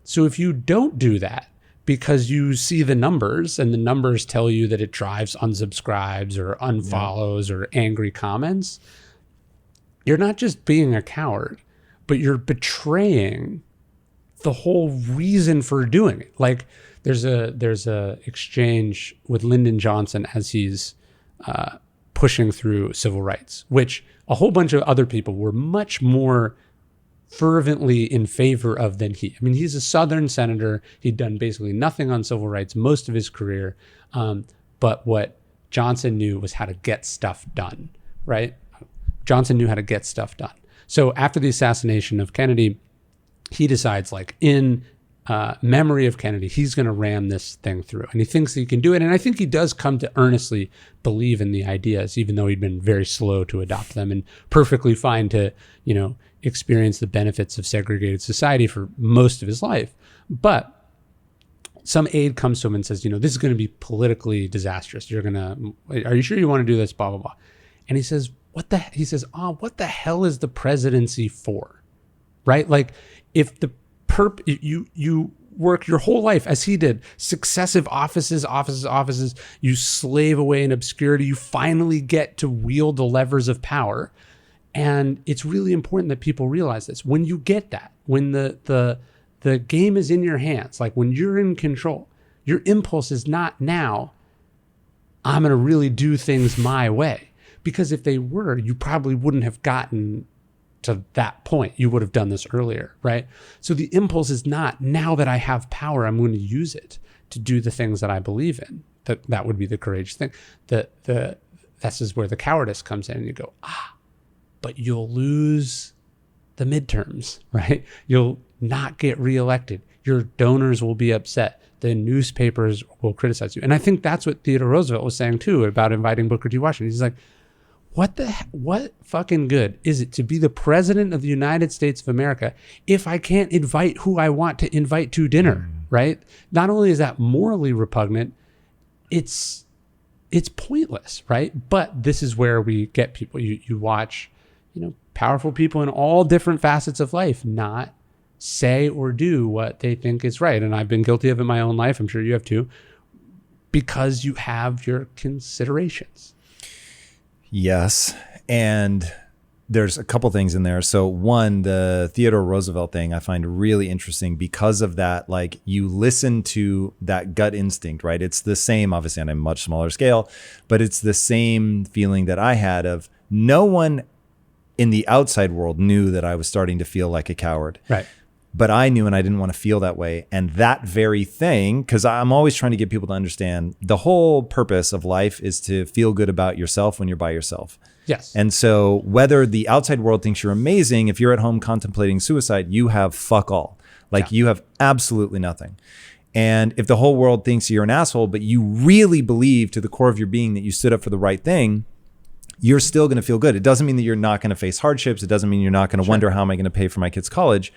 So if you don't do that because you see the numbers and the numbers tell you that it drives unsubscribes or unfollows or angry comments, you're not just being a coward, but you're betraying the whole reason for doing it. Like, there's a exchange with Lyndon Johnson as he's pushing through civil rights, which a whole bunch of other people were much more fervently in favor of than he. I mean, he's a Southern senator. He'd done basically nothing on civil rights most of his career. But what Johnson knew was how to get stuff done, right? Johnson knew how to get stuff done. So after the assassination of Kennedy, he decides, like, in memory of Kennedy, he's going to ram this thing through, and he thinks he can do it. And I think he does come to earnestly believe in the ideas, even though he'd been very slow to adopt them and perfectly fine to, experience the benefits of segregated society for most of his life. But some aide comes to him and says, this is going to be politically disastrous. Are you sure you want to do this? Blah, blah, blah. And he says, what the hell is the presidency for? Right? Like, if the you work your whole life, as he did, successive offices, you slave away in obscurity, you finally get to wield the levers of power. And it's really important that people realize this. When you get that, when the game is in your hands, like when you're in control, your impulse is not now, I'm going to really do things my way. Because if they were, you probably wouldn't have gotten to that point. You would have done this earlier, right? So the impulse is not, now that I have power, I'm going to use it to do the things that I believe in. That would be the courageous thing. This is where the cowardice comes in, and you go, but you'll lose the midterms, right? You'll not get reelected. Your donors will be upset. The newspapers will criticize you. And I think that's what Theodore Roosevelt was saying too about inviting Booker T. Washington. He's like, what fucking good is it to be the president of the United States of America if I can't invite who I want to invite to dinner, right? Not only is that morally repugnant, it's pointless, right? But this is where we get people. You watch, powerful people in all different facets of life not say or do what they think is right. And I've been guilty of it in my own life. I'm sure you have too, because you have your considerations.
Yes. And there's a couple things in there. So one, the Theodore Roosevelt thing I find really interesting because of that. Like, you listen to that gut instinct, right? It's the same, obviously on a much smaller scale, but it's the same feeling that I had of no one in the outside world knew that I was starting to feel like a coward.
Right.
But I knew, and I didn't want to feel that way. And that very thing, because I'm always trying to get people to understand the whole purpose of life is to feel good about yourself when you're by yourself.
Yes.
And so whether the outside world thinks you're amazing, if you're at home contemplating suicide, you have fuck all. Like, you have absolutely nothing. And if the whole world thinks you're an asshole, but you really believe to the core of your being that you stood up for the right thing, you're still going to feel good. It doesn't mean that you're not going to face hardships. It doesn't mean you're not going to wonder, how am I going to pay for my kids' college?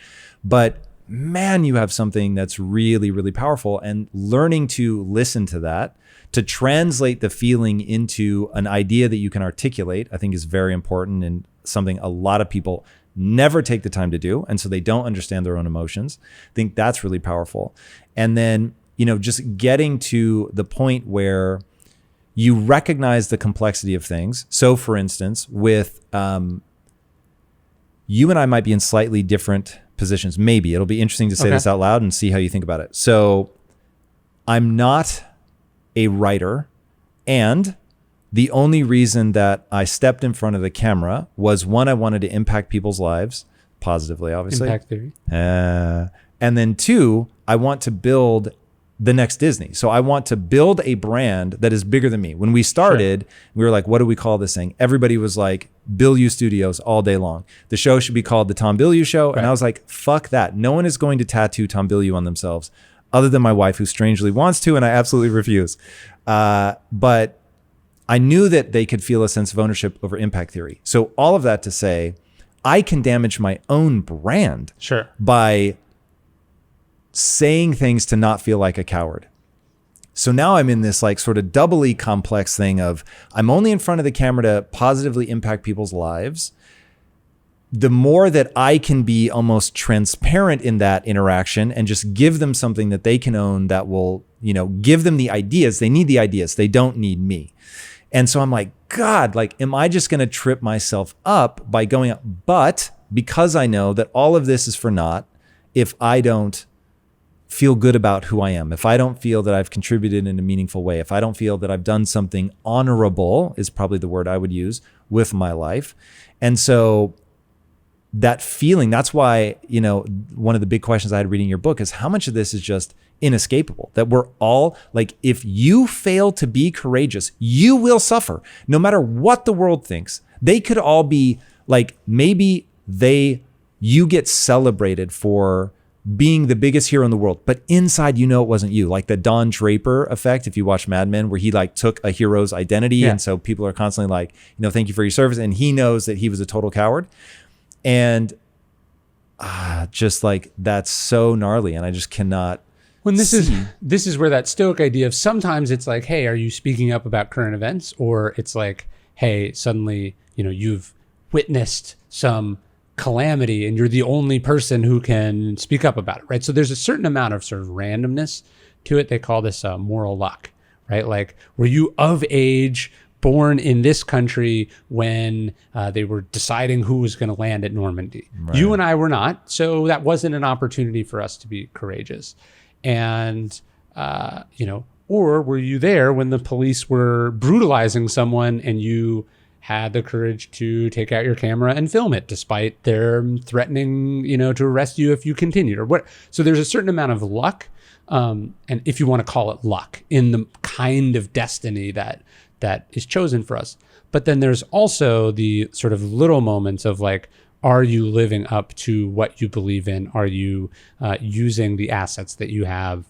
But man, you have something that's really, really powerful. And learning to listen to that, to translate the feeling into an idea that you can articulate, I think is very important, and something a lot of people never take the time to do. And so they don't understand their own emotions. I think that's really powerful. And then, just getting to the point where you recognize the complexity of things. So for instance, with you and I might be in slightly different positions. Maybe it'll be interesting to say this out loud and see how you think about it. So I'm not a writer, and the only reason that I stepped in front of the camera was, one, I wanted to impact people's lives positively, obviously.
Impact theory.
And then two, I want to build the next Disney. So I want to build a brand that is bigger than me. When we started, we were like, what do we call this thing? Everybody was like, Bilyeu Studios all day long. The show should be called The Tom Bilyeu Show. Right. And I was like, fuck that. No one is going to tattoo Tom Bilyeu on themselves other than my wife, who strangely wants to, and I absolutely refuse. But I knew that they could feel a sense of ownership over impact theory. So all of that to say, I can damage my own brand by saying things to not feel like a coward. So now I'm in this like sort of doubly complex thing of, I'm only in front of the camera to positively impact people's lives. The more that I can be almost transparent in that interaction and just give them something that they can own that will, give them the ideas. They need the ideas. They don't need me. And so I'm like, God, like, am I just going to trip myself up by going up? But because I know that all of this is for naught, if I don't feel good about who I am, if I don't feel that I've contributed in a meaningful way, if I don't feel that I've done something honorable, is probably the word I would use, with my life. And so that feeling, that's why, one of the big questions I had reading your book is how much of this is just inescapable, that we're all like, if you fail to be courageous, you will suffer no matter what the world thinks. They could all be like, maybe you get celebrated for being the biggest hero in the world, but inside, it wasn't you. Like the Don Draper effect, if you watch Mad Men, where he like took a hero's identity. And so people are constantly like, thank you for your service. And he knows that he was a total coward. And just like, that's so gnarly. And I just cannot.
When this is where that Stoic idea of, sometimes it's like, hey, are you speaking up about current events? Or it's like, hey, suddenly, you've witnessed some calamity and you're the only person who can speak up about it, right? So there's a certain amount of sort of randomness to it. They call this moral luck, right? Like, were you of age, born in this country when they were deciding who was going to land at Normandy? Right. You and I were not, so that wasn't an opportunity for us to be courageous. And, or were you there when the police were brutalizing someone and you had the courage to take out your camera and film it, despite their threatening, to arrest you if you continued, or what? So there's a certain amount of luck, and if you want to call it luck, in the kind of destiny that is chosen for us. But then there's also the sort of little moments of like, are you living up to what you believe in? Are you using the assets that you have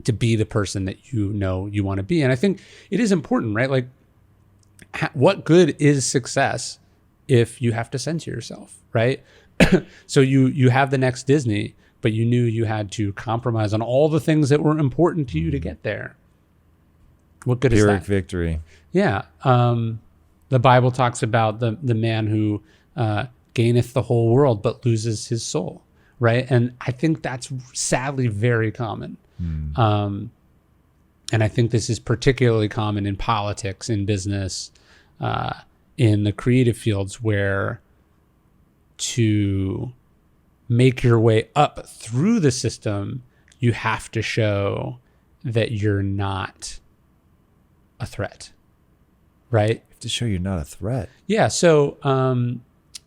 to be the person that you want to be? And I think it is important, right? Like, what good is success if you have to censor yourself, right? So you have the next Disney, but you knew you had to compromise on all the things that were important to you to get there. What good is that?
Pyrrhic victory.
Yeah. The Bible talks about the man who gaineth the whole world but loses his soul, right? And I think that's sadly very common. And I think this is particularly common in politics, in business, in the creative fields, where to make your way up through the system, you have to show that you're not a threat, right?
You have to show you're not a threat.
Yeah. So,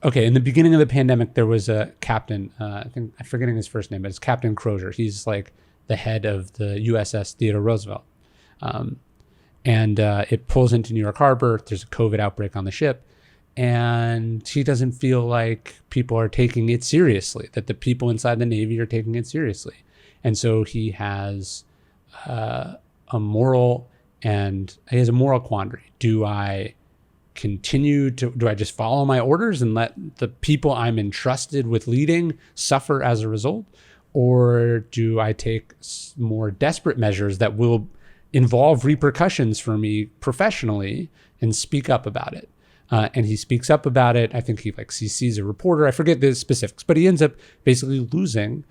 okay, in the beginning of the pandemic, there was a captain, I think I'm forgetting his first name, but it's Captain Crozier. He's like the head of the USS Theodore Roosevelt. And it pulls into New York Harbor. There's a COVID outbreak on the ship. And he doesn't feel like people are taking it seriously, that the people inside the Navy are taking it seriously. And so he has a moral quandary. Do I just follow my orders and let the people I'm entrusted with leading suffer as a result? Or do I take more desperate measures that will involve repercussions for me professionally and speak up about it? And he speaks up about it. I think he sees a reporter. I forget the specifics, but he ends up basically losing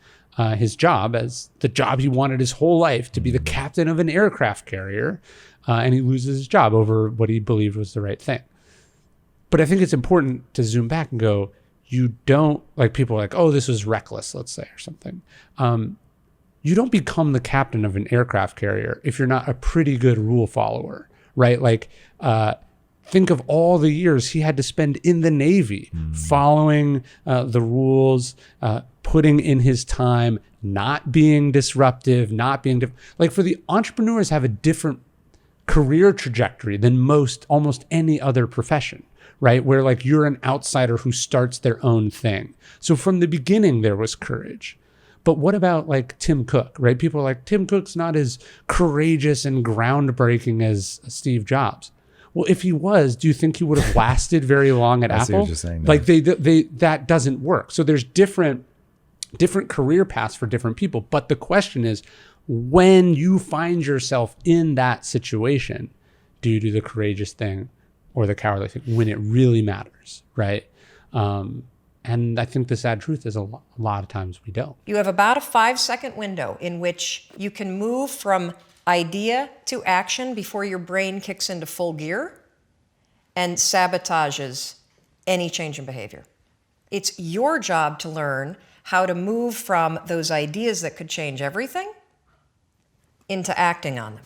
his job as the job he wanted his whole life, to be the captain of an aircraft carrier. And he loses his job over what he believed was the right thing. But I think it's important to zoom back and go, you don't, people are like, oh, this was reckless, let's say, or something. You don't become the captain of an aircraft carrier if you're not a pretty good rule follower, right? Think of all the years he had to spend in the Navy following the rules, putting in his time, not being disruptive, for the entrepreneurs have a different career trajectory than almost any other profession, right? Where you're an outsider who starts their own thing. So from the beginning, there was courage. But what about Tim Cook, right? People are like, Tim Cook's not as courageous and groundbreaking as Steve Jobs. Well, if he was, do you think he would have lasted very long at
I see
Apple?
what you're saying now.
That doesn't work. So there's different career paths for different people. But the question is, when you find yourself in that situation, do you do the courageous thing or the cowardly thing when it really matters, right? And I think the sad truth is a lot of times we don't.
You have about a 5-second window in which you can move from idea to action before your brain kicks into full gear and sabotages any change in behavior. It's your job to learn how to move from those ideas that could change everything into acting on them.